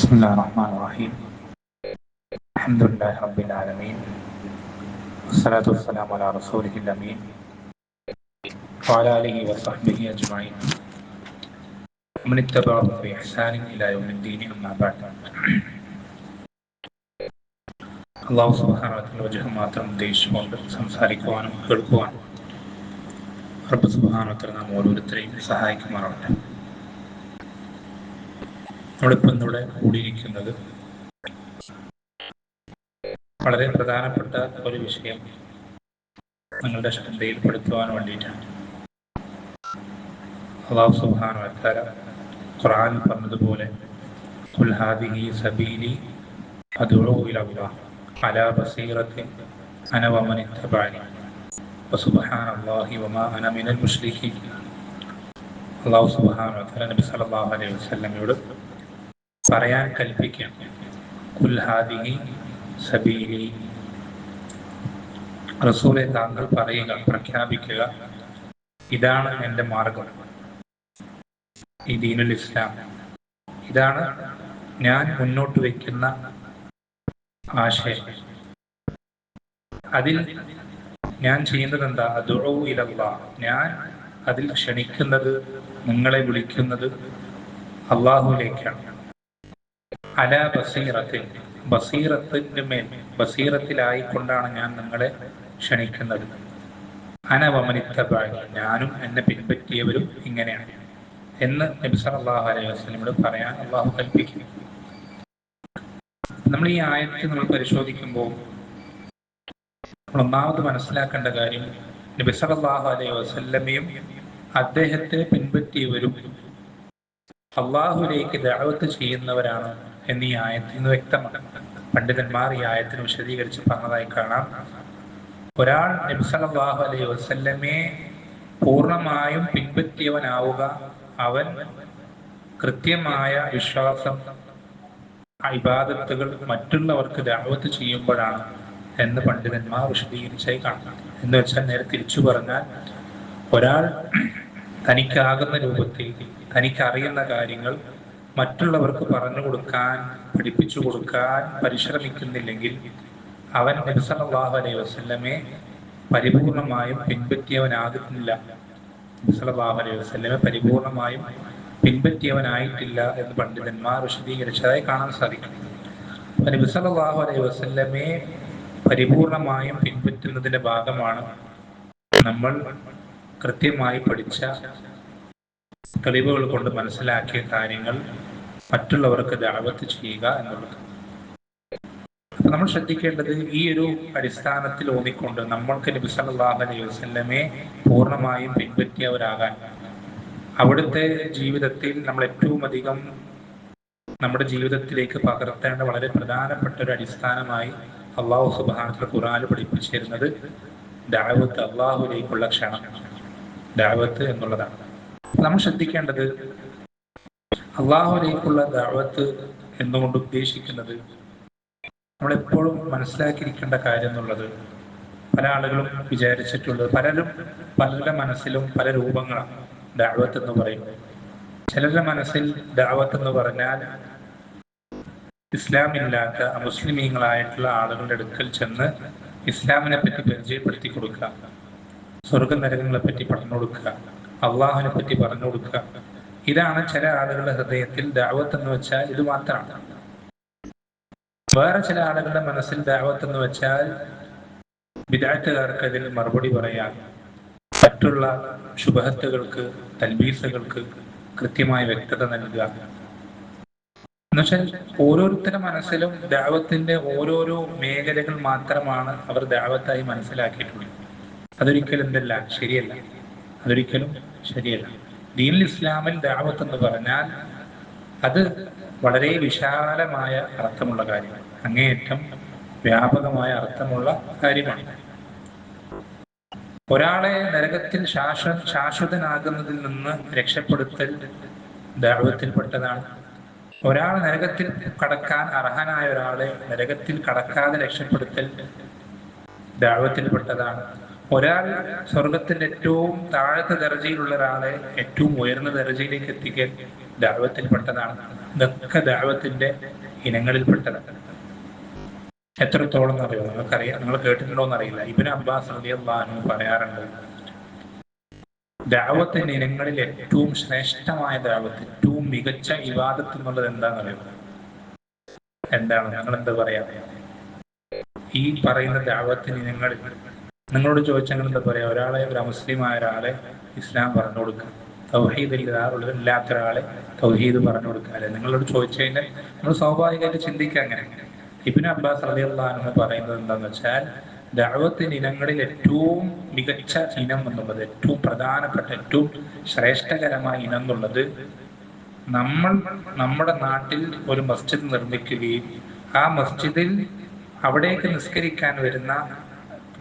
بسم الله الرحمن الرحيم. الحمد لله رب العالمين، والصلاة والسلام على رسوله الأمين وعلى آله وصحبه أجمعين ومن اتبعهم بإحسان إلى يوم الدين. أما بعد. അള്ളാഹു സുബ്ഹാനഹു വ തആല വജഹ് മാത്രം ഉദ്ദേശിച്ചുകൊണ്ട് സംസാരിക്കുവാനും കേൾക്കുവാനും റബ്ബ് സുബ്ഹാനഹു വ തആല നാം ഓരോരുത്തരെയും സഹായിക്കുമാറാവട്ടെ. നമ്മളിപ്പോൾ ഇന്നിവിടെ കൂടിയിരിക്കുന്നത് വളരെ പ്രധാനപ്പെട്ട ഒരു വിഷയം നിങ്ങളുടെ ശ്രദ്ധയിൽപ്പെടുത്തുവാൻ വേണ്ടിയിട്ടാണ്. അല്ലാഹു സുബ്ഹാനഹു വ തആല ഖുർആനിൽ പറഞ്ഞതുപോലെ ഖുൽ ഹാദിഹി സബീലി അദ്ഉ ഇലല്ലാഹ് അലാ ബസീറത്തിൻ അന വമൻ ഇത്തബഅനി വസുബ്ഹാനല്ലാഹി വമാ അന മിനൽ മുശ്രിക്കീൻ. അല്ലാഹു സുബ്ഹാനഹു വ തആല നബി സല്ലല്ലാഹു അലൈഹി വസല്ലമയോട് പറയാൻ കൽപ്പിക്കുകയാണ്, ഖുൽ ഹാദിഹി സബീലി, റസൂലെ താങ്കൾ പറയുക, പ്രഖ്യാപിക്കുക, ഇതാണ് എൻ്റെ മാർഗം, ഈ ദീനുൽ ഇസ്ലാം, ഇതാണ് ഞാൻ മുന്നോട്ട് വയ്ക്കുന്ന ആശയം. അതിൽ ഞാൻ ചെയ്യുന്നത് എന്താ? അദ്ഉ ഇലല്ലാഹ്, ഞാൻ അതിൽ ക്ഷണിക്കുന്നത്, നിങ്ങളെ വിളിക്കുന്നത് അള്ളാഹുവിലേക്കാണ്. അലാ ബസീറത്തിൽ, ബസീറത്തിന്റെ മേൽ, ബസീറത്തിലായിക്കൊണ്ടാണ് ഞാൻ നിങ്ങളെ ക്ഷണിക്കുന്നത്. അന വമൻ ഇത്തബഅനി, ഞാനും എന്നെ പിൻപറ്റിയവരും ഇങ്ങനെയാണ് എന്ന് നബി സല്ലല്ലാഹു അലൈഹി വസല്ലമയോട് പറയാൻ അള്ളാഹു കൽപ്പിക്കുന്നു. നമ്മൾ ഈ ആയത്ത് നമ്മൾ പരിശോധിക്കുമ്പോൾ ഒന്നാമത് മനസ്സിലാക്കേണ്ട കാര്യം, നബി സല്ലല്ലാഹു അലൈഹി വസല്ലമയും അദ്ദേഹത്തെ പിൻപറ്റിയവരും അള്ളാഹുവിലേക്ക് ദഅവത്ത് ചെയ്യുന്നവരാണ് എന്ന് ഈ ആയത്തിൽ നിന്ന് വ്യക്തമാണ്. പണ്ഡിതന്മാർ ഈ ആയത്തിന് വിശദീകരിച്ച് പറഞ്ഞതായി കാണാം. ഒരാൾ നബി സല്ലല്ലാഹു അലൈഹി വസല്ലമയെ പൂർണ്ണമായും പിൻപറ്റിയവനാവുക, അവൻ കൃത്യമായ വിശ്വാസം, ഇബാദത്തുകൾ മറ്റുള്ളവർക്ക് ദഅവത്ത് ചെയ്യുമ്പോഴാണ് എന്ന് പണ്ഡിതന്മാർ വിശദീകരിച്ചായി കാണാം. എന്ന് വെച്ചാൽ നേരെ തിരിച്ചു പറഞ്ഞാൽ, ഒരാൾ തനിക്കാകുന്ന രൂപത്തിൽ തനിക്കറിയുന്ന കാര്യങ്ങൾ മറ്റുള്ളവർക്ക് പറഞ്ഞു കൊടുക്കാൻ, പഠിപ്പിച്ചു കൊടുക്കാൻ പരിശ്രമിക്കുന്നില്ലെങ്കിൽ അവൻ നബി സല്ലല്ലാഹു അലൈഹി വസല്ലമയെ പരിപൂർണമായും പിൻപറ്റിയവനാകുന്നില്ല. നബി സല്ലല്ലാഹു അലൈഹി വസല്ലമയെ പരിപൂർണമായും പിൻപറ്റിയവനായിട്ടില്ല എന്ന് പണ്ഡിതന്മാർ വിശദീകരിച്ചതായി കാണാൻ സാധിക്കും. നബി സല്ലല്ലാഹു അലൈഹി വസല്ലമയെ പരിപൂർണമായും പിൻപറ്റുന്നതിന്റെ ഭാഗമാണ് നമ്മൾ കൃത്യമായി പഠിച്ച തെളിവുകൾ കൊണ്ട് മനസ്സിലാക്കിയ കാര്യങ്ങൾ മറ്റുള്ളവർക്ക് ദഅവത്ത് ചെയ്യുക എന്നുള്ളത്. അപ്പൊ നമ്മൾ ശ്രദ്ധിക്കേണ്ടത്, ഈ ഒരു അടിസ്ഥാനത്തിൽ ഊന്നിക്കൊണ്ട് നമ്മൾക്ക് നബി സല്ലല്ലാഹു അലൈഹി വസല്ലമയെ പൂർണ്ണമായും പിൻപറ്റിയവരാകാൻ, അവിടുത്തെ ജീവിതത്തിൽ നമ്മൾ ഏറ്റവും അധികം നമ്മുടെ ജീവിതത്തിലേക്ക് പകർത്തേണ്ട വളരെ പ്രധാനപ്പെട്ട ഒരു അടിസ്ഥാനമായി അല്ലാഹു സുബ്ഹാനഹു വ തആല ഖുർആനിൽ പഠിപ്പിച്ചിരുന്നത് ദഅവത്ത്, അല്ലാഹുവിലേക്കുള്ള ക്ഷണം, ദഅവത്ത് എന്നുള്ളതാണ്. നമ്മൾ ശ്രദ്ധിക്കേണ്ടത്, അള്ളാഹുവിലേക്കുള്ള ദഅവത്ത് എന്നുകൊണ്ട് ഉദ്ദേശിക്കുന്നത്, നമ്മളെപ്പോഴും മനസ്സിലാക്കിയിരിക്കേണ്ട കാര്യം എന്നുള്ളത്, പല ആളുകളും വിചാരിച്ചിട്ടുള്ളത്, പലരുടെ മനസ്സിലും പല രൂപങ്ങളാണ് ദഅവത്ത് എന്ന് പറയുന്നത്. ചിലരുടെ മനസ്സിൽ ദഅവത്ത് എന്ന് പറഞ്ഞാൽ ഇസ്ലാമില്ലാത്ത അമുസ്ലിമീങ്ങളായിട്ടുള്ള ആളുകളുടെ അടുക്കൽ ചെന്ന് ഇസ്ലാമിനെ പറ്റി പരിചയപ്പെടുത്തി കൊടുക്കുക, സ്വർഗ നരകങ്ങളെ പറ്റി പറഞ്ഞു കൊടുക്കുക, അള്ളാഹുവിനെ പറ്റി പറഞ്ഞു കൊടുക്കുക. ഇതാണ് ചില ആളുകളുടെ ഹൃദയത്തിൽ ദഅവത്ത് എന്ന് വെച്ചാൽ ഇത് മാത്രമാണ്. വേറെ ചില ആളുകളുടെ മനസ്സിൽ ദഅവത്ത് എന്ന് വെച്ചാൽ ബിദ്അത്തുകാർക്ക് അതിൽ മറുപടി പറയാൻ, മറ്റുള്ള ശുബഹത്തുകൾക്ക്, തൽബീസുകൾക്ക് കൃത്യമായ വ്യക്തത നൽകുക. എന്നുവെച്ചാൽ ഓരോരുത്തരുടെ മനസ്സിലും ദഅവത്തിന്റെ ഓരോരോ മേഖലകൾ മാത്രമാണ് അവർ ദഅവത്തായി മനസ്സിലാക്കിയിട്ടുള്ളത്. അതൊരിക്കലും എന്തല്ല, ശരിയല്ല. അതൊരിക്കലും ശരിയല്ല. ദീനുൽ ഇസ്ലാമിൽ ദഅവത്ത് എന്ന് പറഞ്ഞാൽ അത് വളരെ വിശാലമായ അർത്ഥമുള്ള കാര്യമാണ്, അങ്ങേയറ്റം വ്യാപകമായ അർത്ഥമുള്ള കാര്യമാണ്. ഒരാളെ നരകത്തിൽ ശാശ്വതനാകുന്നതിൽ നിന്ന് രക്ഷപ്പെടുത്തൽ ദഅവത്തിൽപ്പെട്ടതാണ്. ഒരാൾ നരകത്തിൽ കടക്കാൻ അർഹനായ ഒരാളെ നരകത്തിൽ കടക്കാതെ രക്ഷപ്പെടുത്തൽ ദഅവത്തിൽപ്പെട്ടതാണ്. ഒരാൾ സ്വർഗത്തിന്റെ ഏറ്റവും താഴത്തെ ദർജയിലുള്ള ഒരാളെ ഏറ്റവും ഉയർന്ന ദർജയിലേക്ക് എത്തിക്കൽ ദഅവത്തിൽപ്പെട്ടതാണ്. ഇതൊക്കെ ദഅവത്തിന്റെ ഇനങ്ങളിൽപ്പെട്ടതാണ്. എത്രത്തോളം എന്നറിയോ? നിങ്ങൾക്കറിയാം, നിങ്ങൾ കേട്ടിട്ടുണ്ടോന്ന് അറിയില്ല. ഇബ്നു അബ്ബാസ് റളിയല്ലാഹു അൻഹു പറയാറുണ്ട്, ദഅവത്തിന്റെ ഇനങ്ങളിൽ ഏറ്റവും ശ്രേഷ്ഠമായ ദഅവത്ത്, ഏറ്റവും മികച്ച ഇബാദത്ത് എന്നുള്ളത് എന്താണെന്നറിയോ? എന്താണ്? നിങ്ങൾ എന്താ പറയാ? ഈ പറയുന്ന ദഅവത്തിന് ഇനങ്ങളിൽ നിങ്ങളോട് ചോദിച്ചാൽ എന്താ പറയാ? ഒരു അമുസ്ലിമായ ഒരാളെ ഇസ്ലാം പറഞ്ഞു കൊടുക്കുക, തൗഹീദ് ഇല്ലാത്ത ഒരാളെ തൗഹീദ് പറഞ്ഞു കൊടുക്കുക അല്ലെ? നിങ്ങളോട് ചോദിച്ചു കഴിഞ്ഞാൽ നമ്മൾ സ്വാഭാവികമായിട്ട് ചിന്തിക്കുക അങ്ങനെ. ഇബ്നു അബ്ബാസ് റളിയല്ലാഹു അൻഹു പറയുന്നത് എന്താണെന്ന് വെച്ചാൽ, ദഅവത്തിന് ഇനങ്ങളിൽ ഏറ്റവും മികച്ച ഇനം എന്നുള്ളത്, ഏറ്റവും പ്രധാനപ്പെട്ട, ഏറ്റവും ശ്രേഷ്ഠകരമായ ഇനം എന്നുള്ളത്, നമ്മൾ നമ്മുടെ നാട്ടിൽ ഒരു മസ്ജിദ് നിർമ്മിക്കുകയും ആ മസ്ജിദിൽ അവിടേക്ക് നിസ്കരിക്കാൻ വരുന്ന,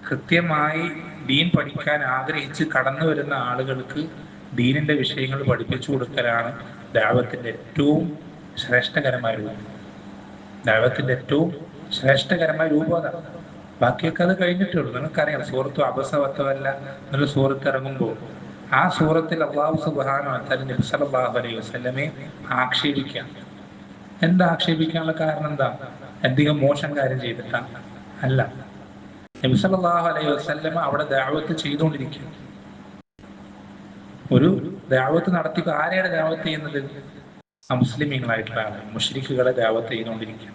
കൃത്യമായി ദീൻ പഠിക്കാൻ ആഗ്രഹിച്ച് കടന്നു വരുന്ന ആളുകൾക്ക് ദീനിന്റെ വിഷയങ്ങൾ പഠിപ്പിച്ചു കൊടുക്കലാണ് ദഅവത്തിന്റെ ഏറ്റവും ശ്രേഷ്ഠകരമായ രൂപം. ദഅവത്തിന്റെ ഏറ്റവും ശ്രേഷ്ഠകരമായ രൂപം അതാണ്. ബാക്കിയൊക്കെ അത് കഴിഞ്ഞിട്ടുള്ളൂ. നിങ്ങൾക്കറിയാം, സൂറത്തു അബസ വത്തവല്ല എന്നൊരു സൂറത്ത് ഇറങ്ങുമ്പോൾ ആ സൂറത്തിൽ അല്ലാഹു സുബ്ഹാനഹു വ തആല നബി സല്ലല്ലാഹു അലൈഹി വസല്ലമയെ ആക്ഷേപിക്കാം. എന്താ ആക്ഷേപിക്കാനുള്ള കാരണം? എന്താ? എന്തെങ്കിലും മോശം കാര്യം ചെയ്തിട്ടാ? അല്ല. നബി സല്ലല്ലാഹു അലൈഹി വസല്ലമ അവിടെ ദഅവത്ത് ചെയ്തുകൊണ്ടിരിക്കും. ഒരു ദഅവത്ത് നടത്തി. ആരെയാണ് ദഅവത്ത് ചെയ്യുന്നത്? മുസ്ലിമീങ്ങളായിട്ടുള്ള ആളുകൾ, മുശ്രിക്കുകളെ ദഅവത്ത് ചെയ്തുകൊണ്ടിരിക്കുക.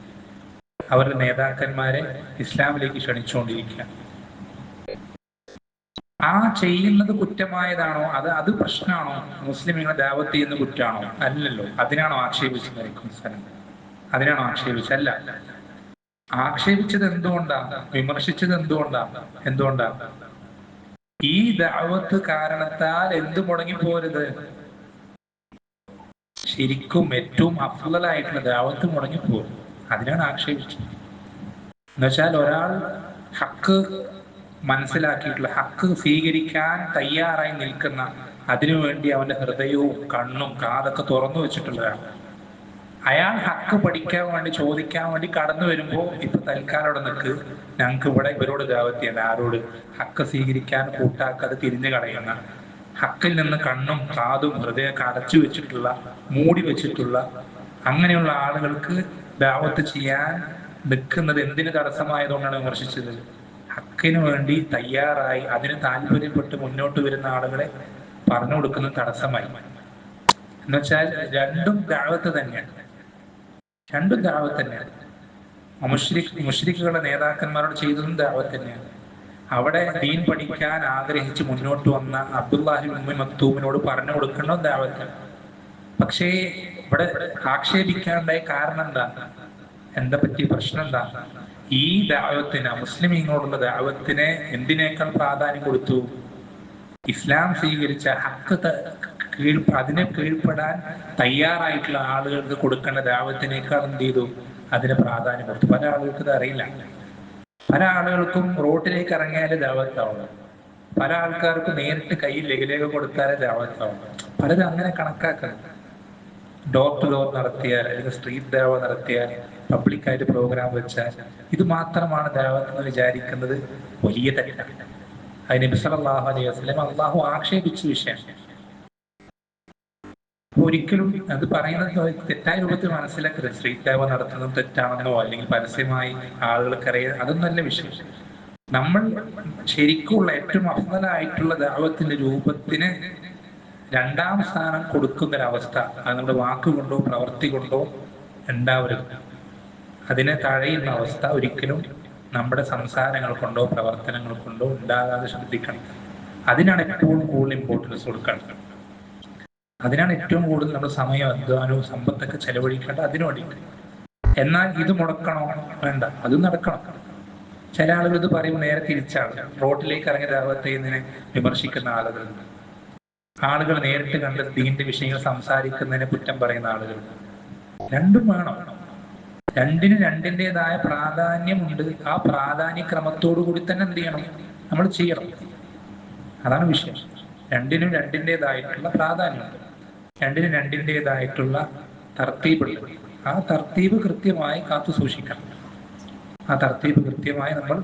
അവരുടെ നേതാക്കന്മാരെ ഇസ്ലാമിലേക്ക് ക്ഷണിച്ചുകൊണ്ടിരിക്കുക. ആ ചെയ്യുന്നത് കുറ്റമായതാണോ? അത് പ്രശ്നമാണോ? മുസ്ലിമീങ്ങളെ ദഅവത്ത് ചെയ്യുന്ന കുറ്റമാണോ? അല്ലല്ലോ. അതിനാണോ ആക്ഷേപിച്ചത്? അതിനാണോ ആക്ഷേപിച്ചല്ല. ആക്ഷേപിച്ചത് എന്തുകൊണ്ടാണ്? വിമർശിച്ചത് എന്തുകൊണ്ടാണ്? ഈ ദഅവത്ത് കാരണത്താൽ എന്ത് മുടങ്ങിപ്പോരുത്? ശരിക്കും ഏറ്റവും അഫ്ളലായിട്ടുള്ള ദഅവത്ത് മുടങ്ങിപ്പോരും. അതിനാണ് ആക്ഷേപിച്ചത്. എന്നുവെച്ചാൽ ഒരാൾ ഹക്ക് മനസ്സിലാക്കിയിട്ടുള്ള, ഹക്ക് സ്വീകരിക്കാൻ തയ്യാറായി നിൽക്കുന്ന, അതിനുവേണ്ടി അവന്റെ ഹൃദയവും കണ്ണും കാതൊക്കെ തുറന്നു വെച്ചിട്ടുള്ള ഒരാൾ, അയാൾ ഹക്ക് പഠിക്കാൻ വേണ്ടി, ചോദിക്കാൻ വേണ്ടി കടന്നു വരുമ്പോ, ഇപ്പൊ തൽക്കാലം അവിടെ നിൽക്ക്, ഞങ്ങൾക്ക് ഇവിടെ ഇവരോട് ദഅവത്ത് ചെയ്യണ്ട. ആരോട്? ഹക്ക് സ്വീകരിക്കാൻ കൂട്ടാക്കാതെ തിരിഞ്ഞു കളയുന്ന, ഹക്കിൽ നിന്ന് കണ്ണും കാതും ഹൃദയമൊക്കെ അടച്ചു വെച്ചിട്ടുള്ള, മൂടി വെച്ചിട്ടുള്ള അങ്ങനെയുള്ള ആളുകൾക്ക് ദഅവത്ത് ചെയ്യാൻ നിൽക്കുന്നത് എന്തിന് തടസ്സമായതുകൊണ്ടാണ് വിമർശിച്ചത്? ഹക്കിന് വേണ്ടി തയ്യാറായി അതിന് താല്പര്യപ്പെട്ട് മുന്നോട്ട് വരുന്ന ആളുകളെ പറഞ്ഞു കൊടുക്കുന്നത് തടസ്സമായി. എന്നുവെച്ചാൽ രണ്ടും ദഅവത്ത് തന്നെയാണ്. മുശ്രിക്കുകളുടെ നേതാക്കന്മാരോട് ചെയ്തതും ദഅവത്ത് തന്നെയാണ്. അവിടെ ദീൻ പഠിക്കാൻ ആഗ്രഹിച്ച് മുന്നോട്ട് വന്ന അബ്ദുല്ലാഹി ഉമ്മി മക്തൂമിനോട് പറഞ്ഞു കൊടുക്കണം ദഅവത്ത്. പക്ഷേ ഇവിടെ ആക്ഷേപിക്കാണ്ടായ കാരണം എന്താ പറ്റിയ പ്രശ്നം എന്താ? ഈ ദഅവത്തിന്, മുസ്ലിമീങ്ങളോടുള്ള ദഅവത്തിന് എന്തിനേക്കാൾ പ്രാധാന്യം കൊടുത്തു? ഇസ്ലാം സ്വീകരിച്ച ഹക്ക് അതിനെ കീഴ്പ്പെടാൻ തയ്യാറായിട്ടുള്ള ആളുകൾക്ക് കൊടുക്കേണ്ട ദഅവത്തിനേക്കാൾ എന്ത് ചെയ്തു? അതിന് പ്രാധാന്യം കൊടുത്തു. പല ആളുകൾക്ക് ഇത് അറിയില്ല. പല ആളുകൾക്കും റോട്ടിലേക്ക് ഇറങ്ങിയാലേ ദഅവത്താവുള്ളൂ. പല ആൾക്കാർക്കും നേരിട്ട് കയ്യിൽ ലഘുലേഖ കൊടുത്താലേ ദഅവത്താവുള്ളൂ. പലരും അങ്ങനെ കണക്കാക്കണം. ഡോർ നടത്തിയാൽ, അല്ലെങ്കിൽ സ്ട്രീറ്റ് ദഅവ നടത്തിയാൽ, പബ്ലിക്കായിട്ട് പ്രോഗ്രാം വെച്ചാൽ ഇത് മാത്രമാണ് ദഅവത്ത് എന്ന് വിചാരിക്കുന്നത് വലിയ തെറ്റാണ്. അത് നബി സല്ലല്ലാഹു അലൈഹി വസല്ലം അല്ലാഹു ആക്ഷേപിച്ച വിഷയം. ഒരിക്കലും അത് പറയുന്നത് തെറ്റായ രൂപത്തിൽ മനസ്സിലാക്കരുത്. സ്ട്രീറ്റ് ദഅവ നടത്തുന്നത് തെറ്റാണെന്നോ അല്ലെങ്കിൽ പരസ്യമായി ആളുകൾക്കറിയാൻ, അതൊന്നല്ല വിഷയം. നമ്മൾ ശരിക്കുള്ള ഏറ്റവും അഫ്ളലായിട്ടുള്ള ദഅവത്തിന്റെ രൂപത്തിന് രണ്ടാം സ്ഥാനം കൊടുക്കുന്നൊരവസ്ഥ അത് നമ്മുടെ വാക്കുകൊണ്ടോ പ്രവൃത്തി കൊണ്ടോ ഉണ്ടാവരുത്. അതിനെ തഴയുന്ന അവസ്ഥ ഒരിക്കലും നമ്മുടെ സംസാരങ്ങൾ കൊണ്ടോ പ്രവർത്തനങ്ങൾ കൊണ്ടോ ഉണ്ടാകാതെ ശ്രദ്ധിക്കണം. അതിനാണ് ഏറ്റവും കൂടുതൽ ഇമ്പോർട്ടൻസ് കൊടുക്കേണ്ടത്. അതിനാണ് ഏറ്റവും കൂടുതൽ നമ്മുടെ സമയം, അധ്വാനവും സമ്പത്തൊക്കെ ചെലവഴിക്കേണ്ടത് അതിനു വേണ്ടിയിട്ട്. എന്നാൽ ഇത് മുടക്കണോ? വേണ്ട, അതും നടക്കണം. ചില ആളുകൾ ഇത് പറയുമ്പോൾ നേരെ തിരിച്ചാണ്. റോഡിലേക്ക് ഇറങ്ങി ദഅവത്ത് ചെയ്യുന്നതിനെ വിമർശിക്കുന്ന ആളുകളുണ്ട്. ആളുകൾ നേരിട്ട് കണ്ട് ദീന്റെ വിഷയങ്ങൾ സംസാരിക്കുന്നതിനെ കുറ്റം പറയുന്ന ആളുകളുണ്ട്. രണ്ടും വേണം. രണ്ടിനും രണ്ടിൻ്റെതായ പ്രാധാന്യമുണ്ട്. ആ പ്രാധാന്യക്രമത്തോടു കൂടി തന്നെ എന്ത് ചെയ്യണം? നമ്മൾ ചെയ്യണം. അതാണ് വിഷയം. രണ്ടിനും രണ്ടിൻ്റെതായിട്ടുള്ള പ്രാധാന്യമുണ്ട്. രണ്ടിനും രണ്ടിൻ്റെതായിട്ടുള്ള തർത്തീബുണ്ട്. ആ തർത്തീബ് കൃത്യമായി കാത്തു സൂക്ഷിക്കണം. നമ്മൾ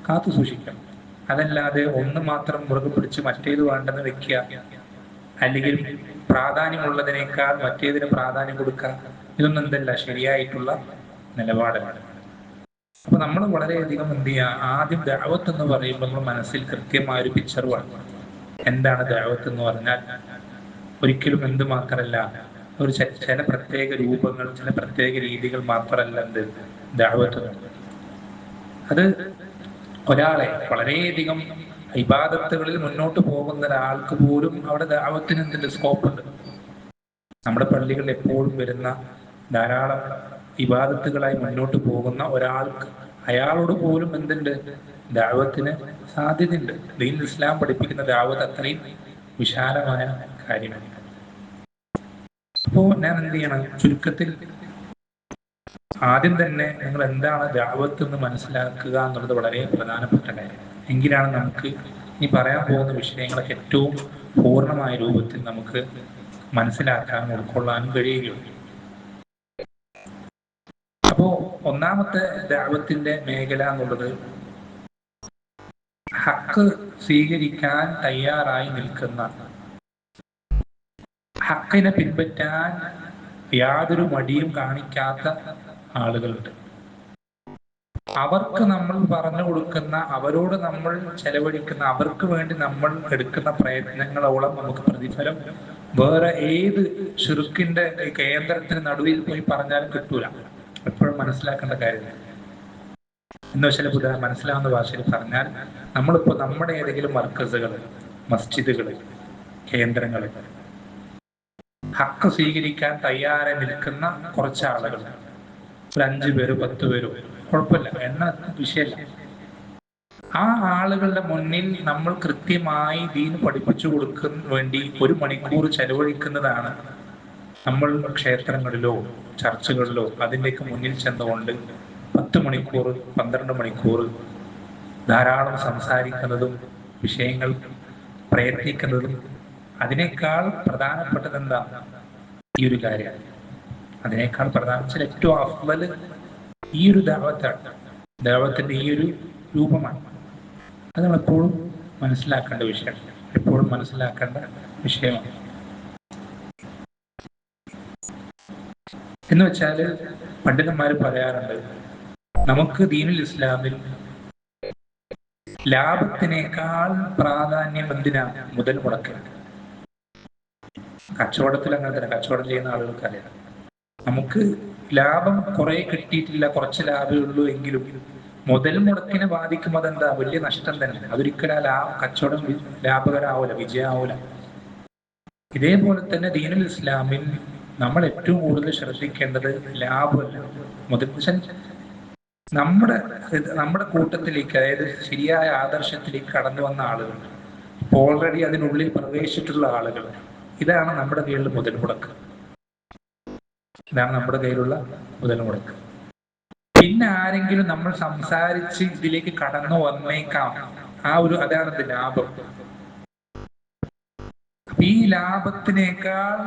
കാത്തു സൂക്ഷിക്കണം. അതല്ലാതെ ഒന്ന് മാത്രം മുറുകെ പിടിച്ച് മറ്റേത് വേണ്ടെന്ന് വെക്കുക, അല്ലെങ്കിൽ പ്രാധാന്യമുള്ളതിനേക്കാൾ മറ്റേതിന് പ്രാധാന്യം കൊടുക്കുക, ഇതൊന്നും എന്തല്ല ശരിയായിട്ടുള്ള നിലപാടാണ്. അപ്പൊ നമ്മൾ വളരെയധികം എന്ത് ചെയ്യുക, ആദ്യം ദഅവത്ത് എന്ന് പറയുമ്പോൾ നമ്മൾ മനസ്സിൽ കൃത്യമായ ഒരു പിക്ചർ വേണം. എന്താണ് ദഅവത്ത് എന്ന് പറഞ്ഞാൽ? ഒരിക്കലും എന്ത് മാത്രമല്ല, ഒരു ചില പ്രത്യേക രൂപങ്ങൾ, ചില പ്രത്യേക രീതികൾ മാത്രമല്ല എന്ത് ദഅവത്ത്. അത് ഒരാളെ വളരെയധികം ഇബാദത്തുകളിൽ മുന്നോട്ട് പോകുന്ന ഒരാൾക്ക് പോലും അവിടെ ദഅവത്തിന് എന്തുണ്ട്, സ്കോപ്പ് ഉണ്ട്. നമ്മുടെ പള്ളികളിൽ എപ്പോഴും വരുന്ന ധാരാളം ഇബാദത്തുകളായി മുന്നോട്ട് പോകുന്ന ഒരാൾക്ക്, അയാളോട് പോലും എന്തുണ്ട്, ദഅവത്തിന് സാധ്യതയുണ്ട്. ദീൻ ഇസ്ലാം പഠിപ്പിക്കുന്ന ദഅവത്ത് അത്രയും വിശാലമായ കാര്യമാണ്. അപ്പോ ഞാൻ എന്ത് ചെയ്യണം, ചുരുക്കത്തിൽ ആദ്യം തന്നെ നിങ്ങൾ എന്താണ് ദഅവത്ത് എന്ന് മനസ്സിലാക്കുക എന്നുള്ളത് വളരെ പ്രധാനപ്പെട്ട കാര്യം. എങ്കിലാണ് നമുക്ക് ഈ പറയാൻ പോകുന്ന വിഷയങ്ങളൊക്കെ ഏറ്റവും പൂർണ്ണമായ രൂപത്തിൽ നമുക്ക് മനസ്സിലാക്കാനും ഉൾക്കൊള്ളാനും കഴിയുകയുള്ളൂ. അപ്പോ ഒന്നാമത്തെ ദഅവത്തിന്റെ മേഖല എന്നുള്ളത് ഹക്ക് സ്വീകരിക്കാൻ തയ്യാറായി നിൽക്കുന്ന, ഹക്കിനെ പിൻപറ്റാൻ യാതൊരു മടിയും കാണിക്കാത്ത ആളുകളുണ്ട്. അവർക്ക് നമ്മൾ പറഞ്ഞു കൊടുക്കുന്ന, അവരോട് നമ്മൾ ചെലവഴിക്കുന്ന, അവർക്ക് വേണ്ടി നമ്മൾ എടുക്കുന്ന പ്രയത്നങ്ങളോളം നമുക്ക് പ്രതിഫലം വേറെ ഏത് ശിർക്കിന്റെ കേന്ദ്രത്തിന് നടുവിൽ പോയി പറഞ്ഞാലും കിട്ടൂല. എപ്പോഴും മനസ്സിലാക്കേണ്ട കാര്യം എന്ന് വെച്ചാൽ, മനസ്സിലാവുന്ന ഭാഷയിൽ പറഞ്ഞാൽ, നമ്മളിപ്പോ നമ്മുടെ ഏതെങ്കിലും മർക്കസുകൾ, മസ്ജിദുകൾ, കേന്ദ്രങ്ങൾ, ഹക്ക് സ്വീകരിക്കാൻ തയ്യാറായി നിൽക്കുന്ന കുറച്ച് ആളുകൾ, ഒരു 5 പേരോ 10 പേരോ കുഴപ്പമില്ല, എന്ന വിഷയമല്ല. ആ ആളുകളുടെ മുന്നിൽ നമ്മൾ കൃത്യമായി ദീൻ പഠിപ്പിച്ചു കൊടുക്കുന്ന വേണ്ടി 1 മണിക്കൂർ ചെലവഴിക്കുന്നതാണ് നമ്മൾ ക്ഷേത്രങ്ങളിലോ ചർച്ചകളിലോ അതിൻ്റെയൊക്കെ മുന്നിൽ ചെന്നുകൊണ്ട് 10 മണിക്കൂർ 12 മണിക്കൂർ ധാരാളം സംസാരിക്കുന്നതും വിഷയങ്ങൾ പ്രയത്നിക്കുന്നതും. അതിനേക്കാൾ പ്രധാനപ്പെട്ടത് എന്താ? ഈ ഒരു കാര്യമാണ്. അതിനേക്കാൾ പ്രധാന ഏറ്റവും അഫ്ളല് ഈ ഒരു ദഅവത്താണ്, ദഅവത്തിന്റെ ഈ ഒരു രൂപമാണ്. അത് നമ്മൾ എപ്പോഴും മനസ്സിലാക്കേണ്ട വിഷയമാണ്, എപ്പോഴും മനസ്സിലാക്കേണ്ട വിഷയമാണ്. എന്ന് വെച്ചാൽ പണ്ഡിതന്മാർ പറയാറുണ്ട്, നമുക്ക് ദീനുൽ ഇസ്ലാമിൽ ലാഭത്തിനേക്കാൾ പ്രാധാന്യം എന്തിനാണ്? മുതൽ മുടക്കൽ. കച്ചവടത്തിൽ അങ്ങനെ തന്നെ, കച്ചവടം ചെയ്യുന്ന ആളുകൾക്കറിയാം, നമുക്ക് ലാഭം കുറെ കിട്ടിയിട്ടില്ല, കുറച്ച് ലാഭമേ ഉള്ളൂ എങ്കിലും മുതൽ മുടക്കിനെ ബാധിക്കുമ്പോൾ അതെന്താ? വലിയ നഷ്ടം തന്നെ. അതൊരിക്കലും കച്ചവടം ലാഭകരമാവൂല, വിജയമാവൂല. ഇതേപോലെ തന്നെ ദീനുൽ ഇസ്ലാമിൽ നമ്മൾ ഏറ്റവും കൂടുതൽ ശ്രദ്ധിക്കേണ്ടത് ലാഭമല്ല, മുതൽ. നമ്മുടെ കൂട്ടത്തിലേക്ക്, അതായത് ശരിയായ ആദർശത്തിലേക്ക് കടന്നു വന്ന ആളുകൾ, ഓൾറെഡി അതിനുള്ളിൽ പ്രവേശിച്ചിട്ടുള്ള ആളുകൾ, ഇതാണ് നമ്മുടെ കയ്യിലുള്ള മുതൽ മുടക്ക്. ഇതാണ് നമ്മുടെ കയ്യിലുള്ള മുതൽ മുടക്ക്. പിന്നെ ആരെങ്കിലും നമ്മൾ സംസാരിച്ച് ഇതിലേക്ക് കടന്നു വന്നേക്കാം, അതാണ് ലാഭം. ഈ ലാഭത്തിനേക്കാൾ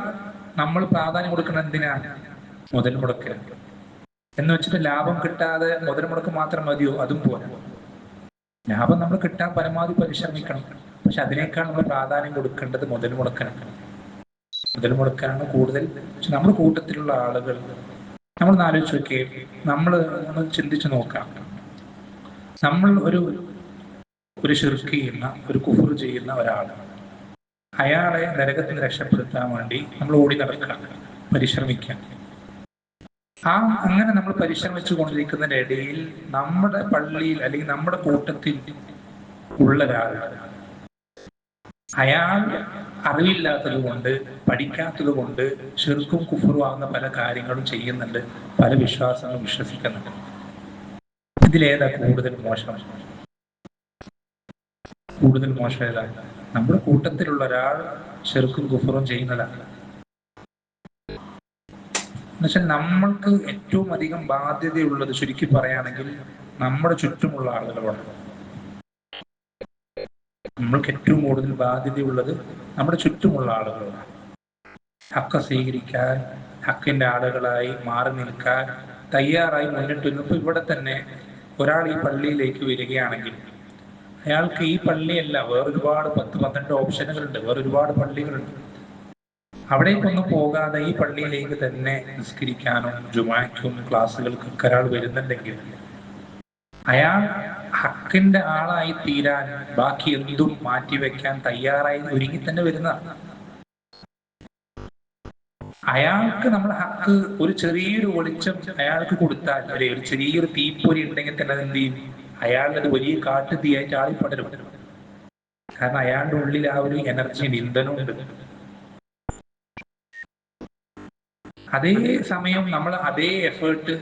നമ്മൾ പ്രാധാന്യം കൊടുക്കുന്നത് എന്തിനാണ്? മുതൽ മുടക്കിന്. എന്ന് വെച്ചിട്ട് ലാഭം കിട്ടാതെ മുതൽ മുടക്ക് മാത്രം മതിയോ? അതും പോരാ. ലാഭം നമ്മൾ കിട്ടാൻ പരമാവധി പരിശ്രമിക്കണം, പക്ഷെ അതിനേക്കാൾ നമ്മൾ പ്രാധാന്യം കൊടുക്കേണ്ടത് മുതൽ മുടക്കിനാണ്. മുതൽ മുടക്കാനാണ് കൂടുതൽ. പക്ഷെ നമ്മുടെ കൂട്ടത്തിലുള്ള ആളുകൾ, നമ്മൾ ആലോചിച്ച് നോക്കിയേ, നമ്മൾ ചിന്തിച്ചു നോക്കാം. നമ്മൾ ഒരു ശിർക്ക് ചെയ്യുന്ന, ഒരു കുഫർ ചെയ്യുന്ന ഒരാൾ, അയാളെ നരകത്തിൽ നിന്ന് രക്ഷപ്പെടുത്താൻ വേണ്ടി നമ്മൾ ഓടി നടക്കുക, പരിശ്രമിക്കുക. അങ്ങനെ നമ്മൾ പരിശ്രമിച്ചു കൊണ്ടിരിക്കുന്നതിന്റെ ഇടയിൽ നമ്മുടെ പള്ളിയിൽ അല്ലെങ്കിൽ നമ്മുടെ കൂട്ടത്തിൽ ഉള്ള ഒരാൾ, അയാൾ അറിവില്ലാത്തത് കൊണ്ട്, പഠിക്കാത്തത് കൊണ്ട് ശിർക്കും കുഫറും ആകുന്ന പല കാര്യങ്ങളും ചെയ്യുന്നുണ്ട്, പല വിശ്വാസങ്ങളും വിശ്വസിക്കുന്നുണ്ട്. ഇതിലേതാ കൂടുതൽ മോശം? കൂടുതൽ മോശം ഏതാ? നമ്മുടെ കൂട്ടത്തിലുള്ള ഒരാൾ ശിർക്കും കുഫറും ചെയ്യുന്നതാണ്. എന്നുവെച്ചാൽ നമ്മൾക്ക് ഏറ്റവും അധികം ബാധ്യതയുള്ളത്, ചുരുക്കി പറയുകയാണെങ്കിൽ, നമ്മുടെ ചുറ്റുമുള്ള ആളുകളോട്. നമ്മൾക്ക് ഏറ്റവും കൂടുതൽ ബാധ്യതയുള്ളത് നമ്മുടെ ചുറ്റുമുള്ള ആളുകളോട്. ഹക്ക് സ്വീകരിക്കാൻ, ഹക്കിന്റെ ആളുകളായി മാറി നിൽക്കാൻ തയ്യാറായി മുന്നിട്ട് നിന്നപ്പോൾ, ഇവിടെ തന്നെ ഒരാൾ ഈ പള്ളിയിലേക്ക് വരികയാണെങ്കിൽ അയാൾക്ക് ഈ പള്ളിയല്ല, വേറൊരുപാട് 10-12 ഓപ്ഷനുകളുണ്ട്, വേറൊരുപാട് പള്ളികളുണ്ട്. അവിടേക്കൊന്നും പോകാതെ ഈ പള്ളിയിലേക്ക് തന്നെ നിസ്കരിക്കാനും ജുമാക്കും ക്ലാസ്സുകൾക്കൊക്കെ ഒരാൾ വരുന്നുണ്ടെങ്കിൽ അയാൾ ഹക്കിന്റെ ആളായി തീരാൻ ബാക്കി എന്തും മാറ്റിവെക്കാൻ തയ്യാറായി ഒരുങ്ങി തന്നെ വരുന്നതാണ്. അയാൾക്ക് നമ്മൾ ഹക്ക് ഒരു ചെറിയൊരു വെളിച്ചം അയാൾക്ക് കൊടുത്താൽ, അല്ലെ ഒരു ചെറിയൊരു തീപ്പൊരി ഉണ്ടെങ്കിൽ തന്നെ അതെന്ത് ചെയ്യും? അയാളുടെ വലിയ കാട്ടു തീയായിട്ട് ആളി പടരും. കാരണം അയാളുടെ ഉള്ളിൽ ആ ഒരു എനർജി ഇന്ധനമുണ്ട്. അതേ സമയം നമ്മൾ അതേ എഫേർട്ട്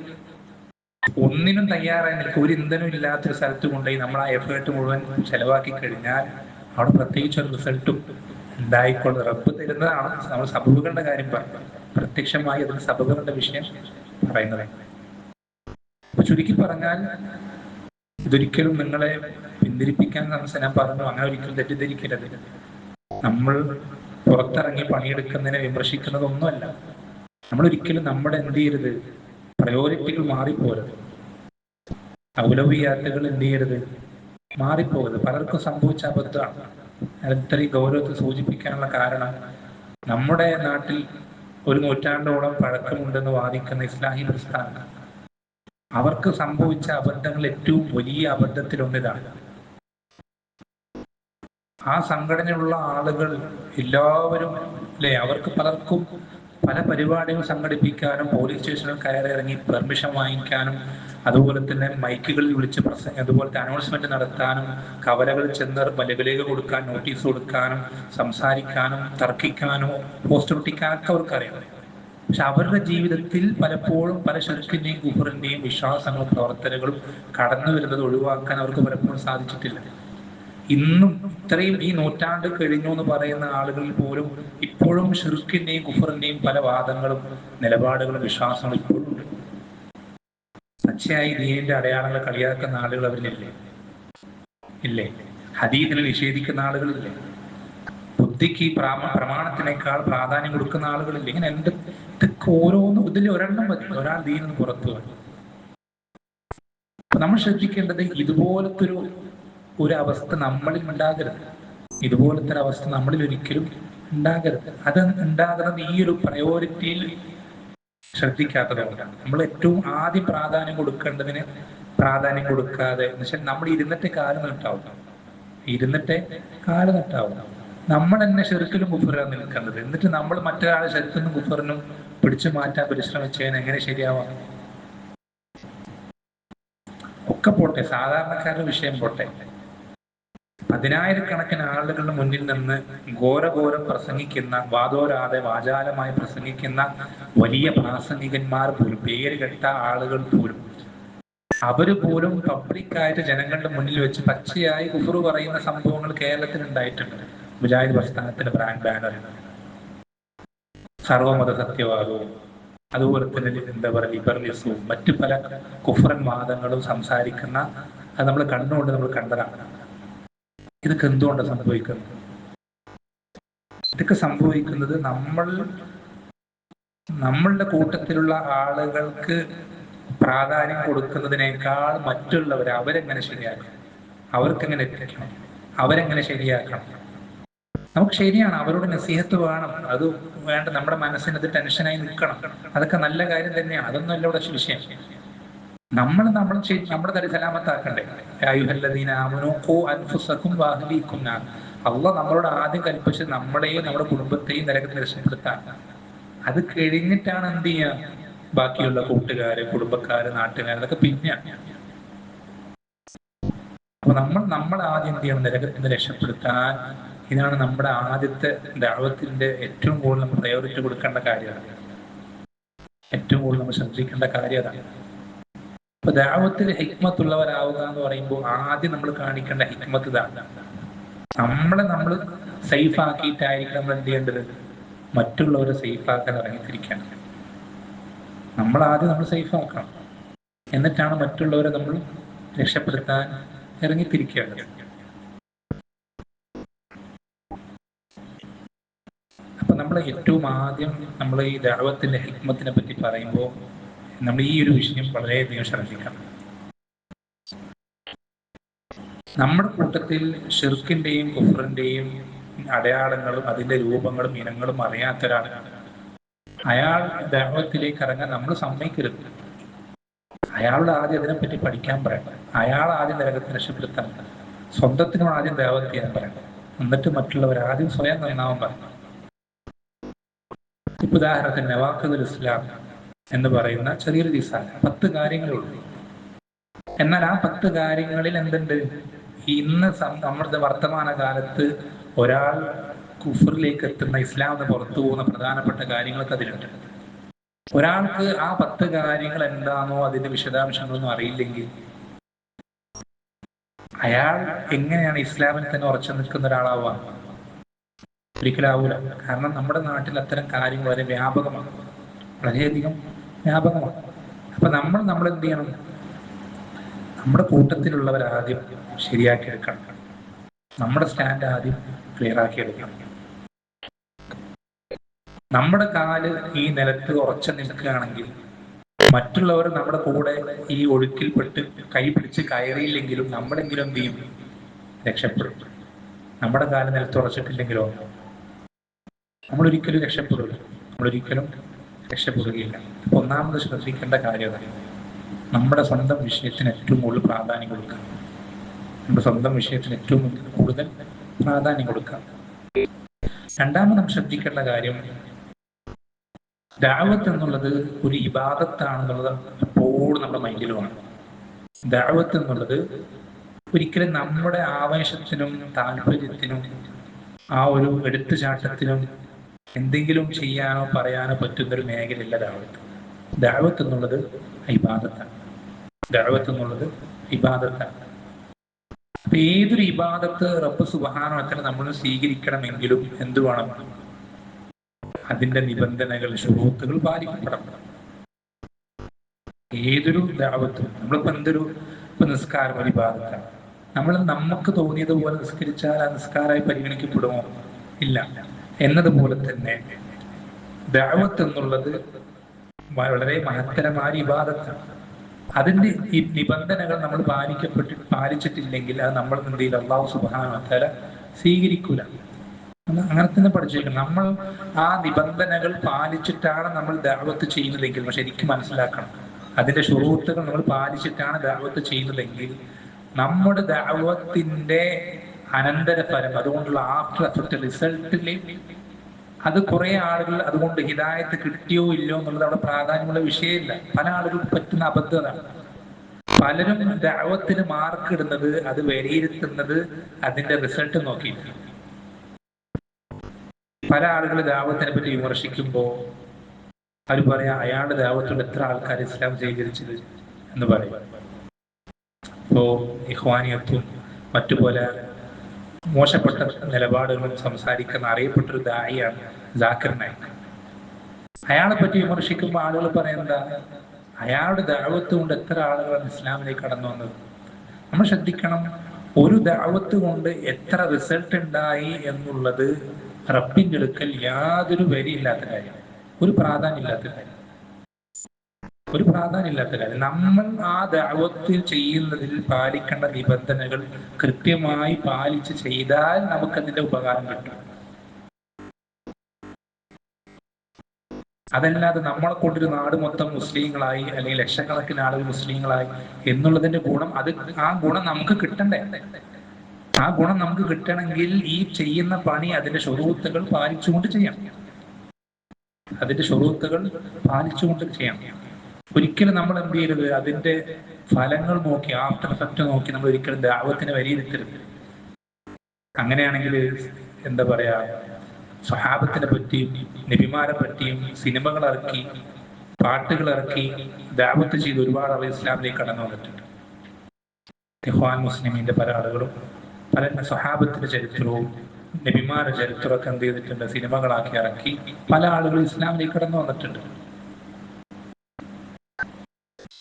ഒന്നിനും തയ്യാറായി നിൽക്കുക, ഒരു ഇന്ധനം ഇല്ലാത്തൊരു സ്ഥലത്ത് കൊണ്ടുപോയി നമ്മൾ ആ എഫേർട്ട് മുഴുവൻ ചെലവാക്കി കഴിഞ്ഞാൽ അവിടെ പ്രത്യേകിച്ച് ഒരു റിസൾട്ടും ഉണ്ടായിക്കൊണ്ട് റബ്ബ് തരുന്നതാണ്. നമ്മൾ സബബുകളുടെ കാര്യം പറഞ്ഞു, പ്രത്യക്ഷമായി അതിന് സബബുകളുടെ വിഷയം പറയുന്നത്. അപ്പൊ ചുരുക്കി പറഞ്ഞാൽ ഇതൊരിക്കലും നിങ്ങളെ പിന്തിരിപ്പിക്കാൻ ഞാൻ പറഞ്ഞു, അങ്ങനെ ഒരിക്കലും തെറ്റിദ്ധരിക്കരുത്. നമ്മൾ പുറത്തിറങ്ങി പണിയെടുക്കുന്നതിനെ വിമർശിക്കുന്നതൊന്നുമല്ല. നമ്മൾ ഒരിക്കലും നമ്മുടെ എന്ത് ചെയ്യരുത്, പ്രയോറിറ്റികൾ മാറിപ്പോരുത്, ഔലവിയാത്തുകൾ എന്ത് ചെയ്യരുത്, മാറിപ്പോകരുത്. പലർക്കും സംഭവിച്ച അബദ്ധമാണ്. ഇത്രയും ഗൗരവത്തെ സൂചിപ്പിക്കാനുള്ള കാരണം, നമ്മുടെ നാട്ടിൽ ഒരു നൂറ്റാണ്ടോളം പഴക്കമുണ്ടെന്ന് വാദിക്കുന്ന ഇസ്ലാഹി പ്രസ്ഥാനം, അവർക്ക് സംഭവിച്ച അബദ്ധങ്ങൾ ഏറ്റവും വലിയ അബദ്ധത്തിലൊന്നിതാണ്. ആ സംഘടനയിലുള്ള ആളുകൾ എല്ലാവരും അല്ലെ, അവർക്ക് പലർക്കും പല പരിപാടികൾ സംഘടിപ്പിക്കാനും പോലീസ് സ്റ്റേഷനിൽ കയറി ഇറങ്ങി പെർമിഷൻ വാങ്ങിക്കാനും അതുപോലെ തന്നെ മൈക്കുകളിൽ വിളിച്ച് അതുപോലത്തെ അനൗൺസ്മെന്റ് നടത്താനും കവലകൾ ചെന്ന് മലകളിലേക്ക് കൊടുക്കാൻ, നോട്ടീസ് കൊടുക്കാനും, സംസാരിക്കാനും, തർക്കിക്കാനോ പോസ്റ്റർ ഒട്ടിക്കാനൊക്കെ അവർക്കറിയാം. പക്ഷെ അവരുടെ ജീവിതത്തിൽ പലപ്പോഴും പല ശിർക്കിന്റെയും കുഫറിന്റെയും വിശ്വാസങ്ങളും പ്രവർത്തനങ്ങളും കടന്നു വരുന്നത് ഒഴിവാക്കാൻ അവർക്ക് പലപ്പോഴും സാധിച്ചിട്ടില്ല. ഇന്നും ഇത്രയും ഈ നൂറ്റാണ്ട് കഴിഞ്ഞു എന്ന് പറയുന്ന ആളുകളിൽ പോലും ഇപ്പോഴും ഷിർക്കിന്റെയും കുഫറിന്റെയും പല വാദങ്ങളും നിലപാടുകളും വിശ്വാസങ്ങളും ഇപ്പോഴും ഉണ്ട്. പച്ചയായി ദീനിന്റെ അടയാളങ്ങൾ കളിയാക്കുന്ന ആളുകൾ അവരിലില്ലേ? ഇല്ലേ? ഹദീദിനെ നിഷേധിക്കുന്ന ആളുകളില്ലേ? ബുദ്ധിക്ക് പ്രമാണത്തിനേക്കാൾ പ്രാധാന്യം കൊടുക്കുന്ന ആളുകളില്ലേ? ഇങ്ങനെ ഇതൊക്കെ ഓരോന്നും ഇതിൽ ഒരെണ്ണം മതി ഒരാൾ ദീനിന് പുറത്തു വരും. അപ്പൊ നമ്മൾ ശ്രദ്ധിക്കേണ്ടത് ഇതുപോലത്തെ ഒരു അവസ്ഥ നമ്മളിൽ ഉണ്ടാകരുത്. ഇതുപോലത്തെ ഒരു അവസ്ഥ നമ്മളിൽ ഒരിക്കലും ഉണ്ടാകരുത്. അത് ഉണ്ടാകുന്നത് ഈ ഒരു പ്രയോറിറ്റിയിൽ ശ്രദ്ധിക്കാത്തതുകൊണ്ടാണ്. നമ്മൾ ഏറ്റവും ആദ്യം പ്രാധാന്യം കൊടുക്കേണ്ടതിന് പ്രാധാന്യം കൊടുക്കാതെ, എന്നുവെച്ചാൽ നമ്മൾ ഇരുന്നിട്ട് കാല് നട്ടാവും, നമ്മൾ തന്നെ ഷിർക്കിലും കുഫറിലാണ് നിൽക്കേണ്ടത്. എന്നിട്ട് നമ്മൾ മറ്റൊരാളെ ഷിർക്കിനും കുഫറിനും പിടിച്ചു മാറ്റാൻ പരിശ്രമിച്ചതിന് എങ്ങനെ ശരിയാവാം? ഒക്കെ പോട്ടെ, സാധാരണക്കാരുടെ വിഷയം പോട്ടെ, 10,000-കണക്കിന് ആളുകളുടെ മുന്നിൽ നിന്ന് ഘോരഘോരം പ്രസംഗിക്കുന്ന, വാദോരാതെ വാചാലമായി പ്രസംഗിക്കുന്ന വലിയ പ്രാസംഗികന്മാർ പോലും, പേര് കെട്ട ആളുകൾ പോലും, അവര് പോലും പബ്ലിക്കായിട്ട് ജനങ്ങളുടെ മുന്നിൽ വെച്ച് പച്ചയായി കുഫ്റ് പറയുന്ന സംഭവങ്ങൾ കേരളത്തിൽ ഉണ്ടായിട്ടുണ്ട്. മുജാഹിദ് പ്രസ്ഥാനത്തിന്റെ ബ്രാൻഡ് ബാനർ, സർവമത സത്യവാദവും അതുപോലെ തന്നെ എന്താ പറയുക ലിബറലിസവും മറ്റു പല കുഫ്റൻ വാദങ്ങളും സംസാരിക്കുന്ന, അത് നമ്മൾ കണ്ടുകൊണ്ട് നമ്മൾ കണ്ടതാണ്. ഇതൊക്കെ എന്തുകൊണ്ടാണ് സംഭവിക്കുന്നത്? ഇതൊക്കെ സംഭവിക്കുന്നത് നമ്മളുടെ കൂട്ടത്തിലുള്ള ആളുകൾക്ക് പ്രാധാന്യം കൊടുക്കുന്നതിനേക്കാൾ മറ്റുള്ളവരെ അവരെങ്ങനെ ശരിയാക്കണം, അവർക്കെങ്ങനെ എത്തിക്കണം, അവരെങ്ങനെ ശരിയാക്കണം. നമുക്ക് ശരിയാണ്, അവരോട് നസീഹത്ത് വേണം, അത് വേണ്ട, നമ്മുടെ മനസ്സിനത് ടെൻഷനായി നിൽക്കണം, അതൊക്കെ നല്ല കാര്യം തന്നെയാണ്, അതൊന്നും അല്ല ഇവിടെ വിഷയം. നമ്മുടെ തടി സലാമത്താക്കണ്ടേ? അള്ളാഹ് നമ്മളോട് ആദ്യം കൽപ്പിച്ച് നമ്മളെയും നമ്മുടെ കുടുംബത്തെയും നരകത്തിൽ രക്ഷപ്പെടുത്താൻ. അത് കഴിഞ്ഞിട്ടാണ് എന്ത് ചെയ്യാ ബാക്കിയുള്ള കൂട്ടുകാര്, കുടുംബക്കാര്, നാട്ടുകാര്, അതൊക്കെ പിന്നെയാണ്. അപ്പൊ നമ്മൾ ആദ്യം എന്ത് ചെയ്യണം? നരകത്തിന് രക്ഷപ്പെടുത്താൻ. ഇതാണ് നമ്മുടെ ആദ്യത്തെ ദഅവത്തിന്റെ ഏറ്റവും കൂടുതൽ നമ്മൾ പ്രയോറിറ്റി കൊടുക്കേണ്ട കാര്യമാണ്, ഏറ്റവും കൂടുതൽ നമ്മൾ ശ്രദ്ധിക്കേണ്ട കാര്യം അതാണ്. അപ്പൊ ദഅവത്തിൽ ഹിക്മത്തുള്ളവരാവുക എന്ന് പറയുമ്പോൾ ആദ്യം നമ്മൾ കാണിക്കേണ്ട ഹിക്മത്ത് ഇതാണ്. നമ്മൾ സേഫ് ആക്കിയിട്ടായിരിക്കും നമ്മൾ എന്ത് ചെയ്യേണ്ടത്? മറ്റുള്ളവരെ സേഫ് ആക്കാൻ ഇറങ്ങിത്തിരിക്കണം. നമ്മൾ സേഫ് ആക്കണം, എന്നിട്ടാണ് മറ്റുള്ളവരെ നമ്മൾ രക്ഷപ്പെടുത്താൻ ഇറങ്ങിത്തിരിക്കേണ്ടത്. അപ്പൊ നമ്മൾ ഏറ്റവും ആദ്യം നമ്മൾ ഈ ദഅവത്തിന്റെ ഹിക്മത്തിനെ പറ്റി പറയുമ്പോൾ നമ്മൾ ഈ ഒരു വിഷയം വളരെയധികം ശ്രദ്ധിക്കണം. നമ്മുടെ കൂട്ടത്തിൽ ഷിർക്കിന്റെയും കുഫറിന്റെയും അടയാളങ്ങളും അതിന്റെ രൂപങ്ങളും ഇനങ്ങളും അറിയാത്ത ഒരാളാണ്. അയാൾ ദഅവത്തിലേക്ക് ഇറങ്ങാൻ നമ്മൾ സമ്മതിക്കരുത്. അയാളോട് ആദ്യം അതിനെപ്പറ്റി പഠിക്കാൻ പറയണം. അയാൾ ആദ്യം നരകത്തെ രക്ഷപ്പെടുത്താൻ, സ്വന്തത്തിനും ആദ്യം ദഅവത്ത് ചെയ്യാൻ പറയണം. എന്നിട്ട് മറ്റുള്ളവർ ആദ്യം സ്വയം നന്നാവാൻ പറയണം. ഉദാഹരണത്തിന് നവാഖിദുൽ ഇസ്ലാം എന്ന് പറയുന്ന ചെറിയൊരു ദിസാണ്, 10 കാര്യങ്ങളേ ഉള്ളൂ. എന്നാൽ ആ 10 കാര്യങ്ങളിൽ എന്തുണ്ട്? ഇന്ന് നമ്മുടെ വർത്തമാന കാലത്ത് ഒരാൾ കുഫറിലേക്ക് എത്തുന്ന, ഇസ്ലാം എന്ന് പുറത്തു പോകുന്ന പ്രധാനപ്പെട്ട കാര്യങ്ങളൊക്കെ അതിലുണ്ട്. ഒരാൾക്ക് ആ 10 കാര്യങ്ങൾ എന്താണോ അതിന്റെ വിശദാംശങ്ങളൊന്നും അറിയില്ലെങ്കിൽ അയാൾ എങ്ങനെയാണ് ഇസ്ലാമിൽ തന്നെ ഉറച്ചു നിൽക്കുന്ന ഒരാളാവുക? ഒരിക്കലാവൂല. കാരണം നമ്മുടെ നാട്ടിൽ അത്തരം കാര്യങ്ങൾ വളരെ വ്യാപകമാണ്, വളരെയധികം വ്യാപകമാണ്. അപ്പൊ നമ്മൾ എന്ത് ചെയ്യണം? നമ്മുടെ കൂട്ടത്തിലുള്ളവർ ആദ്യം ശരിയാക്കി എടുക്കണം. നമ്മുടെ സ്റ്റാൻഡ് ആദ്യം ക്ലിയർ ആക്കി എടുക്കണം. നമ്മുടെ കാല് ഈ നിലത്ത് ഉറച്ചു നിൽക്കുകയാണെങ്കിൽ മറ്റുള്ളവർ നമ്മുടെ കൂടെ ഈ ഒഴുക്കിൽപ്പെട്ട് കൈ പിടിച്ച് കയറിയില്ലെങ്കിലും നമ്മളെങ്കിലും എന്ത് ചെയ്യും? രക്ഷപ്പെടും. നമ്മുടെ കാല് നിലത്ത് ഉറച്ചിട്ടില്ലെങ്കിലോ നമ്മളൊരിക്കലും രക്ഷപ്പെടില്ല. നമ്മളൊരിക്കലും രക്ഷപ്പെടുകയില്ല. അപ്പൊ ഒന്നാമത് ശ്രദ്ധിക്കേണ്ട കാര്യം നമ്മുടെ സ്വന്തം വിഷയത്തിന് ഏറ്റവും കൂടുതൽ പ്രാധാന്യം കൊടുക്കാം. നമ്മുടെ സ്വന്തം വിഷയത്തിന് ഏറ്റവും കൂടുതൽ പ്രാധാന്യം കൊടുക്കാം. രണ്ടാമത് നാം ശ്രദ്ധിക്കേണ്ട കാര്യം, ദഅവത്ത് എന്നുള്ളത് ഒരു ഇബാദത്താണെന്നുള്ളത് എപ്പോഴും നമ്മുടെ മൈൻഡിൽ വേണം. ദഅവത്ത് എന്നുള്ളത് ഒരിക്കലും നമ്മുടെ ആവേശത്തിനും താല്പര്യത്തിനും ആ ഒരു എടുത്തുചാട്ടത്തിനും എന്തെങ്കിലും ചെയ്യാനോ പറയാനോ പറ്റുന്നൊരു മേഖലയല്ല ദഅവത്ത്. ദഅവത്ത് എന്നുള്ളത് ഇബാദത്താണ്. ദഅവത്ത് എന്നുള്ളത് ഇബാദത്താണ്. അപ്പൊ ഏതൊരു ഇബാദത്ത് റബ്ബ് സുബ്ഹാനഹു വ തആല നമ്മൾ സ്വീകരിക്കണമെങ്കിലും എന്ത് വേണം? അതിന്റെ നിബന്ധനകൾ, ശുറൂത്തുകൾ പാലിക്കപ്പെടണം. ഏതൊരു ദഅവത്തും നമ്മളിപ്പോ നിസ്കാരം ഒരു ഇബാദത്താണ്. നമ്മൾ നമുക്ക് തോന്നിയതുപോലെ നിസ്കരിച്ചാൽ ആ നിസ്കാരമായി പരിഗണിക്കപ്പെടുമോ? ഇല്ല. എന്നതുപോലെ തന്നെ ദഅവത്ത് എന്നുള്ളത് വളരെ മഹത്തരമായ ഇബാദത്താണ്. അതിന്റെ ഈ നിബന്ധനകൾ നമ്മൾ പാലിച്ചിട്ടില്ലെങ്കിൽ അത് നമ്മൾ എന്ത് ചെയ്യില്ല? അല്ലാഹു സുബ്ഹാനഹു വ തആല സ്വീകരിക്കൂല. അങ്ങനെ തന്നെ പഠിച്ചേക്കണം. നമ്മൾ ആ നിബന്ധനകൾ പാലിച്ചിട്ടാണ് നമ്മൾ ദഅവത്ത് ചെയ്യുന്നതെങ്കിൽ, പക്ഷെ ശരിക്കും മനസ്സിലാക്കണം, അതിന്റെ ശുറൂത്തുകൾ നമ്മൾ പാലിച്ചിട്ടാണ് ദഅവത്ത് ചെയ്യുന്നതെങ്കിൽ നമ്മുടെ ദഅവത്തിന്റെ അനന്തരഫലം, അതുകൊണ്ടുള്ള ആഫ്റ്റർ എഫക്ട്, റിസൾട്ടിൽ അത് കുറെ ആളുകൾ അതുകൊണ്ട് ഹിദായത്ത് കിട്ടിയോ ഇല്ലയോ എന്നുള്ളത് അവിടെ പ്രാധാന്യമുള്ള വിഷയമില്ല. പല ആളുകൾക്ക് പറ്റുന്ന അബദ്ധതാണ്. പലരും ദഅവത്തിന് മാർക്ക് ഇടുന്നത്, അത് വിലയിരുത്തുന്നത് അതിന്റെ റിസൾട്ട് നോക്കിയിട്ട്. പല ആളുകൾ ദഅവത്തിനെ പറ്റി വിമർശിക്കുമ്പോൾ അവർ പറയാ, അയാളുടെ ദഅവത്തോട് എത്ര ആൾക്കാർ ഇസ്ലാം സ്വീകരിച്ചത് എന്ന് പറയും. ഇപ്പോ ഇഖ്വാനിയത്തും മറ്റുപോലെ മോശപ്പെട്ട നിലപാടുകളും സംസാരിക്കുന്ന അറിയപ്പെട്ടൊരു ദായിയാണ് ജാക്കിർ നായിക്. അയാളെ പറ്റി വിമർശിക്കുമ്പോൾ ആളുകൾ പറയുന്നത്, അയാളുടെ ദഅവത്ത് കൊണ്ട് എത്ര ആളുകളാണ് ഇസ്ലാമിലേക്ക് കടന്നു വന്നത്. നമ്മൾ ശ്രദ്ധിക്കണം, ഒരു ദഅവത്ത് കൊണ്ട് എത്ര റിസൾട്ട് ഉണ്ടായി എന്നുള്ളത് റബ്ബിന്റെ അടുക്കൽ യാതൊരു വിലയില്ലാത്ത കാര്യം, ഒരു പ്രാധാന്യമില്ലാത്ത കാര്യം, ഒരു പ്രാധാന്യമില്ലാത്ത കാര്യം. നമ്മൾ ആ ദഅവത്തിൽ ചെയ്യുന്നതിൽ പാലിക്കേണ്ട നിബന്ധനകൾ കൃത്യമായി പാലിച്ച് ചെയ്താൽ നമുക്കതിന്റെ ഉപകാരം കിട്ടും. അതല്ലാതെ നമ്മളെ കൊണ്ടൊരു നാട് മൊത്തം മുസ്ലിങ്ങളായി അല്ലെങ്കിൽ ലക്ഷക്കണക്കിന് ആളുകൾ മുസ്ലിങ്ങളായി എന്നുള്ളതിന്റെ ഗുണം, ആ ഗുണം നമുക്ക് കിട്ടണ്ടേ? ആ ഗുണം നമുക്ക് കിട്ടണമെങ്കിൽ ഈ ചെയ്യുന്ന പണി അതിന്റെ ശുറൂത്തുകൾ പാലിച്ചുകൊണ്ട് ചെയ്യണം. അതിന്റെ ശുറൂത്തുകൾ പാലിച്ചുകൊണ്ട് ചെയ്യണം. ഒരിക്കലും നമ്മൾ എന്ത് ചെയ്യരുത്? അതിന്റെ ഫലങ്ങൾ നോക്കി, ആഫ്റ്റർ എഫക്ട് നോക്കി നമ്മൾ ഒരിക്കലും ദഅവത്തിനെ വിലയിരുത്തരുത്. അങ്ങനെയാണെങ്കിൽ എന്താ പറയാ, സ്വഹാബത്തിനെ പറ്റിയും നബിമാരെ പറ്റിയും സിനിമകൾ ഇറക്കി, പാട്ടുകൾ ഇറക്കി ദഅവത്ത് ചെയ്ത് ഒരുപാട് ആളുകൾ ഇസ്ലാമിലേക്ക് കടന്നു വന്നിട്ടുണ്ട്. ഇഖ്വാൻ മുസ്ലിമീന്റെ പല ആളുകളും പല സ്വഹാബത്തിന്റെ ചരിത്രവും നബിമാരുടെ ചരിത്രമൊക്കെ എന്ത് ചെയ്തിട്ടുണ്ട്? സിനിമകളാക്കി ഇറക്കി പല ആളുകളും ഇസ്ലാമിലേക്ക് കടന്നു വന്നിട്ടുണ്ട്.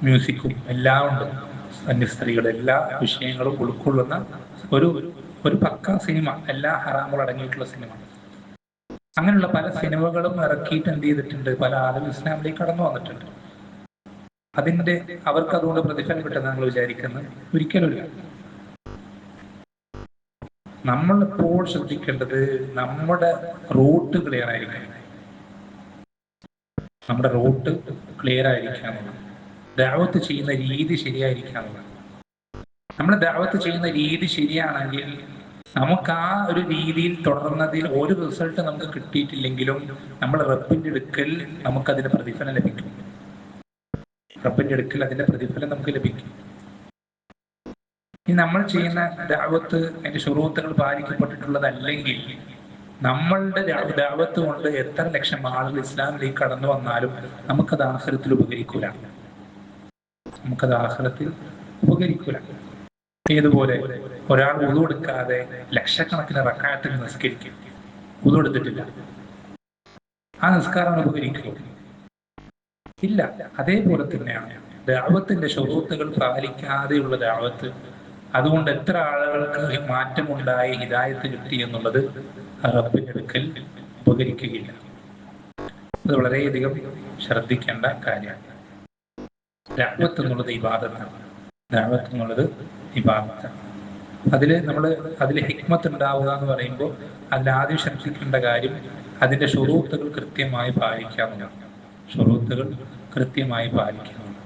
മ്യൂസിക്കും എല്ലാം ഉണ്ട്, അന്യസ്ത്രീകളുടെ എല്ലാ വിഷയങ്ങളും ഉൾക്കൊള്ളുന്ന ഒരു പക്ക സിനിമ, എല്ലാ ഹറാമുകൾ അടങ്ങിയിട്ടുള്ള സിനിമ. അങ്ങനെയുള്ള പല സിനിമകളും ഇറക്കിയിട്ട് എന്ത് ചെയ്തിട്ടുണ്ട്? പല ആളുകൾ ഇസ്ലാമിലേക്ക് കടന്നു വന്നിട്ടുണ്ട്. അവർക്ക് അതുകൊണ്ട് പ്രതിഫലം കിട്ടുന്ന നിങ്ങൾ വിചാരിക്കുന്നത് ഒരിക്കലുമില്ല. നമ്മൾ ഇപ്പോൾ ശ്രദ്ധിക്കേണ്ടത് നമ്മുടെ റൂട്ട് ക്ലിയർ ആയിരിക്കണം. നമ്മുടെ റൂട്ട് ക്ലിയർ ആയിരിക്കാനുള്ള ദഅവത്ത് ചെയ്യുന്ന രീതി ശരിയായിരിക്കാനുള്ള. നമ്മൾ ദഅവത്ത് ചെയ്യുന്ന രീതി ശരിയാണെങ്കിൽ നമുക്ക് ആ ഒരു രീതിയിൽ തുടർന്നതിൽ ഒരു റിസൾട്ട് നമുക്ക് കിട്ടിയിട്ടില്ലെങ്കിലും നമ്മൾ റബ്ബിന്റെ അടുക്കൽ നമുക്കതിന്റെ പ്രതിഫലം ലഭിക്കും. റബ്ബിന്റെ അടുക്കൽ അതിന്റെ പ്രതിഫലം നമുക്ക് ലഭിക്കും. ഈ നമ്മൾ ചെയ്യുന്ന ദഅവത്ത് അതിന്റെ ശുറൂത്തുകൾ പാലിക്കപ്പെട്ടിട്ടുള്ളതല്ലെങ്കിൽ നമ്മളുടെ ദഅവത്ത് കൊണ്ട് എത്ര ലക്ഷം ആളുകൾ ഇസ്ലാമിലേക്ക് കടന്നു വന്നാലും നമുക്കത് ആഖിറത്തിൽ ഉപകരിക്കൂല. നമുക്കത് ആഖിറത്തിൽ ഉപകരിക്കൂല. ഏതുപോലെ ഒരാൾ വുളു എടുക്കാതെ ലക്ഷക്കണക്കിന് റക്അത്തുകൾ നിസ്കരിക്കും, വുളു എടുത്തിട്ടില്ല, ആ നിസ്കാരം ഉപകരിക്കും? ഇല്ല. അതേപോലെ തന്നെയാണ് ദഅവത്തിന്റെ ശുറൂത്തുകൾ പാലിക്കാതെയുള്ള ദഅവത്ത്. അതുകൊണ്ട് എത്ര ആളുകൾക്ക് മാറ്റമുണ്ടായി, ഹിദായത്ത് കിട്ടി എന്നുള്ളത് റബ്ബിന്റെ അടുക്കൽ ഉപകരിക്കുകയില്ല. അത് വളരെയധികം ശ്രദ്ധിക്കേണ്ട കാര്യമാണ്. ദഅവത്ത് എന്നുള്ളത് ഇബാദത്താണ്. ദഅവത്ത് എന്നുള്ളത് ഇബാദത്താണ്. അതിൽ ഹിക്മത്ത് ഉണ്ടാവുക എന്ന് പറയുമ്പോൾ അതിലാദ്യം ശ്രദ്ധിക്കേണ്ട കാര്യം അതിന്റെ ശുറൂത്തുകൾ കൃത്യമായി പാലിക്കാവുന്നതാണ്. ശുറൂത്തുകൾ കൃത്യമായി പാലിക്കാവുന്നതാണ്.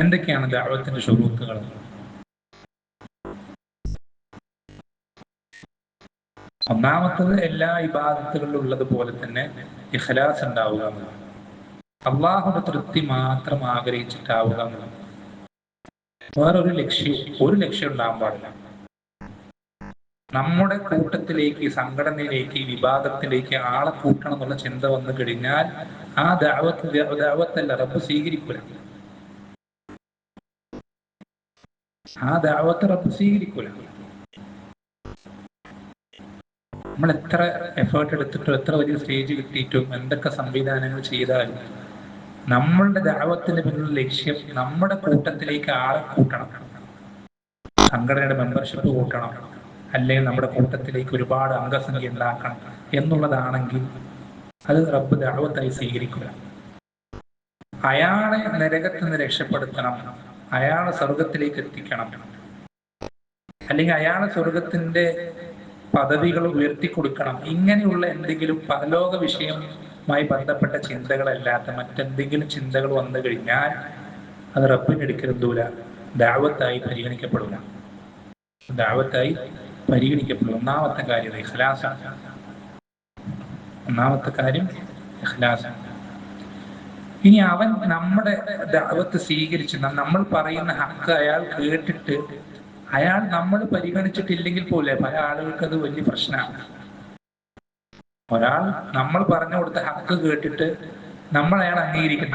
എന്തൊക്കെയാണ് ദഅവത്തിന്റെ ശുറൂത്തുകൾ? ഒന്നാമത്തത് എല്ലാ ഇബാദത്തുകളിലും ഉള്ളതുപോലെ തന്നെ ഇഖ്ലാസ് ഉണ്ടാവുക എന്നതാണ്. അള്ളാഹുവിന്റെ തൃപ്തി മാത്രം ആഗ്രഹിച്ചിട്ടാവുക എന്നതാണ്. വേറൊരു ലക്ഷ്യം ഉണ്ടാകാൻ പാടില്ല. നമ്മുടെ കൂട്ടത്തിലേക്ക്, സംഘടനയിലേക്ക്, വിഭാഗത്തിലേക്ക് ആളെ കൂട്ടണം എന്നുള്ള ചിന്ത വന്നു കഴിഞ്ഞാൽ ആ ദഅവത്തല്ല, റബ്ബ് സ്വീകരിക്കൂല. ആ ദഅവത്ത് റബ്ബ് സ്വീകരിക്കൂല. നമ്മൾ എത്ര എഫേർട്ട് എടുത്തിട്ടും എത്ര വലിയ സ്റ്റേജ് കിട്ടിയിട്ടും എന്തൊക്കെ സംവിധാനങ്ങൾ ചെയ്താലും നമ്മളുടെ ദഅവത്തിന്റെ പിന്നിലുള്ള ലക്ഷ്യം നമ്മുടെ കൂട്ടത്തിലേക്ക് ആളെ കൂട്ടണം, സംഘടനയുടെ മെമ്പർഷിപ്പ് കൂട്ടണം, അല്ലെങ്കിൽ നമ്മുടെ കൂട്ടത്തിലേക്ക് ഒരുപാട് അംഗസംഖ്യ ഉണ്ടാക്കണം എന്നുള്ളതാണെങ്കിൽ അത് റബ്ബ് ദഅവത്തായി സ്വീകരിക്കുക. അയാളെ നരകത്തിൽ നിന്ന് രക്ഷപ്പെടുത്തണം, അയാളെ സ്വർഗത്തിലേക്ക് എത്തിക്കണം, അല്ലെങ്കിൽ അയാളെ സ്വർഗത്തിന്റെ പദവികൾ ഉയർത്തിക്കൊടുക്കണം, ഇങ്ങനെയുള്ള എന്തെങ്കിലും പരലോക വിഷയവുമായി ബന്ധപ്പെട്ട ചിന്തകളല്ലാത്ത മറ്റെന്തെങ്കിലും ചിന്തകൾ വന്നു കഴിഞ്ഞാൽ അത് റബ്ബിന്റെ അടുക്കൽ എന്തൂല, ദഅവത്തായി പരിഗണിക്കപ്പെടില്ല. ദഅവത്തായി പരിഗണിക്കപ്പെടും. ഒന്നാമത്തെ കാര്യം ഇഖ്ലാസാണ്. ഒന്നാമത്തെ കാര്യം ഇഖ്ലാസാണ്. ഇനി അവൻ നമ്മുടെ ദഅവത്ത് സ്വീകരിച്ച് നമ്മൾ പറയുന്ന ഹക്ക് അയാൾ കേട്ടിട്ട് അയാൾ നമ്മൾ പരിഗണിച്ചിട്ടില്ലെങ്കിൽ പോലെ പല ആളുകൾക്ക് അത് വലിയ പ്രശ്നമാണ്. ഒരാൾ നമ്മൾ പറഞ്ഞു കൊടുത്ത ഹക്ക് കേട്ടിട്ട് നമ്മൾ അയാൾ അംഗീകരിക്കും.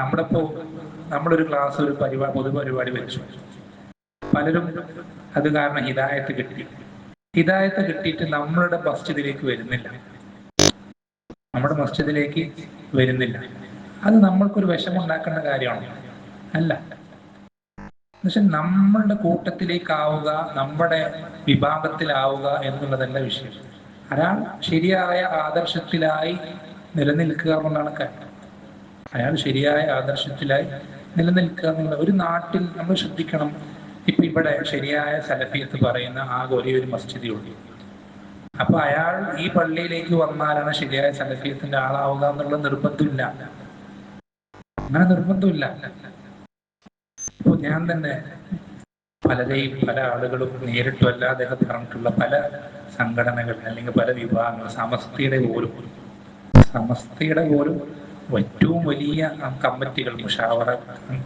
നമ്മളൊരു ക്ലാസ്, ഒരു പൊതുപരിപാടി വെച്ചു, പലരും അത് കാരണം ഹിദായത്ത് കിട്ടിയിട്ട് നമ്മളുടെ മസ്ജിദിലേക്ക് വരുന്നില്ല. അത് നമ്മൾക്കൊരു വിഷമുണ്ടാക്കേണ്ട കാര്യമാണ്? അല്ല. എന്നുവെച്ചാൽ നമ്മളുടെ കൂട്ടത്തിലേക്കാവുക, നമ്മുടെ വിഭാഗത്തിലാവുക എന്നുള്ളതല്ല വിഷയം. അയാൾ ശരിയായ ആദർശത്തിലായി നിലനിൽക്കുക എന്നുള്ളതാണ് കാര്യം. അയാൾ ശരിയായ ആദർശത്തിലായി നിലനിൽക്കുക എന്നുള്ള. ഒരു നാട്ടിൽ നമ്മൾ ശ്രദ്ധിക്കണം, ഇപ്പൊ ഇവിടെ ശരിയായ സലഫിയത്ത് പറയുന്ന ആകെ ഒരു മസ്ജിദേ ഉള്ളൂ. അപ്പൊ അയാൾ ഈ പള്ളിയിലേക്ക് വന്നാലാണ് ശരിയായ സലഫിയത്തിന്റെ ആളാവുക എന്നുള്ള നിർബന്ധമില്ല. അങ്ങനെ നിർബന്ധമില്ല. ഇപ്പൊ ഞാൻ തന്നെ പല ആളുകളും നേരിട്ടും അല്ലാതെ പറഞ്ഞിട്ടുള്ള പല സംഘടനകൾ അല്ലെങ്കിൽ പല വിഭാഗങ്ങൾ, സമസ്തയുടെ പോലും ഏറ്റവും വലിയ കമ്മിറ്റികൾ, മുഷാവറ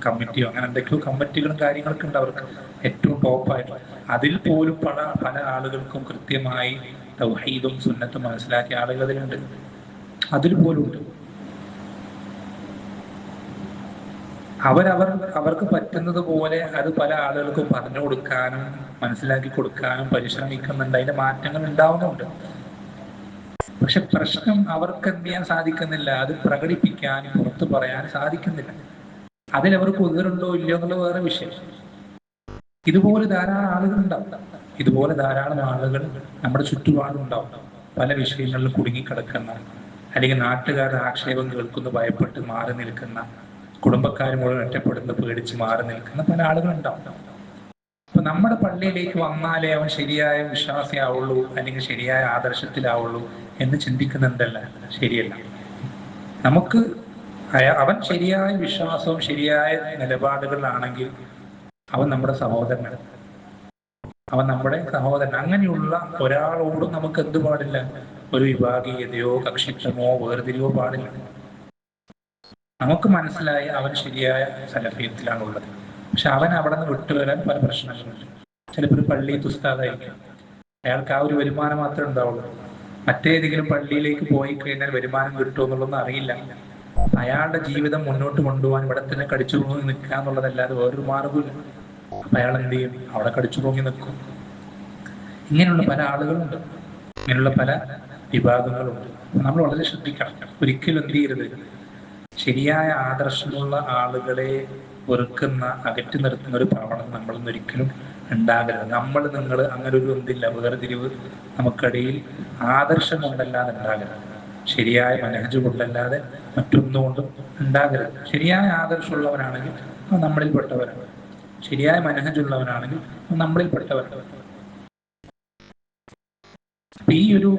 കമ്മിറ്റിയോ അങ്ങനെ എന്തൊക്കെയോ കമ്മിറ്റികളും കാര്യങ്ങളൊക്കെ ഉണ്ട് അവർക്ക്, ഏറ്റവും ടോപ്പായിട്ട്. അതിൽ പോലും പല ആളുകൾക്കും കൃത്യമായി തൗഹീദും സുന്നത്തും മനസ്സിലാക്കിയ ആളുകൾ അതിലുണ്ട്. അതിൽ പോലും ഉണ്ട്. അവർക്ക് പറ്റുന്നത് പോലെ അത് പല ആളുകൾക്കും പറഞ്ഞു കൊടുക്കാനും മനസ്സിലാക്കി കൊടുക്കാനും പരിശ്രമിക്കുന്നുണ്ട്. അതിന്റെ മാറ്റങ്ങൾ ഉണ്ടാവുന്നുണ്ട്. പക്ഷെ പ്രശ്നം അവർക്ക് എന്ത് ചെയ്യാൻ സാധിക്കുന്നില്ല, അത് പ്രകടിപ്പിക്കാൻ, പുറത്തു പറയാൻ സാധിക്കുന്നില്ല. അതിലവർക്ക് ഉതിരുണ്ടോ ഇല്ലയോ എന്നുള്ള വേറെ വിഷയം. ഇതുപോലെ ധാരാളം ആളുകൾ നമ്മുടെ ചുറ്റുപാടുണ്ടാവും. പല വിഷയങ്ങളിലും കുടുങ്ങിക്കിടക്കുന്ന, അല്ലെങ്കിൽ നാട്ടുകാരുടെ ആക്ഷേപം കേൾക്കുന്ന ഭയപ്പെട്ട് മാറി നിൽക്കുന്ന, കുടുംബക്കാർ മുഴുവൻ ഒറ്റപ്പെടുന്ന പേടിച്ച് മാറി നിൽക്കുന്ന പല ആളുകളുണ്ടാവും. അപ്പൊ നമ്മുടെ പള്ളിയിലേക്ക് വന്നാലേ അവൻ ശരിയായ വിശ്വാസിയാവുള്ളൂ, അല്ലെങ്കിൽ ശരിയായ ആദർശത്തിലാവുള്ളൂ എന്ന് ചിന്തിക്കുന്നുണ്ടല്ല, ശരിയല്ല. നമുക്ക് അവൻ ശരിയായ വിശ്വാസവും ശരിയായ നിലപാടുകളിലാണെങ്കിൽ അവൻ നമ്മുടെ സഹോദരനാണ്. അവൻ നമ്മുടെ സഹോദരൻ. അങ്ങനെയുള്ള ഒരാളോടും നമുക്ക് എന്ത് പാടില്ല? ഒരു വിഭാഗീയതയോ കക്ഷിത്വമോ വേർതിരിവോ പാടില്ല. നമുക്ക് മനസ്സിലായി അവൻ ശരിയായ സലഫിയത്തിലാണുള്ളത്. പക്ഷെ അവൻ അവിടെ നിന്ന് വിട്ടുവരാൻ പല പ്രശ്നങ്ങളുണ്ട്. ചിലപ്പോൾ ഒരു പള്ളിയിൽ ഉസ്താദായിരിക്കും, അയാൾക്ക് ആ ഒരു വരുമാനം മാത്രമേ ഉണ്ടാവുള്ളൂ. മറ്റേതെങ്കിലും പള്ളിയിലേക്ക് പോയി കഴിഞ്ഞാൽ വരുമാനം കിട്ടുമോ എന്നുള്ളതൊന്നും അറിയില്ല. അയാളുടെ ജീവിതം മുന്നോട്ട് കൊണ്ടുപോകാൻ ഇവിടെ തന്നെ കടിച്ചു തൂങ്ങി നിൽക്കുക എന്നുള്ളതല്ലാതെ വേറൊരു മാർഗമില്ല. അപ്പൊ അയാൾ എന്ത് ചെയ്യും? അവിടെ കടിച്ചു തൂങ്ങി നിൽക്കും. ഇങ്ങനെയുള്ള പല ആളുകളുണ്ട്, ഇങ്ങനെയുള്ള പല വിഭാഗങ്ങളുണ്ട്. നമ്മൾ വളരെ ശ്രദ്ധിക്കണം. ഒരിക്കലും എന്ത് ചെയ്യരുത്? ശരിയായ ആദർശമുള്ള ആളുകളെ വെറുക്കുന്ന, അകറ്റി നിർത്തുന്ന ഒരു പ്രവണത നമ്മളൊന്നും ഒരിക്കലും ഉണ്ടാകരുത്. നിങ്ങൾ അങ്ങനെ ഒരു എന്തില്ല, വേർതിരിവ് നമുക്കിടയിൽ ആദർശം കൊണ്ടല്ലാതെ ഉണ്ടാകരുത്. ശരിയായ മനഹജ് കൊണ്ടല്ലാതെ മറ്റൊന്നുകൊണ്ടും ഉണ്ടാകരുത്. ശരിയായ ആദർശമുള്ളവനാണെങ്കിൽ നമ്മളിൽപ്പെട്ടവരാണ്, ശരിയായ മനഹജുള്ളവനാണെങ്കിൽ നമ്മളിൽപ്പെട്ടവരാണ്. ഈ ഒരു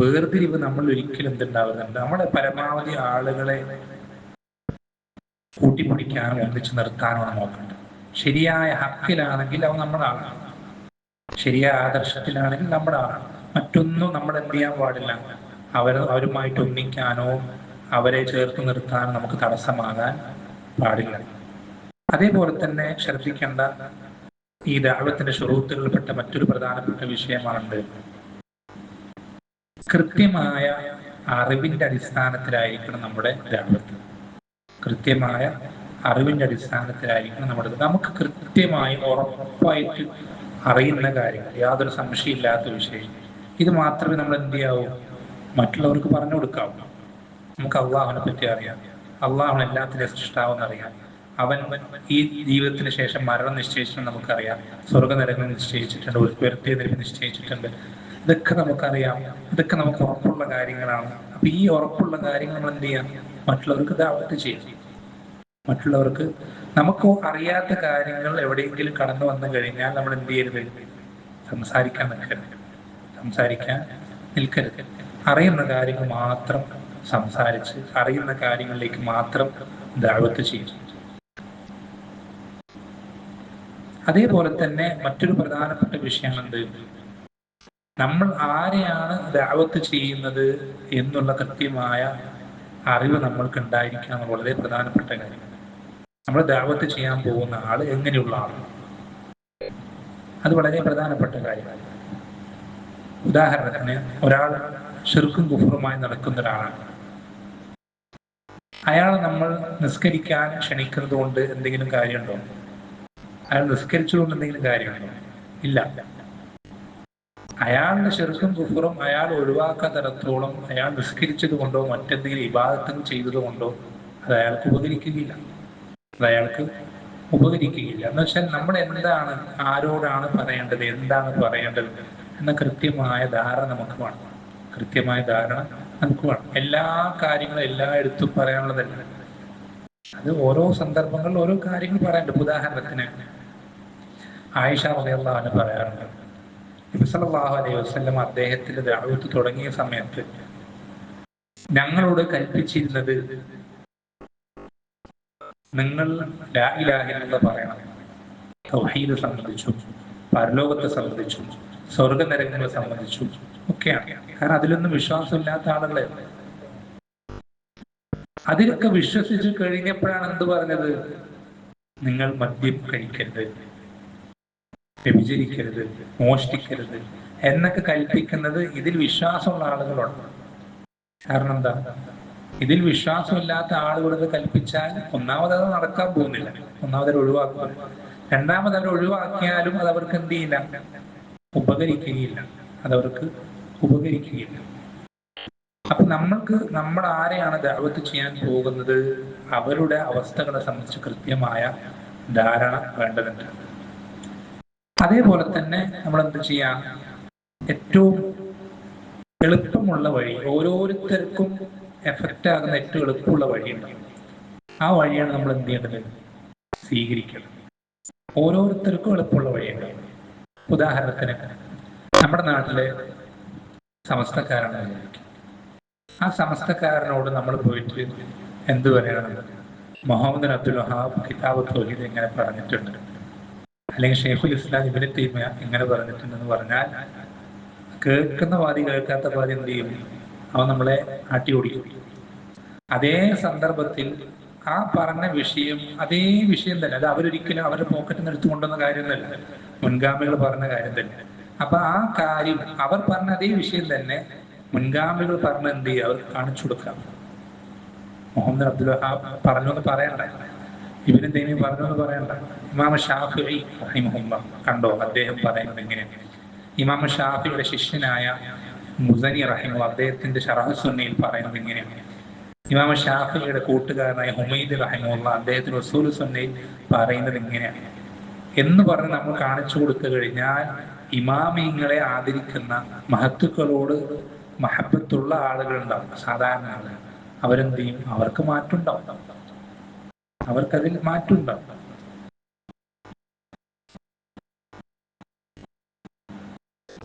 വേർതിരിവ് നമ്മൾ ഒരിക്കലും എന്തുണ്ടാവുന്നുണ്ട്? നമ്മുടെ പരമാവധി ആളുകളെ കൂട്ടിപ്പിടിക്കാനോ ഒന്നിച്ചു നിർത്താനോ നോക്കണ്ട. ശരിയായ ഹക്കിലാണെങ്കിൽ അവൻ നമ്മുടെ ആളാണ്, ശരിയായ ആദർശത്തിലാണെങ്കിൽ നമ്മുടെ ആളാണ്. മറ്റൊന്നും നമ്മൾ എന്ത് ചെയ്യാൻ പാടില്ല. അവരുമായിട്ട് ഒന്നിക്കാനോ അവരെ ചേർത്ത് നിർത്താനോ നമുക്ക് തടസ്സമാകാൻ പാടില്ല. അതേപോലെ തന്നെ ശ്രദ്ധിക്കേണ്ട ഈ ദഅവത്തിന്റെ ശുറൂത്തുകളിൽപ്പെട്ട മറ്റൊരു പ്രധാനപ്പെട്ട വിഷയമാണ് കൃത്യമായ അറിവിന്റെ അടിസ്ഥാനത്തിലായിരിക്കണം നമ്മുടെ ദഅവത്ത്. കൃത്യമായ അറിവിന്റെ അടിസ്ഥാനത്തിലായിരിക്കണം നമ്മുടെ. നമുക്ക് കൃത്യമായി ഉറപ്പായിട്ട് അറിയുന്ന കാര്യങ്ങൾ, യാതൊരു സംശയമില്ലാത്ത വിഷയം, ഇത് മാത്രമേ നമ്മൾ എന്ത് ചെയ്യാവൂ? മറ്റുള്ളവർക്ക് പറഞ്ഞു കൊടുക്കാവൂ. നമുക്ക് അള്ളാഹുവിനെ പറ്റി അറിയാം, അള്ളാഹുവിനെ എല്ലാത്തിനും സൃഷ്ടാവെന്നറിയാം, അവൻ ഈ ജീവിതത്തിന് ശേഷം മരണം നിശ്ചയിച്ചിട്ടുണ്ട് നമുക്കറിയാം, സ്വർഗനരകങ്ങൾ നിശ്ചയിച്ചിട്ടുണ്ട്, ഉയർത്തെഴുന്നേൽപ്പ് നിശ്ചയിച്ചിട്ടുണ്ട്. ഇതൊക്കെ നമുക്കറിയാം, ഇതൊക്കെ നമുക്ക് ഉറപ്പുള്ള കാര്യങ്ങളാണ്. അപ്പൊ ഈ ഉറപ്പുള്ള കാര്യങ്ങൾ നമ്മൾ എന്ത് ചെയ്യാം? മറ്റുള്ളവർക്ക് ദഅവത്ത് ചെയ്യാം. മറ്റുള്ളവർക്ക് നമുക്ക് അറിയാത്ത കാര്യങ്ങൾ എവിടെയെങ്കിലും കടന്നു വന്നു കഴിഞ്ഞാൽ നമ്മൾ എന്ത് ചെയ്യരുത്? സംസാരിക്കാൻ നിൽക്കരുത്. അറിയുന്ന കാര്യങ്ങൾ മാത്രം സംസാരിച്ച്, അറിയുന്ന കാര്യങ്ങളിലേക്ക് മാത്രം ദഅവത്ത് ചെയ്യും. അതേപോലെ തന്നെ മറ്റൊരു പ്രധാനപ്പെട്ട വിഷയം എന്ത്? നമ്മൾ ആരെയാണ് ദഅവത്ത് ചെയ്യുന്നത് എന്നുള്ള കൃത്യമായ അറിവ് നമ്മൾക്ക് ഉണ്ടായിരിക്കുക എന്നുള്ള വളരെ പ്രധാനപ്പെട്ട കാര്യം. നമ്മൾ ദഅവത്ത് ചെയ്യാൻ പോകുന്ന ആള് എങ്ങനെയുള്ള ആളാണ്, അത് വളരെ പ്രധാനപ്പെട്ട കാര്യമാണ്. ഉദാഹരണത്തിന്, ഒരാൾ ശിർക്കും കുഫറുമായി നടക്കുന്ന ഒരാളാണ്. അയാളെ നമ്മൾ നിസ്കരിക്കാൻ ക്ഷണിക്കുന്നത് കൊണ്ട് എന്തെങ്കിലും കാര്യമുണ്ടോ? അയാൾ നിസ്കരിച്ചുകൊണ്ട് എന്തെങ്കിലും കാര്യമുണ്ടോ? ഇല്ല. അയാളുടെ ശിർക്കും കുഫറും അയാൾ ഒഴിവാക്കാത്തിടത്തോളം അയാൾ നിസ്കരിച്ചത് കൊണ്ടോ മറ്റെന്തെങ്കിലും ഇബാദത്തുകൾ ചെയ്തത് കൊണ്ടോ അത് അയാൾക്ക് ഉപകരിക്കുകയില്ല. എന്ന് വെച്ചാൽ നമ്മൾ എന്താണ്, ആരോടാണ് പറയേണ്ടത്, എന്താണ് പറയേണ്ടത് എന്ന കൃത്യമായ ധാരണ നമുക്ക് വേണം. എല്ലാ കാര്യങ്ങളും എല്ലായിടത്തും പറയാനുള്ളതല്ല. അത് ഓരോ സന്ദർഭങ്ങളിൽ ഓരോ കാര്യങ്ങൾ പറയാനുണ്ട്. ഉദാഹരണത്തിന്, ആയിഷ റളിയല്ലാഹു അൻഹ പറയാറുണ്ട്, നബി സല്ലല്ലാഹു അലൈഹി വസല്ലം അദ്ദേഹത്തിന്റെ ദഅവത്ത് തുടങ്ങിയ സമയത്ത് ഞങ്ങളോട് കൽപ്പിച്ചിരുന്നത്, നിങ്ങൾ ലാ ഇലാഹ ഇല്ലല്ലാഹ് പറയണം. തൗഹീദ് സംബന്ധിച്ചും പരലോകത്തെ സംബന്ധിച്ചും സ്വർഗനരകങ്ങളെ സംബന്ധിച്ചും ഒക്കെയാണ്. കാരണം അതിലൊന്നും വിശ്വാസമില്ലാത്ത ആളുകളെ. അതിലൊക്കെ വിശ്വസിച്ചു കഴിഞ്ഞപ്പോഴാണ് എന്ത് പറഞ്ഞത്? നിങ്ങൾ മദ്യം കഴിക്കരുത്, വ്യഭിചരിക്കരുത്, മോഷ്ടിക്കരുത് എന്നൊക്കെ കൽപ്പിക്കുന്നത് ഇതിൽ വിശ്വാസമുള്ള ആളുകളോട്. കാരണം എന്താ? ഇതിൽ വിശ്വാസമില്ലാത്ത ആളുകളത് കൽപ്പിച്ചാൽ ഒന്നാമത് അത് നടക്കാൻ പോകുന്നില്ല, ഒന്നാമത് ഒഴിവാക്കുക. രണ്ടാമത് അവർ ഒഴിവാക്കിയാലും അത് അവർക്ക് എന്ത് ചെയ്യില്ല? ഉപകരിക്കുകയില്ല. അപ്പൊ നമ്മൾ ആരെയാണ് ദഅവത്ത് ചെയ്യാൻ പോകുന്നത്, അവരുടെ അവസ്ഥകളെ സംബന്ധിച്ച് കൃത്യമായ ധാരണ വേണ്ടതുണ്ട്. അതേപോലെ തന്നെ നമ്മൾ എന്ത് ചെയ്യാം? ഏറ്റവും എളുപ്പമുള്ള വഴി, ഓരോരുത്തർക്കും എഫക്റ്റ് ആകുന്ന ഏറ്റവും എളുപ്പമുള്ള വഴിയുണ്ട്. ആ വഴിയാണ് നമ്മൾ എന്ത് ചെയ്യേണ്ടത്? സ്വീകരിക്കണം. ഓരോരുത്തർക്കും എളുപ്പമുള്ള വഴിയുണ്ട്. ഉദാഹരണത്തിന് നമ്മുടെ നാട്ടിലെ സമസ്തക്കാരാണ് വിചാരിക്കും. ആ സമസ്തക്കാരനോട് നമ്മൾ പോയിട്ട് എന്ത് പറയണം? മുഹമ്മദ് അബ്ദുൽ വഹാബ് കിതാബ് തൗഹീദ് ഇങ്ങനെ പറഞ്ഞിട്ടുണ്ട്, അല്ലെങ്കിൽ ഷെയ്ഖുൽ ഇസ്ലാം ഇബ്നു തൈമിയ്യ ഇങ്ങനെ പറഞ്ഞിട്ടുണ്ടെന്ന് പറഞ്ഞാൽ കേൾക്കുന്ന പാതി കേൾക്കാത്ത പാതി എന്ത് ചെയ്യും? അവൻ നമ്മളെ ആട്ടി ഓടിക്കും. അതേ സന്ദർഭത്തിൽ ആ പറഞ്ഞ വിഷയം അതേ വിഷയം തന്നെ, അത് അവരൊരിക്കലും അവരുടെ പോക്കറ്റിൽ നിന്ന് എടുത്തു കൊണ്ടുവന്ന കാര്യമൊന്നുമല്ല, മുൻഗാമികൾ പറഞ്ഞ കാര്യം തന്നെ. അപ്പൊ ആ കാര്യം അവർ പറഞ്ഞ അതേ വിഷയം തന്നെ മുൻഗാമികൾ പറഞ്ഞ എന്ത് ചെയ്യുക? അവർ കാണിച്ചു കൊടുക്കാം. മുഹമ്മദ് അബ്ദുൽ വഹാബ് പറഞ്ഞു എന്ന് പറയണ്ട, ഇബ്നു തൈമിയ്യ പറഞ്ഞു എന്ന് പറയണ്ട. ഇമാം ഷാഫിഈ റഹിമഹുല്ലാഹ് കണ്ടോ, അദ്ദേഹം പറയുന്നത് എങ്ങനെയാണ്? ഇമാം ഷാഫിയുടെ ശിഷ്യനായ മുസനി റഹിമഹുല്ലാഹ് അദ്ദേഹത്തിന്റെ ശറഹ് സുന്നയിൽ പറയുന്നത് ഇങ്ങനെയാണ്. ഇമാം ഷാഫിയുടെ കൂട്ടുകാരനായ ഹുമൈദ് റഹിമഹുല്ലാഹ് അദ്ദേഹത്തിന് ഉസൂലുസ് സുന്നയിൽ പറയുന്നത് ഇങ്ങനെയാണ് എന്ന് പറഞ്ഞ് നമ്മൾ കാണിച്ചു കൊടുത്തു കഴിഞ്ഞാൽ, ഇമാമിങ്ങളെ ആദരിക്കുന്ന മഹത്തുക്കളോട് മഹബത്തുള്ള ആളുകൾ ഉണ്ടാവും, സാധാരണ ആളുകൾ. അവരെന്ത് ചെയ്യും? അവർക്ക് മാറ്റുണ്ടാവും, അവർക്കതിൽ മാറ്റുണ്ടാവും.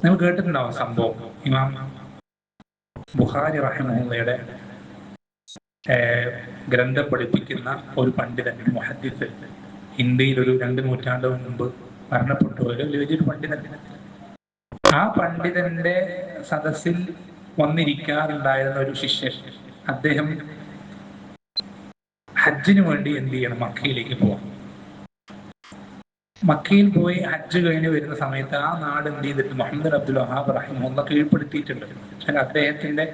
നിങ്ങൾ കേട്ടിട്ടുണ്ടാവും സംഭവം. ഇമാം ബുഖാരി റഹിമഹുള്ളയുടെ ഗ്രന്ഥം പഠിപ്പിക്കുന്ന ഒരു പണ്ഡിതൻ, മുഹദ്ദിസ്, ഇന്ത്യയിൽ ഒരു 2 നൂറ്റാണ്ട് മുമ്പ് മരണപ്പെട്ടു ഒരു വലിയൊരു പണ്ഡിതൻ. ആ പണ്ഡിതന്റെ സദസ്സിൽ വന്നിരിക്കാറുണ്ടായിരുന്ന ഒരു ശിഷ്യൻ, അദ്ദേഹം ഹജ്ജിന് വേണ്ടി എന്ത് ചെയ്യണം? മക്കയിലേക്ക് പോവാം. മക്കയിൽ പോയി ഹജ്ജ് കഴിഞ്ഞ് വരുന്ന സമയത്ത് ആ നാട് എന്ത് ചെയ്തിട്ട് മുഹമ്മദ് അബ്ദുൽ വഹാബ് റഹിമഹുല്ലാഹ് കീഴ്പ്പെടുത്തിയിട്ടുണ്ട്, പക്ഷെ അദ്ദേഹത്തിന്റെ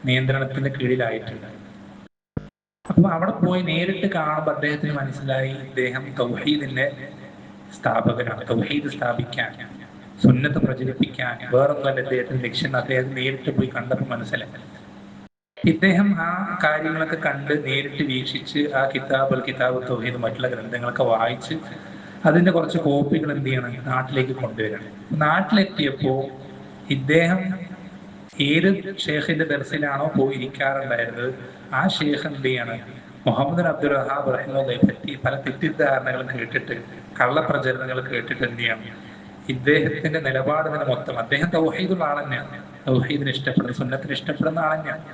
നിയന്ത്രണത്തിന്റെ കീഴിലായിട്ടുണ്ട്. അപ്പൊ അവിടെ പോയി നേരിട്ട് കാണുമ്പോൾ അദ്ദേഹത്തിന് മനസ്സിലായി ഇദ്ദേഹം തൗഹീദിന്റെ സ്ഥാപകനാണ്. തൗഹീദ് സ്ഥാപിക്കാൻ, സുന്നത്ത് പ്രചരിപ്പിക്കാൻ വേറൊന്നല്ല അദ്ദേഹത്തിന്റെ ലക്ഷ്യം. അദ്ദേഹം നേരിട്ട് പോയി കണ്ടപ്പോൾ മനസ്സിലായി. ഇദ്ദേഹം ആ കാര്യങ്ങളൊക്കെ കണ്ട് നേരിട്ട് വീക്ഷിച്ച് ആ കിതാബ് തൗഹീദ് മറ്റുള്ള ഗ്രന്ഥങ്ങളൊക്കെ വായിച്ച് അതിന്റെ കുറച്ച് കോപ്പികൾ എന്ത് ചെയ്യണം? നാട്ടിലേക്ക് കൊണ്ടുവരണം. നാട്ടിലെത്തിയപ്പോ ഇദ്ദേഹം ഏത് ഷേഖിന്റെ ദർസിലാണോ പോയി ഇരിക്കാറുണ്ടായിരുന്നത്, ആ ഷേഖ് എന്ത് ചെയ്യാണ്? മുഹമ്മദ് അബ്ദുൽ വഹാബ് റഹിമഹുള്ളയെ പറ്റി പല തെറ്റിദ്ധാരണകളും കേട്ടിട്ട്, കള്ളപ്രചരണങ്ങൾ കേട്ടിട്ട് എന്ത് ചെയ്യണം? ഇദ്ദേഹത്തിന്റെ നിലപാടിന് മൊത്തം, അദ്ദേഹം തൗഹീദുള്ള ആൾ തന്നെയാണ്, തൗഹീദിനെ ഇഷ്ടപ്പെടുന്ന, സുന്നത്തിനെ ഇഷ്ടപ്പെടുന്ന ആൾ തന്നെയാണ്.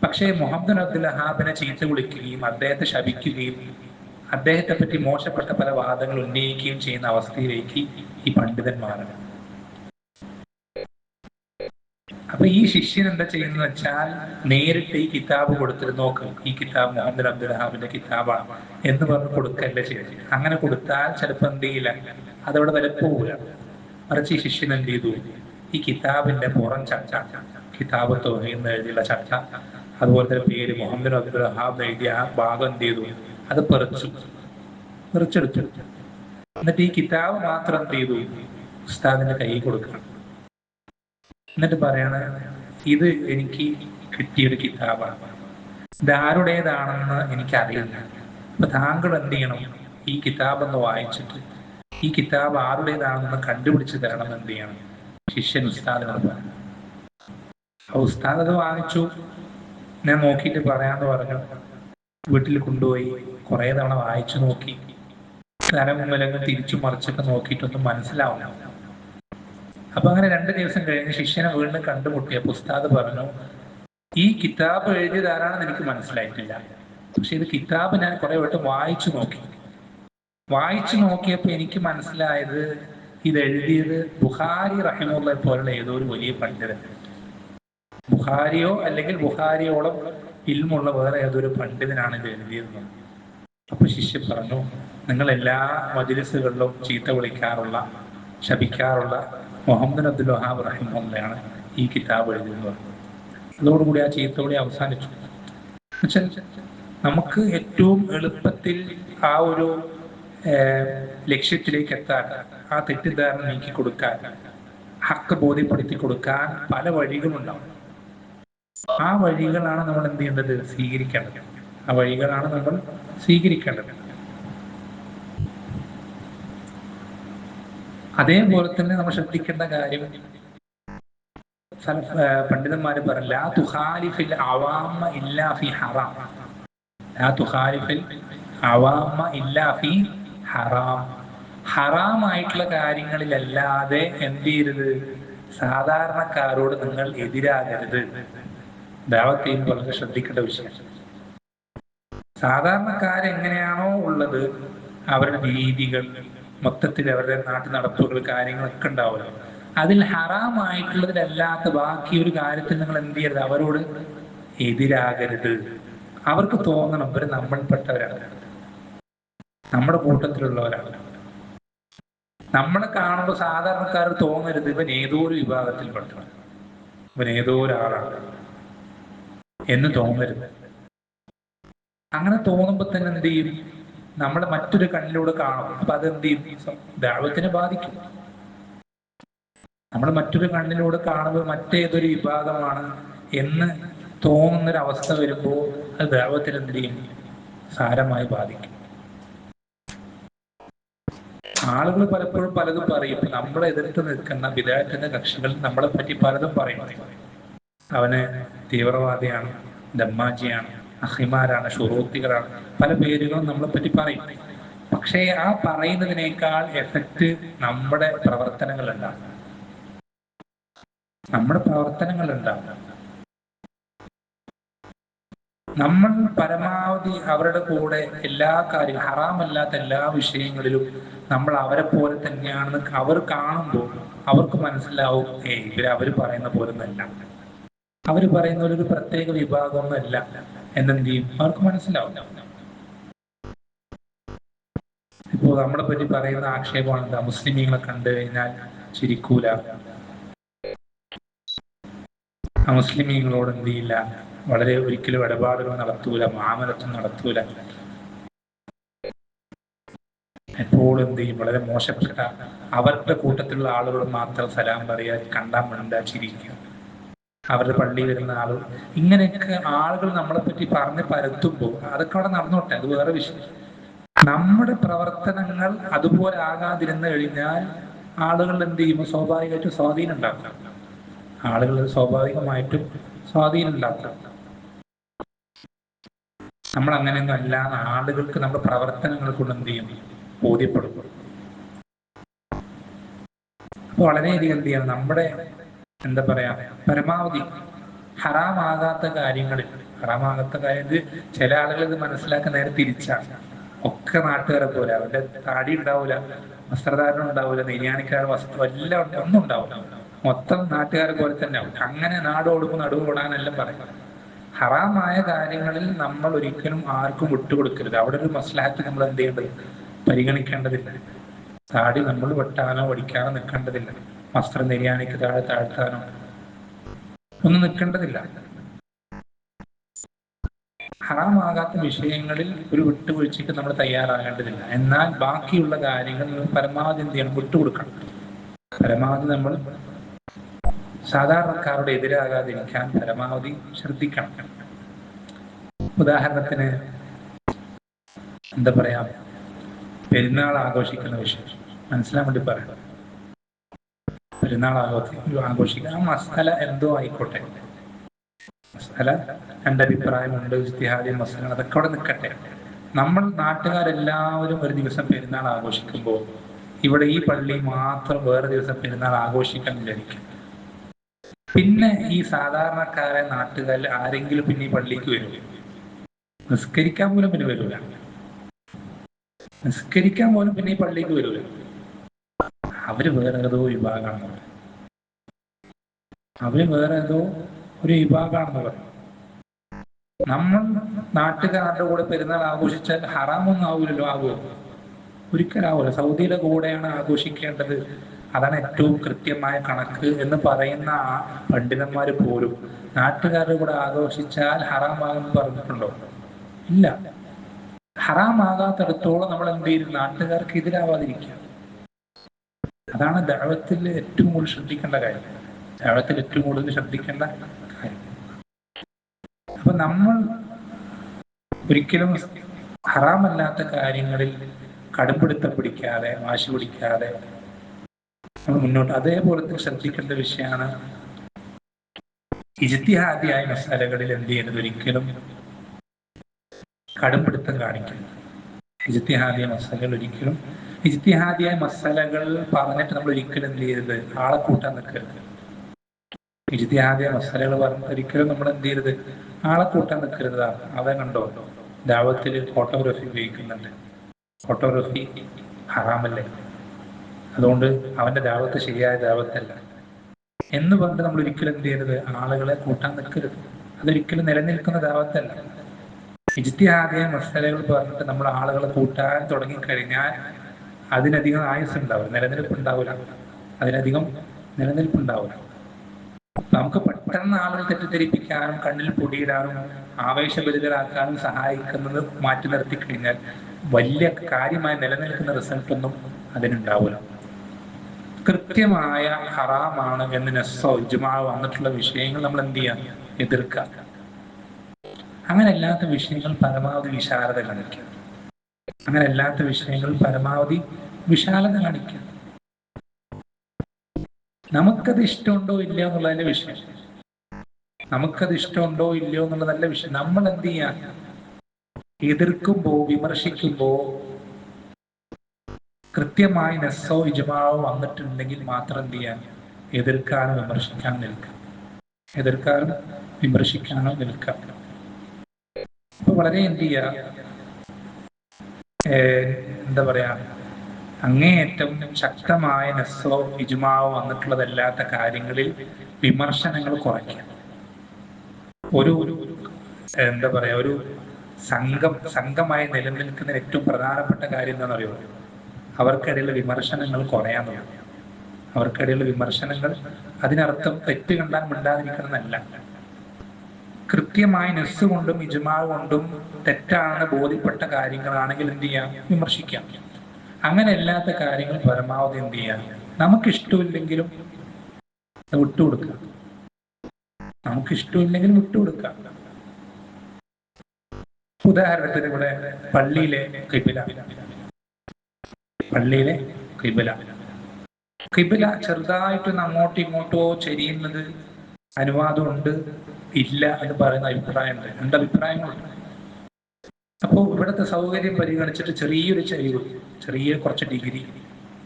പക്ഷേ മുഹമ്മദ് അബ്ദുൽ വഹാബിനെ ചീത്ത വിളിക്കുകയും അദ്ദേഹത്തെ ശപിക്കുകയും അദ്ദേഹത്തെ പറ്റി മോശപ്പെട്ട പല വാദങ്ങൾ ഉന്നയിക്കുകയും ചെയ്യുന്ന അവസ്ഥയിലേക്ക് ഈ പണ്ഡിതൻ മാറണം. അപ്പൊ ഈ ശിഷ്യൻ എന്താ ചെയ്യുന്നത് വെച്ചാൽ, നേരിട്ട് ഈ കിതാബ് കൊടുത്തിട്ട് നോക്ക്, ഈ കിതാബ് മുഹമ്മദ് അബ്ദുൽ വഹാബിന്റെ കിതാബാണ് എന്ന് പറഞ്ഞ് കൊടുക്കല്ല ചെയ്തത്. അങ്ങനെ കൊടുത്താൽ ചിലപ്പോൾ എന്ത് ചെയ്യില്ല, അതവിടെ വിലപ്പോവില്ല. മറിച്ച് ഈ ശിഷ്യൻ എന്ത് ചെയ്തു? ഈ കിതാബിന്റെ പുറം ചട്ട, കിതാബ് തൗഹീദ് എഴുതിയുള്ള ചട്ട, അതുപോലെ തന്നെ പേര് മുഹമ്മദ് അബ്ദുൽ വഹാബ് എഴുതിയ ആ ഭാഗം എന്ത് ചെയ്തു? അത് പറിച്ചെടുത്തു. എന്നിട്ട് ഈ കിതാബ് മാത്രം എന്ത് ചെയ്തു? ഉസ്താദിന്റെ കയ്യിൽ കൊടുക്കണം. എന്നിട്ട് പറയണ, ഇത് എനിക്ക് കിട്ടിയൊരു കിതാബാണ്, ഇത് ആരുടേതാണെന്ന് എനിക്കറിയില്ല. അപ്പൊ താങ്കൾ എന്ത് ചെയ്യണം? ഈ കിതാബ് ഒന്ന് വായിച്ചിട്ട് ഈ കിതാബ് ആരുടേതാണെന്ന് കണ്ടുപിടിച്ച് തരണം. എന്ത് ചെയ്യണം? ശിഷ്യൻ ഉസ്താദിനോട് പറഞ്ഞു. ഉസ്താദ് അത് വാങ്ങിച്ചു. ഞാൻ നോക്കിയിട്ട് പറയാന്ന് പറഞ്ഞു. വീട്ടിൽ കൊണ്ടുപോയി കുറെ തവണ വായിച്ചു നോക്കി, തലമുലങ്ങൾ തിരിച്ചു മറിച്ചൊക്കെ നോക്കിയിട്ടൊന്നും മനസ്സിലാവില്ല. അപ്പൊ അങ്ങനെ 2 ദിവസം കഴിഞ്ഞ് ശിഷ്യനെ വീണ്ടും കണ്ടുമുട്ടിയപ്പോൾ ഉസ്താദ് പറഞ്ഞു, ഈ കിതാബ് എഴുതിയതാരാണെന്ന് എനിക്ക് മനസ്സിലായിട്ടില്ല, പക്ഷെ ഇത് കിതാബ് ഞാൻ കുറെ വട്ടം വായിച്ചു നോക്കിയപ്പോൾ എനിക്ക് മനസ്സിലായത് ഇത് എഴുതിയത് ബുഖാരി റഹിമഹുള്ളയെ പോലുള്ള ഏതോ ഒരു വലിയ പണ്ഡിതൻ, ബുഖാരിയോ അല്ലെങ്കിൽ ബുഖാരിയോളം ഇൽമുള്ള വേറെ ഏതൊരു പണ്ഡിതനാണ് ഇത് എഴുതിയത്. അപ്പൊ ശിഷ്യൻ പറഞ്ഞു, നിങ്ങൾ എല്ലാ മജ്‌ലിസുകളിലും ചീത്ത വിളിക്കാറുള്ള, ശപിക്കാറുള്ള മുഹമ്മദ് അബ്ദുൽ വഹാബ് റഹിമഹുള്ളയാണ് ഈ കിതാബ് എഴുതിയത്. അതോടുകൂടി ആ ചീത്തവിളി അവസാനിച്ചു. നമുക്ക് ഏറ്റവും എളുപ്പത്തിൽ ആ ഒരു ലക്ഷ്യത്തിലേക്ക് എത്താൻ, ആ തെറ്റിദ്ധാരണ നീക്കി കൊടുക്കാൻ, ഹക്ക് ബോധ്യപ്പെടുത്തി കൊടുക്കാൻ പല വഴികളുണ്ടാവും. ആ വഴികളാണ് നമ്മൾ എന്ത് ചെയ്യേണ്ടത്? സ്വീകരിക്കേണ്ടത്. അതേപോലെ തന്നെ നമ്മൾ ശ്രദ്ധിക്കേണ്ട കാര്യം, പണ്ഡിതന്മാര് പറഞ്ഞു, ലാ തുഖാലിഫിൽ അവാമ ഇല്ലാ ഫി ഹറാം, ലാ തുഖാലിഫിൽ അവാമ ഇല്ലാ ഫി ഹറാം. ഹറാമായിട്ടുള്ള കാര്യങ്ങളിലല്ലാതെ എന്ത് ചെയ്യരുത്, സാധാരണക്കാരോട് നിങ്ങൾ എതിരാകരുത്. ദഅവത്ത് ചെയ്യുമ്പോൾ വളരെ ശ്രദ്ധിക്കേണ്ട വിഷയം. സാധാരണക്കാരെങ്ങനെയാണോ ഉള്ളത്, അവരുടെ രീതികൾ, മൊത്തത്തിൽ അവരുടെ നാട്ടു നടപ്പുകൾ, കാര്യങ്ങളൊക്കെ ഉണ്ടാവുമല്ലോ, അതിൽ ഹറാമായിട്ടുള്ളതിലല്ലാത്ത ബാക്കി ഒരു കാര്യത്തിൽ നിങ്ങൾ എന്ത് ചെയ്യരുത്, അവരോട് എതിരാകരുത്. അവർക്ക് തോന്നണം ഇവർ നമ്മൾപ്പെട്ടവരാണ്, നമ്മുടെ കൂട്ടത്തിലുള്ളവരാണ്. നമ്മളെ കാണുമ്പോൾ സാധാരണക്കാർ തോന്നരുത് ഇവൻ ഏതോ ഒരു വിഭാഗത്തിൽപ്പെട്ടവൻ, ഇവൻ ഏതോ ഒരാളാണ് എന്ന് തോന്നരുത്. അങ്ങനെ തോന്നുമ്പോൾ തന്നെ എന്ത് ചെയ്യും, നമ്മൾ മറ്റൊരു കണ്ണിലൂടെ കാണും. അപ്പൊ അതെന്ത് ചെയ്യും, ദഅവത്തിനെ ബാധിക്കും. നമ്മൾ മറ്റൊരു കണ്ണിലൂടെ കാണുമ്പോൾ മറ്റേതൊരു വിഭാഗമാണ് എന്ന് തോന്നുന്നൊരവസ്ഥ വരുമ്പോൾ അത് ദഅവത്തിനെ എന്ത് ചെയ്യും, സാരമായി ബാധിക്കും. ആളുകൾ പലപ്പോഴും പലതും പറയും. നമ്മളെ എതിർത്ത് നിൽക്കുന്ന ബിദഅത്തിന്റെ കക്ഷികൾ നമ്മളെ പറ്റി പലതും പറയും. അവന് തീവ്രവാദിയാണ്, ദമ്മാജിയാണ്, അഹിമാരാണ്, ഷുറൂത്തികളാണ്, പല പേരുകളും നമ്മളെ പറ്റി പറയും. പക്ഷേ ആ പറയുന്നതിനേക്കാൾ എഫക്റ്റ് നമ്മുടെ പ്രവർത്തനങ്ങളുണ്ടാവും. നമ്മുടെ പ്രവർത്തനങ്ങളുണ്ടാവും. നമ്മൾ പരമാവധി അവരുടെ കൂടെ എല്ലാ കാര്യവും, ഹറാമല്ലാത്ത എല്ലാ വിഷയങ്ങളിലും നമ്മൾ അവരെ പോലെ തന്നെയാണെന്ന് അവർ കാണുമ്പോൾ അവർക്ക് മനസ്സിലാവും, അവർ പറയുന്ന പോലൊന്നല്ല, അവർ പറയുന്ന ഒരു പ്രത്യേക വിഭാഗമൊന്നുമല്ല എന്നെന്ത് ചെയ്യും, അവർക്ക് മനസ്സിലാവും. ഇപ്പോ നമ്മളെ പറ്റി പറയുന്ന ആക്ഷേപമാണ് എന്താ, മുസ്ലിമീങ്ങളെ കണ്ടു കഴിഞ്ഞാൽ ചിരിക്കൂല, ആ മുസ്ലിമീങ്ങളോട് എന്ത് ചെയ്യില്ല, വളരെ ഒരിക്കലും ഇടപാടുകൾ നടത്തൂല, മുആമലത്തും നടത്തൂല, എപ്പോഴും എന്ത് ചെയ്യും, വളരെ മോശപ്പെട്ട അവരുടെ കൂട്ടത്തിലുള്ള ആളുകളോട് മാത്രം സലാം പറയുക, കണ്ടാൽ മിണ്ടാ, ചിരിക്കുക, അവരുടെ പള്ളിയിൽ വരുന്ന ആളുകൾ, ഇങ്ങനെയൊക്കെ ആളുകൾ നമ്മളെ പറ്റി പറഞ്ഞ് പരത്തുമ്പോൾ അതൊക്കെ അവിടെ നടന്നോട്ടെ, അത് വേറെ വിഷയം. നമ്മുടെ പ്രവർത്തനങ്ങൾ അതുപോലെ ആകാതിരുന്നു കഴിഞ്ഞാൽ ആളുകൾ എന്ത് ചെയ്യുമ്പോൾ സ്വാഭാവികമായിട്ടും സ്വാധീനം ഉണ്ടാക്കും. ആളുകൾ സ്വാഭാവികമായിട്ടും സ്വാധീനം ഉണ്ടാക്കും. നമ്മൾ അങ്ങനെയൊന്നും അല്ല, ആളുകൾക്ക് നമ്മുടെ പ്രവർത്തനങ്ങൾ കൊണ്ട് എന്ത് ചെയ്യും, ബോധ്യപ്പെടും. അപ്പൊ വളരെയധികം എന്ത് ചെയ്യണം, നമ്മുടെ എന്താ പറയാ, പരമാവധി ഹറാമാകാത്ത കാര്യങ്ങളിൽ, ഹറാമാകാത്ത കാര്യം, ഇത് ചില ആളുകൾ ഇത് മനസ്സിലാക്കാൻ നേരെ തിരിച്ചാണ്. ഒക്കെ നാട്ടുകാരെ പോലെ, അവരുടെ താടി ഉണ്ടാവില്ല, വസ്ത്രധാരണം ഉണ്ടാവില്ല, നെയ്യാണിക്കാരുടെ വസ്ത്രം എല്ലാം ഒന്നും ഉണ്ടാവില്ല, മൊത്തം നാട്ടുകാരെ പോലെ തന്നെ ആവും. അങ്ങനെ നാടോടുമ്പോൾ നടുവോടാനെല്ലാം പറയും. ഹറാമായ കാര്യങ്ങളിൽ നമ്മൾ ഒരിക്കലും ആർക്കും വിട്ടുകൊടുക്കരുത്. അവിടെ ഒരു മസ്ലഹത്ത് നമ്മൾ എന്ത് ചെയ്യേണ്ടത്, പരിഗണിക്കേണ്ടതില്ല. താടി നമ്മൾ വെട്ടാനോ വടിക്കാനോ നിൽക്കേണ്ടതില്ല. വസ്ത്രം നെയ്യാണിക്ക് താഴെ താഴ്ത്താനോ ഒന്നും നിൽക്കേണ്ടതില്ല. ഹറാമാകാത്ത വിഷയങ്ങളിൽ ഒരു വിട്ടുവീഴ്ചയ്ക്ക് നമ്മൾ തയ്യാറാകേണ്ടതില്ല. എന്നാൽ ബാക്കിയുള്ള കാര്യങ്ങൾ പരമാവധി എന്ത് ചെയ്യണം, വിട്ടുകൊടുക്കണം. പരമാവധി നമ്മൾ സാധാരണക്കാരുടെ എതിരാകാതിരിക്കാൻ പരമാവധി ശ്രദ്ധിക്കണം. ഉദാഹരണത്തിന് എന്താ പറയാ, പെരുന്നാൾ ആഘോഷിക്കുന്ന വിഷയം മനസ്സിലാൻ വേണ്ടി പറയാം. പെരുന്നാൾ ആഘോഷിക്കുക, ആ മസാല എന്തോ ആയിക്കോട്ടെ, മസാല രണ്ടഭിപ്രായമുണ്ട്, ഇജ്തിഹാദി മസാല, അതൊക്കെ അവിടെ നിൽക്കട്ടെ. നമ്മൾ നാട്ടുകാരെല്ലാവരും ഒരു ദിവസം പെരുന്നാൾ ആഘോഷിക്കുമ്പോൾ ഇവിടെ ഈ പള്ളി മാത്രം വേറെ ദിവസം പെരുന്നാൾ ആഘോഷിക്കാൻ വിചാരിക്കും. പിന്നെ ഈ സാധാരണക്കാരെ നാട്ടുകാരിൽ ആരെങ്കിലും പിന്നെ ഈ പള്ളിക്ക് വരും? നിസ്കരിക്കാൻ പോലും പിന്നെ വരൂല. നിസ്കരിക്കാൻ പോലും പിന്നെ ഈ പള്ളിക്ക് വരൂല. അവര് വേറെ ഏതോ വിഭാഗമാണെന്ന് പറയും. അവര് വേറെ ഏതോ ഒരു വിഭാഗമാണെന്ന് പറയും. നമ്മൾ നാട്ടുകാരുടെ കൂടെ പെരുന്നാൾ ആഘോഷിച്ചാൽ ഹറാമൊന്നും ആവൂലല്ലോ? ആകുമോ? ഒരിക്കലാവൂല. സൗദിയുടെ കൂടെയാണ് ആഘോഷിക്കേണ്ടത്, അതാണ് ഏറ്റവും കൃത്യമായ കണക്ക് എന്ന് പറയുന്ന ആ പണ്ഡിതന്മാർ പോലും നാട്ടുകാരുടെ കൂടെ ആഘോഷിച്ചാൽ ഹറാമാകുമെന്ന് പറഞ്ഞിട്ടുണ്ടോ? ഇല്ല. ഹറാമാകാത്തിടത്തോളം നമ്മൾ എന്ത് ചെയ്യും, നാട്ടുകാർക്ക് എതിരാവാതിരിക്കുക. അതാണ് ദഅവത്തിൽ ഏറ്റവും കൂടുതൽ ശ്രദ്ധിക്കേണ്ട കാര്യം. ദഅവത്തിൽ ഏറ്റവും കൂടുതൽ ശ്രദ്ധിക്കേണ്ട കാര്യം. അപ്പൊ നമ്മൾ ഒരിക്കലും ഹറാമല്ലാത്ത കാര്യങ്ങളിൽ കടുംപിടുത്തം പിടിക്കാതെ, വാശി പിടിക്കാതെ നമ്മൾ മുന്നോട്ട്. അതേപോലെ ശ്രദ്ധിക്കേണ്ട വിഷയമാണ് ഇജ്തിഹാദിയായ മസാലകളിൽ എന്ത് ചെയ്യുന്നത്, ഒരിക്കലും കടുംപിടുത്തം കാണിക്കുന്നത്. ഇജ്തിഹാദിയ മസാലകൾ ഒരിക്കലും ഇജ്തിഹാദിയായ മസലകൾ പറഞ്ഞിട്ട് നമ്മൾ ഒരിക്കലും എന്ത് ചെയ്യരുത്, ആളെ കൂട്ടാൻ നിൽക്കരുത്. ഇജ്തിഹാദിയായ മസലകൾ പറഞ്ഞിട്ട് ഒരിക്കലും നമ്മൾ എന്ത് ചെയ്യരുത്, ആളെ കൂട്ടാൻ നിൽക്കരുത്. അവൻ കണ്ടോ ദാവത്തിൽ ഫോട്ടോഗ്രാഫി ഉപയോഗിക്കുന്നുണ്ട്, ഫോട്ടോഗ്രാഫി ഹറാമല്ലേ, അതുകൊണ്ട് അവന്റെ ദാവത്ത് ശരിയായ ദാവത്തല്ല എന്ന് പറഞ്ഞിട്ട് നമ്മൾ ഒരിക്കലും എന്ത് ചെയ്യരുത്, ആളുകളെ കൂട്ടാൻ നിൽക്കരുത്. അതൊരിക്കലും നിലനിൽക്കുന്ന ദാവത്തല്ല. ഇജ്തിഹാദിയായ മസലകൾ പറഞ്ഞിട്ട് നമ്മൾ ആളുകളെ കൂട്ടാൻ തുടങ്ങിക്കഴിഞ്ഞാൽ അതിനധികം ആയുസ് ഉണ്ടാവില്ല, നിലനിൽപ്പുണ്ടാവില്ല, അതിനധികം നിലനിൽപ്പുണ്ടാവില്ല. നമുക്ക് പെട്ടെന്ന് ആളുകൾ തെറ്റിദ്ധരിപ്പിക്കാനും കണ്ണിൽ പൊടിയിടാനും ആവേശഭരിതരാക്കാനും സഹായിക്കുന്നത് മാറ്റി നിർത്തി കഴിഞ്ഞാൽ വലിയ കാര്യമായി നിലനിൽക്കുന്ന റിസൾട്ടൊന്നും അതിനുണ്ടാവില്ല. കൃത്യമായ ഹറാമാണ് എന്ന് നസ്സോ ഇജ്മാ വന്നിട്ടുള്ള വിഷയങ്ങൾ നമ്മൾ എന്ത് ചെയ്യാം, എതിർക്കുക. അങ്ങനെ അല്ലാത്ത വിഷയങ്ങൾ പരമാവധി വിശാലത കാണിക്കുക. അങ്ങനെ അല്ലാത്ത വിഷയങ്ങൾ പരമാവധി വിശാലത കാണിക്കുക. നമുക്കത് ഇഷ്ടമുണ്ടോ ഇല്ലയോ എന്നുള്ളതിന്റെ വിഷയം, നമുക്കത് ഇഷ്ടമുണ്ടോ ഇല്ലയോ എന്നുള്ളതല്ല വിഷയം. നമ്മൾ എന്ത് ചെയ്യാം, എതിർക്കുമ്പോ വിമർശിക്കുമ്പോ കൃത്യമായി നസ്സോ ഇജ്മാവോ വന്നിട്ടുണ്ടെങ്കിൽ മാത്രം എന്ത് ചെയ്യാൻ, എതിർക്കാനും വിമർശിക്കാനും നിൽക്കാം, എതിർക്കാനും വിമർശിക്കാനും നിൽക്കാം. അപ്പൊ വളരെ എന്ത് ചെയ്യാ, എന്താ പറയാ, അങ്ങേയറ്റം ശക്തമായ നസ്സോ ഇജ്മാവോ വന്നിട്ടുള്ളതല്ലാത്ത കാര്യങ്ങളിൽ വിമർശനങ്ങൾ കുറയ്ക്കുക. ഒരു എന്താ പറയാ, ഒരു സംഘമായി നിലനിൽക്കുന്ന ഏറ്റവും പ്രധാനപ്പെട്ട കാര്യം എന്താണെന്ന് അറിയുമോ, അവർക്കിടയിലുള്ള വിമർശനങ്ങൾ കുറയാൻ തുടങ്ങും. അവർക്കിടയിലുള്ള വിമർശനങ്ങൾ, അതിനർത്ഥം തെറ്റ് കണ്ടാൽ മിണ്ടാതിരിക്കണമെന്നല്ല. കൃത്യമായി നസ്സ് കൊണ്ടും ഇജ്മാ കൊണ്ടും തെറ്റാണെന്ന് ബോധ്യപ്പെട്ട കാര്യങ്ങളാണെങ്കിൽ എന്ത് ചെയ്യാം, വിമർശിക്കാം. അങ്ങനെ അല്ലാത്ത കാര്യങ്ങൾ പരമാവധി എന്ത് ചെയ്യാം, നമുക്കിഷ്ടമില്ലെങ്കിലും വിട്ടുകൊടുക്കുക, നമുക്കിഷ്ടമില്ലെങ്കിലും വിട്ടുകൊടുക്കാം. ഉദാഹരണത്തിന് ഇവിടെ പള്ളിയിലെ ഖിബില ചെറുതായിട്ടൊന്ന് അങ്ങോട്ടോ ഇങ്ങോട്ടോ ചെരിയുന്നത് അനുവാദമുണ്ട് ഇല്ല എന്ന് പറയുന്ന അഭിപ്രായമുണ്ട്, രണ്ട് അഭിപ്രായങ്ങളുണ്ട്. അപ്പോൾ ഇവിടുത്തെ സൗകര്യം പരിഗണിച്ചിട്ട് ചെറിയൊരു ചരിവ്, ചെറിയ കുറച്ച് ഡിഗ്രി,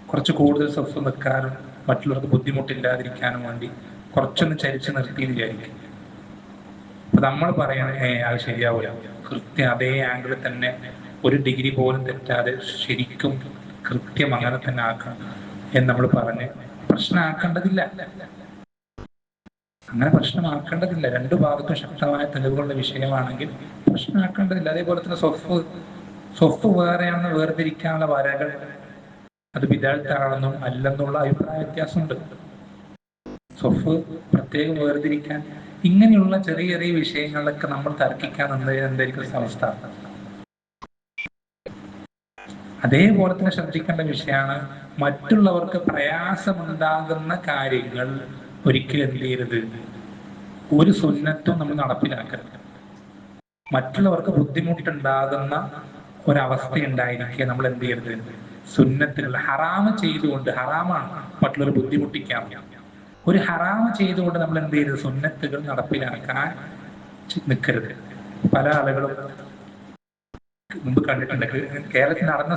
കുറച്ച് കൂടുതൽ സ്വത്ത് നിൽക്കാനും മറ്റുള്ളവർക്ക് ബുദ്ധിമുട്ടില്ലാതിരിക്കാനും വേണ്ടി കുറച്ചൊന്ന് ചരിച്ച് നിർത്തിയെന്ന് വിചാരിക്കും. അപ്പൊ നമ്മൾ പറയണേ അത് ശരിയാവില്ല, കൃത്യം അതേ ആംഗിളിൽ തന്നെ ഒരു ഡിഗ്രി പോലും തെറ്റാതെ ശരിക്കും കൃത്യം അങ്ങനെ തന്നെ ആക്കണം എന്ന് നമ്മൾ പറഞ്ഞ് പ്രശ്നമാക്കേണ്ടതില്ല. അങ്ങനെ പ്രശ്നമാക്കേണ്ടതില്ല. രണ്ടു ഭാഗത്തും ശക്തമായ തെളിവുകളുടെ വിഷയമാണെങ്കിൽ പ്രശ്നമാക്കേണ്ടതില്ല. അതേപോലെ തന്നെ സ്വഫ് വേറെയാണെന്ന് വേർതിരിക്കാനുള്ള വരകൾ അത് ബിദഅത്താണെന്നും അല്ലെന്നുള്ള അഭിപ്രായ വ്യത്യാസമുണ്ട്. സ്വഫ് പ്രത്യേകം വേർതിരിക്കാൻ ഇങ്ങനെയുള്ള ചെറിയ ചെറിയ വിഷയങ്ങളിലൊക്കെ നമ്മൾ തർക്കിക്കാൻ എന്തായിരിക്കും അവസ്ഥ. അതേപോലെ തന്നെ ശ്രദ്ധിക്കേണ്ട വിഷയമാണ്, മറ്റുള്ളവർക്ക് പ്രയാസമുണ്ടാകുന്ന കാര്യങ്ങൾ ഒരിക്കലും എന്ത് ചെയ്യരുത്, ഒരു സുന്നത്തും നമ്മൾ നടപ്പിലാക്കരുത്. മറ്റുള്ളവർക്ക് ബുദ്ധിമുട്ടുണ്ടാകുന്ന ഒരവസ്ഥ ഉണ്ടായിരിക്കെ നമ്മൾ എന്ത് ചെയ്യരുത്, സുന്നത്തുകൾ ഹറാമ് ചെയ്തുകൊണ്ട്, ഹറാമാണ് മറ്റുള്ളവർ ബുദ്ധിമുട്ടിക്കാം, ഒരു ഹറാമ് ചെയ്തുകൊണ്ട് നമ്മൾ എന്ത് ചെയ്യരുത്, സുന്നത്തുകൾ നടപ്പിലാക്കാൻ നിൽക്കരുത്. പല ആളുകളും മുമ്പ് കണ്ടിട്ടുണ്ട്, കേരളത്തിൽ നടന്ന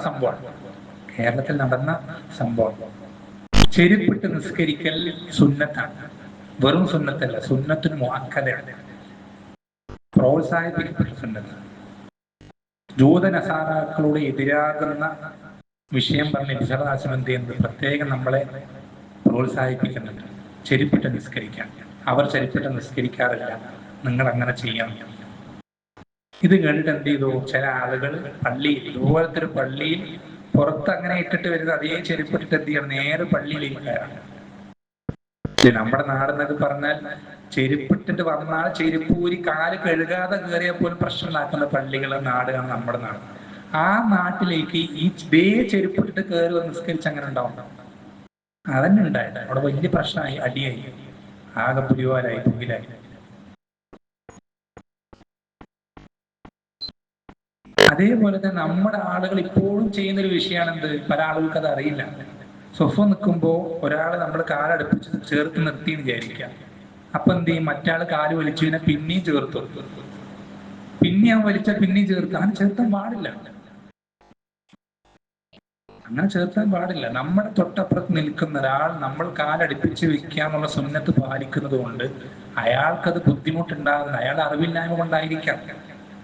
സംഭവം ചെരുപ്പിട്ട് നിസ്കരിക്കൽ സുന്നത്താണ്, വെറും സുന്നത്തല്ല, സുന്നത്തിന് മുഅക്കദയാണ്, പ്രോത്സാഹിപ്പിക്കപ്പെട്ട സുന്നത്ത്. ജൂത നസാറാക്കളോട് എതിരാകുന്ന വിഷയം പറഞ്ഞ് വിശദാശം എന്ത് ചെയ്യുന്നത്, പ്രത്യേകം നമ്മളെ പ്രോത്സാഹിപ്പിക്കുന്നുണ്ട് ചെരുപ്പിട്ട് നിസ്കരിക്കാൻ. അവർ ചെരുപ്പിട്ട് നിസ്കരിക്കാറില്ല, നിങ്ങൾ അങ്ങനെ ചെയ്യണം. ഇത് കേട്ടിട്ട് എന്ത് ചെയ്തു, ചില ആളുകൾ പള്ളിയിൽ, ഇതുപോലത്തെ ഒരു പള്ളിയിൽ പുറത്ത് അങ്ങനെ ഇട്ടിട്ട് വരുന്നത് അതേ ചെരുപ്പിട്ടിട്ട് എന്ത് ചെയ്യണം, നേരെ പള്ളിയിലേക്ക് കയറാം. നമ്മുടെ നാടെന്നൊക്കെ പറഞ്ഞാൽ ചെരുപ്പിട്ടിട്ട് വന്നാൽ ചെരുപ്പൂരി കാല് കഴുകാതെ കയറിയാൽ പോലും പ്രശ്നം ഉണ്ടാക്കുന്ന പള്ളികളെ നാടാണ് നമ്മുടെ നാട്. ആ നാട്ടിലേക്ക് ഈ ഇതേ ചെരുപ്പിട്ടിട്ട് കയറി നിസ്കരിച്ച് അങ്ങനെ ഉണ്ടാവും. അതന്നെ ഉണ്ടായിട്ട് അവിടെ വലിയ പ്രശ്നമായി, അടിയായി, ആകെ പുലിവാലായി. അതേപോലെ തന്നെ നമ്മുടെ ആളുകൾ ഇപ്പോഴും ചെയ്യുന്നൊരു വിഷയമാണ് എന്ത്, പല ആളുകൾക്ക് അത് അറിയില്ല. സ്വഫ നിൽക്കുമ്പോൾ ഒരാൾ നമ്മൾ കാലടുപ്പിച്ച് ചേർത്ത് നിർത്തിയെന്ന് വിചാരിക്കാം. അപ്പൊ എന്ത് ചെയ്യും, മറ്റാൾ കാല് വലിച്ചു കഴിഞ്ഞാൽ പിന്നെയും ചേർത്തു, പിന്നെ അവൻ വലിച്ചാൽ പിന്നെയും ചേർത്ത്, അങ്ങനെ ചേർത്താൻ പാടില്ല. അങ്ങനെ ചേർത്താൻ പാടില്ല. നമ്മുടെ തൊട്ടപ്പുറത്ത് നിൽക്കുന്ന ഒരാൾ നമ്മൾ കാലടിപ്പിച്ച് വെക്കാന്നുള്ള സുന്നത്ത് പാലിക്കുന്നത് കൊണ്ട് അയാൾക്കത് ബുദ്ധിമുട്ടുണ്ടാകുന്ന, അയാളുടെ അറിവില്ലായ്മ കൊണ്ടായിരിക്കാം.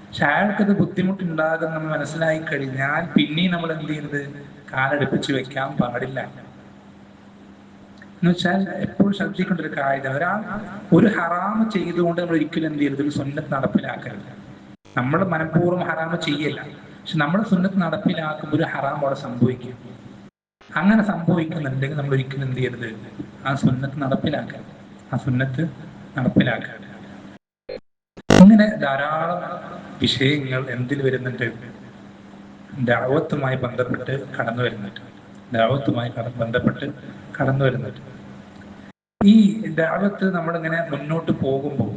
പക്ഷെ അയാൾക്കത് ബുദ്ധിമുട്ടുണ്ടാകുന്ന മനസ്സിലായി കഴിഞ്ഞാൽ പിന്നെയും നമ്മൾ എന്ത് ചെയ്യരുത്? കാലടുപ്പിച്ച് വെക്കാൻ പാടില്ല. എന്ന് വെച്ചാൽ എപ്പോഴും ശ്രദ്ധിക്കേണ്ട ഒരു കാര്യം, ഒരാൾ ഒരു ഹറാമ് ചെയ്തുകൊണ്ട് നമ്മൾ ഒരിക്കലും എന്ത് ചെയ്യരുത്? ഒരു സുന്നത്ത് നടപ്പിലാക്കരുത്. നമ്മൾ മനഃപൂർവ്വം ഹറാമ് ചെയ്യല്ല, പക്ഷെ നമ്മൾ സുന്നത്ത് നടപ്പിലാക്കുമ്പോൾ ഒരു ഹറാം അവിടെ സംഭവിക്കും. അങ്ങനെ സംഭവിക്കുന്നുണ്ടെങ്കിൽ നമ്മൾ ഒരിക്കലും എന്ത് ചെയ്യരുത്? ആ സുന്നത്ത് നടപ്പിലാക്കരുത്. ആ സുന്നത്ത് നടപ്പിലാക്കരുത്. ഇങ്ങനെ ധാരാളം വിഷയങ്ങൾ എന്തിൽ വരുന്നുണ്ട്? ദഅവത്തുമായി ബന്ധപ്പെട്ട് കടന്നു വരുന്നുണ്ട്. ദഅവത്തുമായി ബന്ധപ്പെട്ട് കടന്നു വരുന്നുണ്ട്. ഈ ദഅവത്ത് നമ്മളിങ്ങനെ മുന്നോട്ട് പോകുമ്പോൾ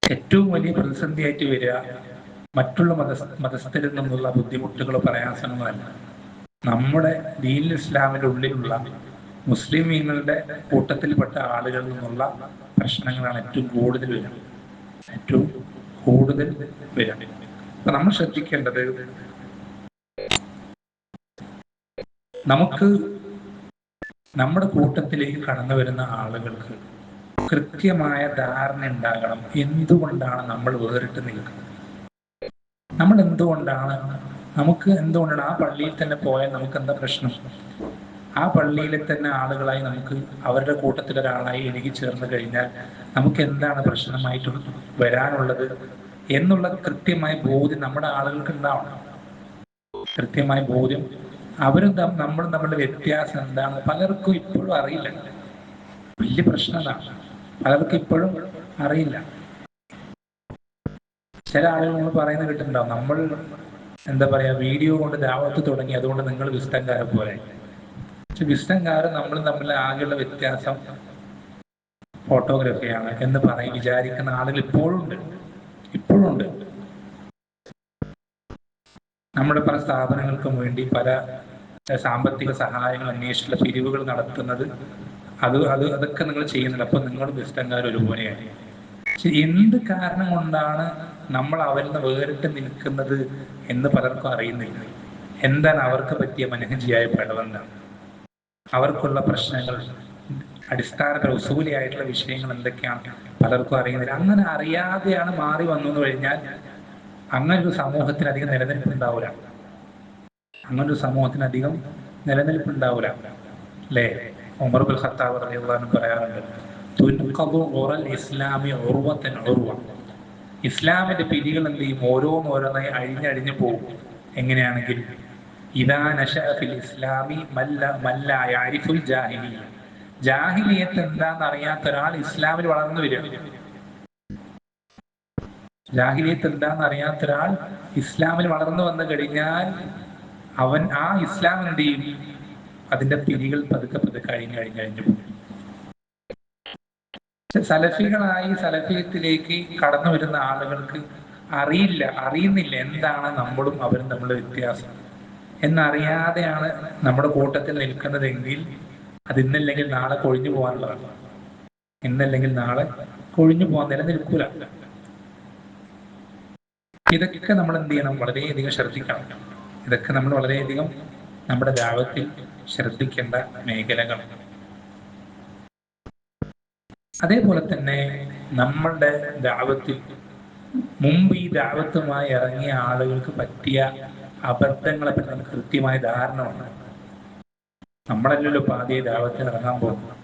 ഏറ്റവും വലിയ പ്രതിസന്ധിയായിട്ട് വരിക മറ്റുള്ള മതസ്ഥരിൽ നിന്നുള്ള ബുദ്ധിമുട്ടുകളോ പ്രയാസങ്ങളല്ല. നമ്മുടെ ദീൻ ഇസ്ലാമിന്റെ ഉള്ളിലുള്ള മുസ്ലിമീങ്ങളുടെ കൂട്ടത്തിൽപ്പെട്ട ആളുകളിൽ നിന്നുള്ള പ്രശ്നങ്ങളാണ് ഏറ്റവും കൂടുതൽ വരിക. ഏറ്റവും കൂടുതൽ വരിക. അപ്പൊ നമ്മൾ ശ്രദ്ധിക്കേണ്ടത്, നമുക്ക് നമ്മുടെ കൂട്ടത്തിലേക്ക് കടന്നു വരുന്ന ആളുകൾക്ക് കൃത്യമായ ധാരണ ഉണ്ടാകണം. എന്തുകൊണ്ടാണ് നമ്മൾ വേറിട്ട് നിൽക്കുന്നത്? നമ്മൾ എന്തുകൊണ്ടാണ് ആ പള്ളിയിൽ തന്നെ പോയാൽ നമുക്ക് എന്താ പ്രശ്നം? ആ പള്ളിയിലെ തന്നെ ആളുകളായി നമുക്ക് അവരുടെ കൂട്ടത്തിൽ ഒരാളായി ഇഴുകി ചേർന്ന് കഴിഞ്ഞാൽ നമുക്ക് എന്താണ് പ്രശ്നമായിട്ട് വരാനുള്ളത് എന്നുള്ള കൃത്യമായ ബോധ്യം നമ്മുടെ ആളുകൾക്ക് ഉണ്ടാവണം. കൃത്യമായ ബോധ്യം. അവരും നമ്മളും തമ്മിലുള്ള വ്യത്യാസം എന്താണ് പലർക്കും ഇപ്പോഴും അറിയില്ല. വലിയ പ്രശ്നം അതാണ്. പലർക്കും ഇപ്പോഴും അറിയില്ല. ചില ആളുകൾ നമ്മൾ പറയുന്നത് കേട്ടിട്ടുണ്ടാവും, നമ്മൾ എന്താ പറയാ വീഡിയോ കൊണ്ട് ദാവത്ത് തുടങ്ങി, അതുകൊണ്ട് നിങ്ങൾ വിസ്തംകാരെ പോലെ. പക്ഷെ വിസ്തംകാരും നമ്മളും തമ്മിൽ ആകെയുള്ള വ്യത്യാസം ഫോട്ടോഗ്രാഫിയാണ് എന്ന് വിചാരിക്കുന്ന ആളുകൾ ഇപ്പോഴും ഉണ്ട്. നമ്മുടെ പല സ്ഥാപനങ്ങൾക്കും വേണ്ടി പല സാമ്പത്തിക സഹായങ്ങൾ അന്വേഷിച്ചുള്ള പിരിവുകൾ നടത്തുന്നത് അതൊക്കെ നിങ്ങൾ ചെയ്യുന്നില്ല. അപ്പൊ നിങ്ങളും വിസ്തംകാരും ഒരുപോലെയാണ്. പക്ഷെ എന്ത് കാരണം കൊണ്ടാണ് നമ്മൾ അവരിൽ നിന്ന് വേറിട്ട് നിൽക്കുന്നത് എന്ന് പലർക്കും അറിയുന്നില്ല. എന്താണ് അവർക്ക് പറ്റിയ മനഹജിയായ പിഴവെന്താണ്, അവർക്കുള്ള പ്രശ്നങ്ങൾ, അടിസ്ഥാന ഉസൂലിയായിട്ടുള്ള വിഷയങ്ങൾ എന്തൊക്കെയാണ് പലർക്കും അറിയുന്നില്ല. അങ്ങനെ അറിയാതെയാണ് മാറി വന്നു എന്ന് കഴിഞ്ഞാൽ അങ്ങനൊരു സമൂഹത്തിന് അധികം നിലനിൽപ്പുണ്ടാവില്ല. അല്ലേ? ഉമർ ഇബ്നുൽ ഖത്താബ് റളിയല്ലാഹു അൻഹു പറയാറുണ്ട്, ഇസ്ലാമിന്റെ പിരികൾ എന്ത് ചെയ്യും? ഓരോന്നോരോന്നായി അഴിഞ്ഞഴിഞ്ഞു പോകും. എങ്ങനെയാണെങ്കിൽ ജാഹിലിയത്ത് എന്താണെന്ന് അറിയാത്ത ഒരാൾ ഇസ്ലാമിൽ വളർന്നു വരിക. ജാഹിലിയത്ത് എന്താണെന്ന് അറിയാത്ത ഒരാൾ ഇസ്ലാമിൽ വളർന്നു വന്നു കഴിഞ്ഞാൽ അവൻ ആ ഇസ്ലാം എന്ത് ചെയ്യും? അതിന്റെ പിരികൾ പതുക്കെ കഴിഞ്ഞു പോകും. സലഫികളായി സലഫിയത്തിലേക്ക് കടന്നു വരുന്ന ആളുകൾക്ക് അറിയുന്നില്ല എന്താണ് നമ്മളും അവരും തമ്മിലുള്ള വ്യത്യാസം എന്നറിയാതെയാണ് നമ്മുടെ കൂട്ടത്തിൽ നിൽക്കുന്നതെങ്കിൽ അത് ഇന്നല്ലെങ്കിൽ നാളെ കൊഴിഞ്ഞു പോകാനുള്ളതാണ്. നിലനിൽക്കൂല. ഇതൊക്കെ നമ്മൾ എന്ത് ചെയ്യണം? വളരെയധികം ശ്രദ്ധിക്കണം. ഇതൊക്കെ നമ്മൾ വളരെയധികം നമ്മുടെ ദഅവത്തിൽ ശ്രദ്ധിക്കേണ്ട മേഖലകളാണ്. അതേപോലെ തന്നെ നമ്മളുടെ ദഅവത്തിൽ മുമ്പ് ഈ ദഅവത്തുമായി ഇറങ്ങിയ ആളുകൾക്ക് പറ്റിയ അബദ്ധങ്ങളെ പറ്റി നമുക്ക് കൃത്യമായ ധാരണ ഉണ്ട്. നമ്മളല്ലല്ലോ ആദ്യ ദഅവത്തിന് ഇറങ്ങാൻ പോകുന്നത്.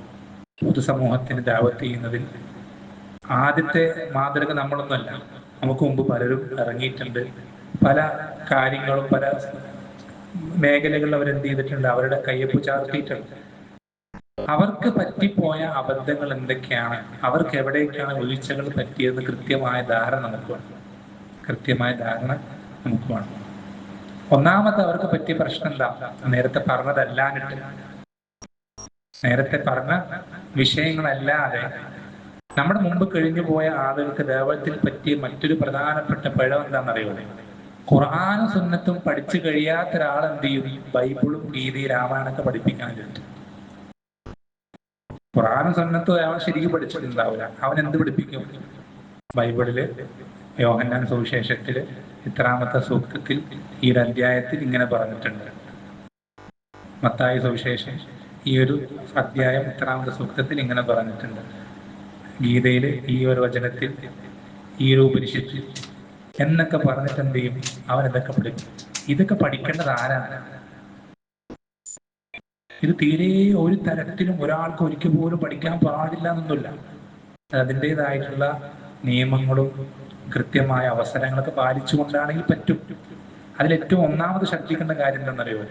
പൊതുസമൂഹത്തിന് ദഅവത്ത് ചെയ്യുന്നതിൽ ആദ്യത്തെ മാതൃക നമ്മളൊന്നുമല്ല. നമുക്ക് മുമ്പ് പലരും ഇറങ്ങിയിട്ടുണ്ട്. പല കാര്യങ്ങളും പല മേഖലകളിൽ അവരെന്ത് ചെയ്തിട്ടുണ്ട്? അവരുടെ കയ്യൊപ്പ് ചാർത്തിയിട്ടുണ്ട്. അവർക്ക് പറ്റിപ്പോയ അബദ്ധങ്ങൾ എന്തൊക്കെയാണ്, അവർക്ക് എവിടേക്കാണ് വീഴ്ചകൾ പറ്റിയതെന്ന് കൃത്യമായ ധാരണ നമുക്ക് വേണം. ഒന്നാമത്തെ അവർക്ക് പറ്റിയ പ്രശ്നം എന്താ? നേരത്തെ പറഞ്ഞ വിഷയങ്ങളല്ലാതെ നമ്മുടെ മുമ്പ് കഴിഞ്ഞു പോയ ആളുകൾക്ക് ദഅവത്തിൽ പറ്റിയ മറ്റൊരു പ്രധാനപ്പെട്ട പിഴവ് എന്താണെന്നറിയോ? ഖുർആനും സുന്നത്തും പഠിച്ചു കഴിയാത്ത ഒരാൾ എന്ത് ചെയ്യും? ബൈബിളും ഗീതയും രാമായണമൊക്കെ പഠിപ്പിക്കാൻ പറ്റും. ഖുർആനും സുന്നത്തും അയാൾ ശരിക്കും പഠിച്ചിട്ടുണ്ടാവില്ല. അവൻ എന്ത് പഠിപ്പിക്കും? ബൈബിളില് യോഹന്നാൻ സുവിശേഷത്തില് ഇത്രാമത്തെ സൂക്തത്തിൽ ഈ ഒരു അധ്യായത്തിൽ ഇങ്ങനെ പറഞ്ഞിട്ടുണ്ട്, മത്തായി സുവിശേഷം ഈ ഒരു അധ്യായം 3-ാമത്തെ സൂക്തത്തിൽ ഇങ്ങനെ പറഞ്ഞിട്ടുണ്ട്. ഗീതയിൽ ഈ ഒരു വചനത്തിൽ, ഈ ഒരു ഉപനിഷത്തിൽ എന്നൊക്കെ പറഞ്ഞിട്ട് എന്ത് ചെയ്യും, അവൻ ഇതൊക്കെ പഠിക്കും. ഇതൊക്കെ പഠിക്കേണ്ടത് ആരാണ്? ഇത് തീരെ ഒരു തരത്തിലും ഒരാൾക്ക് ഒരിക്കൽ പോലും പഠിക്കാൻ പാടില്ല എന്നൊന്നുമില്ല. അതിൻ്റെതായിട്ടുള്ള നിയമങ്ങളും കൃത്യമായ അവസരങ്ങളൊക്കെ പാലിച്ചുകൊണ്ടാണെങ്കിൽ പറ്റും. അതിലേറ്റവും ഒന്നാമത് ശ്രദ്ധിക്കേണ്ട കാര്യം എന്താണെന്നറിയോ?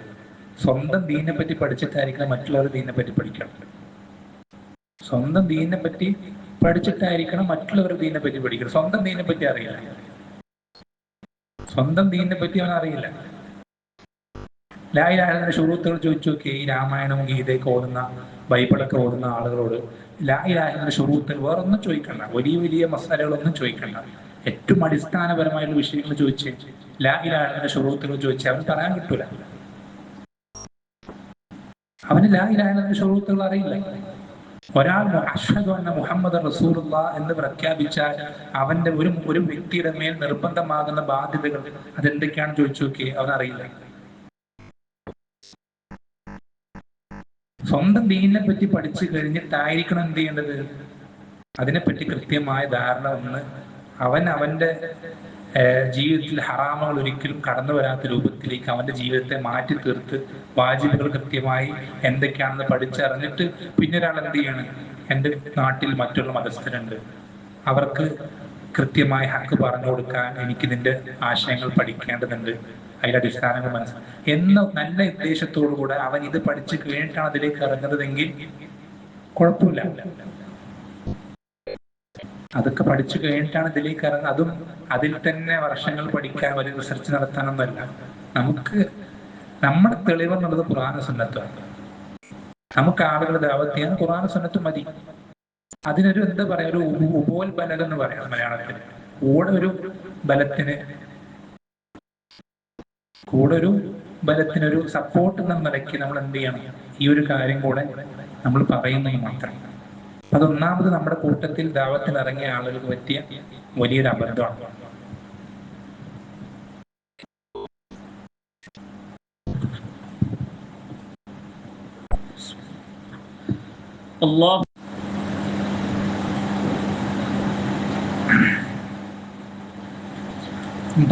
സ്വന്തം ദീനിനെ പറ്റി പഠിച്ചിട്ടായിരിക്കണം മറ്റുള്ളവർ ദീനിനെ പറ്റി പഠിക്കണം. സ്വന്തം ദീനിനെ പറ്റി പഠിച്ചിട്ടായിരിക്കണം മറ്റുള്ളവർ ദീനിനെ പറ്റി പഠിക്കണം. സ്വന്തം ദീനിനെ പറ്റി അറിയില്ല, സ്വന്തം ദീനിനെ പറ്റി അവൻ അറിയില്ല. ലാ ഇലാഹ ഇല്ലല്ലാഹ് ശുറൂത്തുകൾ ചോദിച്ചു നോക്കി. ഈ രാമായണവും ഗീതയൊക്കെ ഓതുന്ന, ബൈബിളൊക്കെ ഓതുന്ന ആളുകളോട് ലാ ഇലാഹ ഇല്ലല്ലാഹ് ശുറൂത്തുകൾ വേറൊന്നും ചോദിക്കണ്ട, വലിയ വലിയ മസാലകളൊന്നും ചോദിക്കണ്ട. ഏറ്റവും അടിസ്ഥാനപരമായിട്ടുള്ള വിഷയങ്ങൾ ചോദിച്ച് ലാ ഇലാഹ ഇല്ലല്ലാഹ് ശുറൂത്തുകൾ ചോദിച്ചാൽ അവന് പറയാൻ കിട്ടൂല. അവന് ലാ ഇലാഹ ഇല്ലല്ലാഹ് ശുറൂത്തുകൾ അറിയില്ല. ഒരാൾ അഷ്ഹദു അന്ന മുഹമ്മദ് റസൂലുള്ളാഹ് എന്ന് പ്രഖ്യാപിച്ചാൽ അവന്റെ ഒരു വ്യക്തിയുടെ മേൽ നിർബന്ധമാകുന്ന ബാധ്യതകൾ അതെന്തൊക്കെയാണെന്ന് ചോദിച്ചു നോക്കി, അവനറിയില്ല. സ്വന്തം ദീനിനെ പറ്റി പഠിച്ചു കഴിഞ്ഞിട്ടായിരിക്കണം എന്ത് ചെയ്യേണ്ടത്, അതിനെപ്പറ്റി കൃത്യമായ ധാരണ വന്ന് അവന്റെ ജീവിതത്തിൽ ഹറാമുകൾ ഒരിക്കലും കടന്നു വരാത്ത രൂപത്തിലേക്ക് അവന്റെ ജീവിതത്തെ മാറ്റി തീർത്ത് വാജിബുകൾ കൃത്യമായി എന്തൊക്കെയാണെന്ന് പഠിച്ചറിഞ്ഞിട്ട് പിന്നെ ഒരാൾ എന്ത് ചെയ്യണം, എൻ്റെ നാട്ടിൽ മറ്റുള്ള മതസ്ഥരുണ്ട്, അവർക്ക് കൃത്യമായ ഹക്ക് പറഞ്ഞു കൊടുക്കാൻ എനിക്കിതിൻ്റെ ആശയങ്ങൾ പഠിക്കേണ്ടതുണ്ട്, അതിന്റെ അടിസ്ഥാനങ്ങൾ മനസ്സിലാക്കി എന്ന നല്ല ഉദ്ദേശത്തോടു കൂടെ അവൻ ഇത് പഠിച്ചു കഴിഞ്ഞിട്ടാണ് അതിലേക്ക് ഇറങ്ങുന്നതെങ്കിൽ കുഴപ്പമില്ല. അതൊക്കെ പഠിച്ചു കഴിഞ്ഞിട്ടാണ് ഇതിലേക്ക് ഇറങ്ങുന്നത്. അതും അതിൽ തന്നെ വർഷങ്ങൾ പഠിക്കാൻ, വലിയ റിസർച്ച് നടത്താനൊന്നുമല്ല. നമുക്ക് നമ്മുടെ തെളിവെന്നുള്ളത് ഖുർആനും സുന്നത്തുമാണ്. നമുക്ക് ആളുകൾ ദഅവത്ത് ചെയ്യാൻ ഖുർആനും സുന്നത്തും മതി. അതിനൊരു എന്താ പറയാ, ഒരു ഉപോത്ബലകം എന്ന് പറയാം മലയാളത്തിൽ. കൂടെ ഒരു ബലത്തിനൊരു സപ്പോർട്ട് എന്ന നിലയ്ക്ക് നമ്മൾ എന്ത് ചെയ്യണം, ഈ ഒരു കാര്യം കൂടെ നമ്മൾ പറയുന്നത് മാത്രം. അതൊന്നാമത് നമ്മുടെ കൂട്ടത്തിൽ ദഅവത്തിന് ഇറങ്ങിയ ആളുകൾക്ക് പറ്റിയ വലിയൊരു അബദ്ധമാണ്.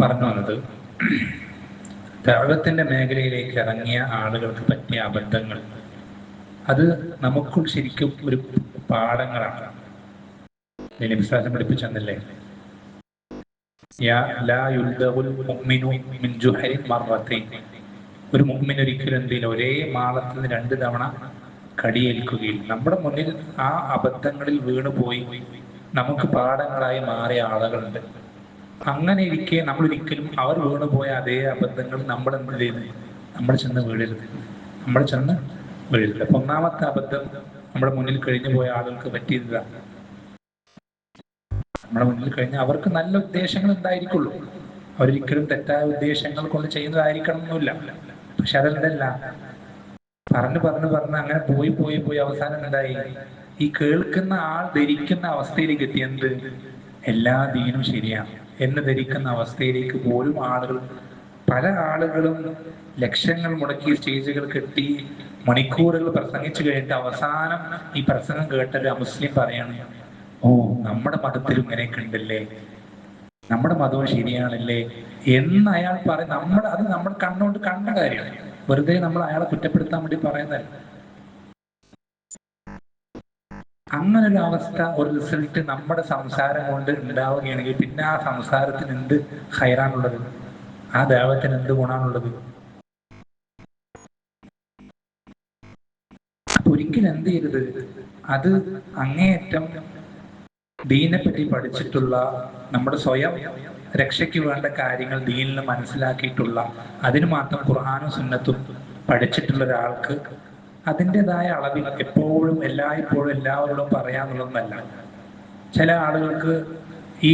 പറഞ്ഞു വന്നത്, ദഅവത്തിന്റെ മേഖലയിലേക്ക് ഇറങ്ങിയ ആളുകൾക്ക് പറ്റിയ അബദ്ധങ്ങൾ അത് നമുക്കും ശരിക്കും ഒരു പാഠങ്ങളാണ്. നബി വിശ്വാസം പഠിപ്പിച്ചെന്നല്ലേ, ഒരു മുഅ്മിൻ ഒരിക്കലും എന്തില്ല ഒരേ മാളത്തിൽ നിന്ന് 2 തവണ കടിയേൽക്കുകയില്ല. നമ്മുടെ മുന്നിൽ ആ അബദ്ധങ്ങളിൽ വീണുപോയി നമുക്ക് പാഠങ്ങളായി മാറിയ ആളുകളുണ്ട്. അങ്ങനെ ഇരിക്കെ നമ്മൾ ഒരിക്കലും അവർ വീണുപോയ അതേ അബദ്ധങ്ങൾ നമ്മൾ എന്ത് ചെയ്യുന്നു, നമ്മൾ ചെന്ന് വീഴരുത്. അപ്പൊ ഒന്നാമത്തെ അബദ്ധം നമ്മുടെ മുന്നിൽ കഴിഞ്ഞു പോയ ആളുകൾക്ക് പറ്റിയതാണ്. നമ്മുടെ മുന്നിൽ കഴിഞ്ഞ അവർക്ക് നല്ല ഉദ്ദേശങ്ങൾ ഉണ്ടായിരിക്കുള്ളൂ, അവരൊരിക്കലും തെറ്റായ ഉദ്ദേശങ്ങൾ കൊണ്ട് ചെയ്യുന്നതായിരിക്കണം എന്നില്ല. പക്ഷെ അതെന്തല്ല, പറഞ്ഞ് അങ്ങനെ പോയി അവസാനം എന്തായി, ഈ കേൾക്കുന്ന ആൾ ധരിക്കുന്ന അവസ്ഥയിലേക്ക് എത്തി. എന്ത്, എല്ലാ ദീനും ശരിയാണ് എന്ന് ധരിക്കുന്ന അവസ്ഥയിലേക്ക് പോലും പല ആളുകളും ലക്ഷങ്ങൾ മുടക്കി സ്റ്റേജുകൾ കെട്ടി മണിക്കൂറുകൾ പ്രസംഗിച്ചു കഴിഞ്ഞിട്ട് അവസാനം ഈ പ്രസംഗം കേട്ടൊരു അമുസ്ലിം പറയാണ്, ഓ നമ്മുടെ മതത്തിലും ഇങ്ങനെയൊക്കെ ഉണ്ടല്ലേ, നമ്മുടെ മതവും ശരിയാണല്ലേ എന്ന് അയാൾ പറയും. അത് നമ്മൾ കണ്ണുകൊണ്ട് കണ്ട കാര്യമാണ്, വെറുതെ നമ്മൾ അയാളെ കുറ്റപ്പെടുത്താൻ വേണ്ടി പറയുന്നതല്ല. അങ്ങനൊരു അവസ്ഥ, ഒരു റിസൾട്ട് നമ്മുടെ സംസാരം കൊണ്ട് ഉണ്ടാവുകയാണെങ്കിൽ പിന്നെ ആ സംസാരത്തിന് എന്ത് ഹൈറാണുള്ളത്, ആ ദഅവത്തിന് എന്ത് ഗുണാണുള്ളത്? ഒരിക്കലും എന്ത് ചെയ്യരുത്, അത് അങ്ങേയറ്റം ദീനെ പറ്റി പഠിച്ചിട്ടുള്ള, നമ്മുടെ സ്വയം രക്ഷയ്ക്ക് വേണ്ട കാര്യങ്ങൾ ദീനിൽ മനസ്സിലാക്കിയിട്ടുള്ള, അതിന് മാത്രം ഖുർആനും സുന്നത്തും പഠിച്ചിട്ടുള്ള ഒരാൾക്ക് അതിൻ്റെതായ അളവിൽ എപ്പോഴും എല്ലായ്പ്പോഴും എല്ലാവരോടും പറയാന്നുള്ളതൊന്നല്ല. ചില ആളുകൾക്ക് ഈ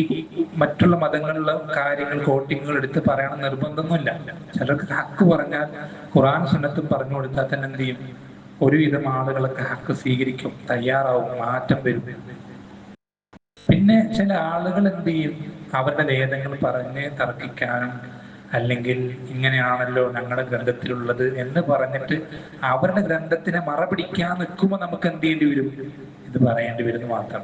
മറ്റുള്ള മതങ്ങളിലെ കാര്യങ്ങൾ കോട്ടിങ്ങുകൾ എടുത്ത് പറയണം നിർബന്ധമൊന്നുമില്ല. ചിലർക്ക് ഹക്ക് പറഞ്ഞാൽ ഖുർആൻ സുന്നത്തും പറഞ്ഞു കൊടുത്താൽ തന്നെ എന്ത് ചെയ്യും, ഒരുവിധം ആളുകളൊക്കെ ഹക്ക് സ്വീകരിക്കും, തയ്യാറാവും, മാറ്റം വരും. പിന്നെ ചില ആളുകൾ എന്ത് ചെയ്യും, അവരുടെ വേദങ്ങൾ പറഞ്ഞ് തർക്കിക്കാനും അല്ലെങ്കിൽ ഇങ്ങനെയാണല്ലോ ഞങ്ങളുടെ ഗ്രന്ഥത്തിലുള്ളത് എന്ന് പറഞ്ഞിട്ട് അവരുടെ ഗ്രന്ഥത്തിനെ മറപിടിക്കാൻ നിൽക്കുമ്പോൾ നമുക്ക് എന്ത് ചെയ്യേണ്ടി വരും? ഇത് പറയേണ്ടി വരുന്നു മാത്രം.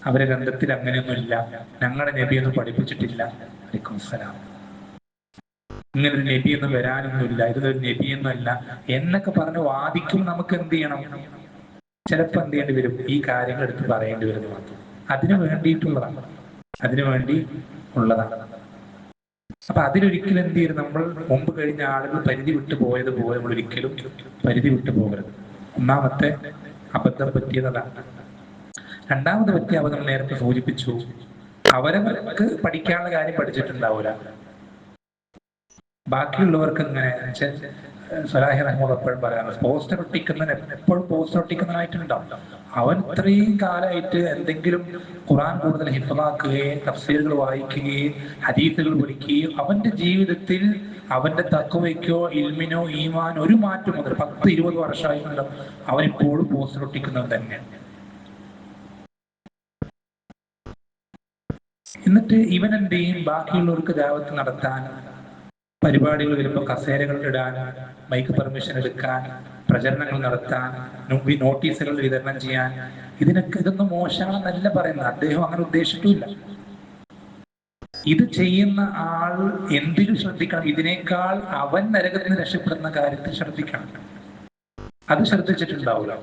അവരുടെ ഗ്രന്ഥത്തിൽ അങ്ങനെയൊന്നുമില്ല, ഞങ്ങളുടെ നബിയൊന്നും പഠിപ്പിച്ചിട്ടില്ല, അലൈക്കും സലാം, ഇങ്ങനൊരു നബിയൊന്നും വരാനൊന്നുമില്ല, ഇതൊരു നബിയൊന്നുമല്ല എന്നൊക്കെ പറഞ്ഞ് വാദിക്കും. നമുക്ക് എന്ത് ചെയ്യണം? ചിലപ്പോൾ എന്ത് ചെയ്യേണ്ടി വരും? ഈ കാര്യങ്ങൾ എടുത്ത് പറയേണ്ടി വരുന്നു മാത്രം. അതിനു വേണ്ടിയിട്ടുള്ളതാണ്, അതിനു വേണ്ടി ഉള്ളതാണ്. അപ്പൊ അതിലൊരിക്കലും എന്ത് ചെയ്യും? നമ്മൾ മുമ്പ് കഴിഞ്ഞ ആളുകൾ പരിധി വിട്ടു പോയതുപോലെ നമ്മൾ ഒരിക്കലും പരിധി വിട്ടു പോകരുത്. ഒന്നാമത്തെ അബദ്ധം പറ്റിയതാണ്. രണ്ടാമത് പറ്റിയ അബദ്ധം നേരത്തെ സൂചിപ്പിച്ചു, അവരവർക്ക് പഠിക്കാനുള്ള കാര്യം പഠിച്ചിട്ടുണ്ടാവൂല, ബാക്കിയുള്ളവർക്ക് ഇങ്ങനെ സ്വലാഹി റഹ്മത്ത് എപ്പോഴും പറയാറ്, പോസ്റ്റർ ഒട്ടിക്കുന്നവൻ എപ്പോഴും പോസ്റ്റർ ഒട്ടിക്കുന്നവനായിട്ടുണ്ടാവും. അവൻ ഇത്രയും കാലമായിട്ട് എന്തെങ്കിലും ഖുർആൻ കൂടുതൽ ഹിഫ്ളാക്കുകയും തഫ്സീറുകൾ വായിക്കുകയും ഹദീസുകൾ പഠിക്കുകയും അവന്റെ ജീവിതത്തിൽ അവന്റെ തഖ്വയ്ക്കോ ഇൽമിനോ ഈമാനോ ഒരു മാറ്റം മുതൽ 10-20 വർഷമായിട്ടുണ്ടാവും അവൻ ഇപ്പോഴും പോസ്റ്റർ ഒട്ടിക്കുന്നവൻ തന്നെയാണ്. എന്നിട്ട് ഇവൻ എന്ത് ചെയ്യും? ബാക്കിയുള്ളവർക്ക് ദഅവത്ത് നടത്താൻ, പരിപാടികൾ വരുമ്പോൾ കസേരകൾ ഇടാൻ, മൈക്ക് പെർമിഷൻ എടുക്കാൻ, പ്രചരണങ്ങൾ നടത്താൻ, നോട്ടീസുകൾ വിതരണം ചെയ്യാൻ, ഇതൊന്നും മോശമാണെന്നല്ല പറയുന്നത്. അദ്ദേഹം അങ്ങനെ ഉദ്ദേശിച്ചിട്ടില്ല. ഇത് ചെയ്യുന്ന ആൾ എന്തിനു ശ്രദ്ധിക്കണം? ഇതിനേക്കാൾ അവൻ നരകത്തിൽ നിന്ന് രക്ഷപ്പെടുന്ന കാര്യത്തിൽ ശ്രദ്ധിക്കണം. അത് ശ്രദ്ധിച്ചിട്ടുണ്ടാവില്ല.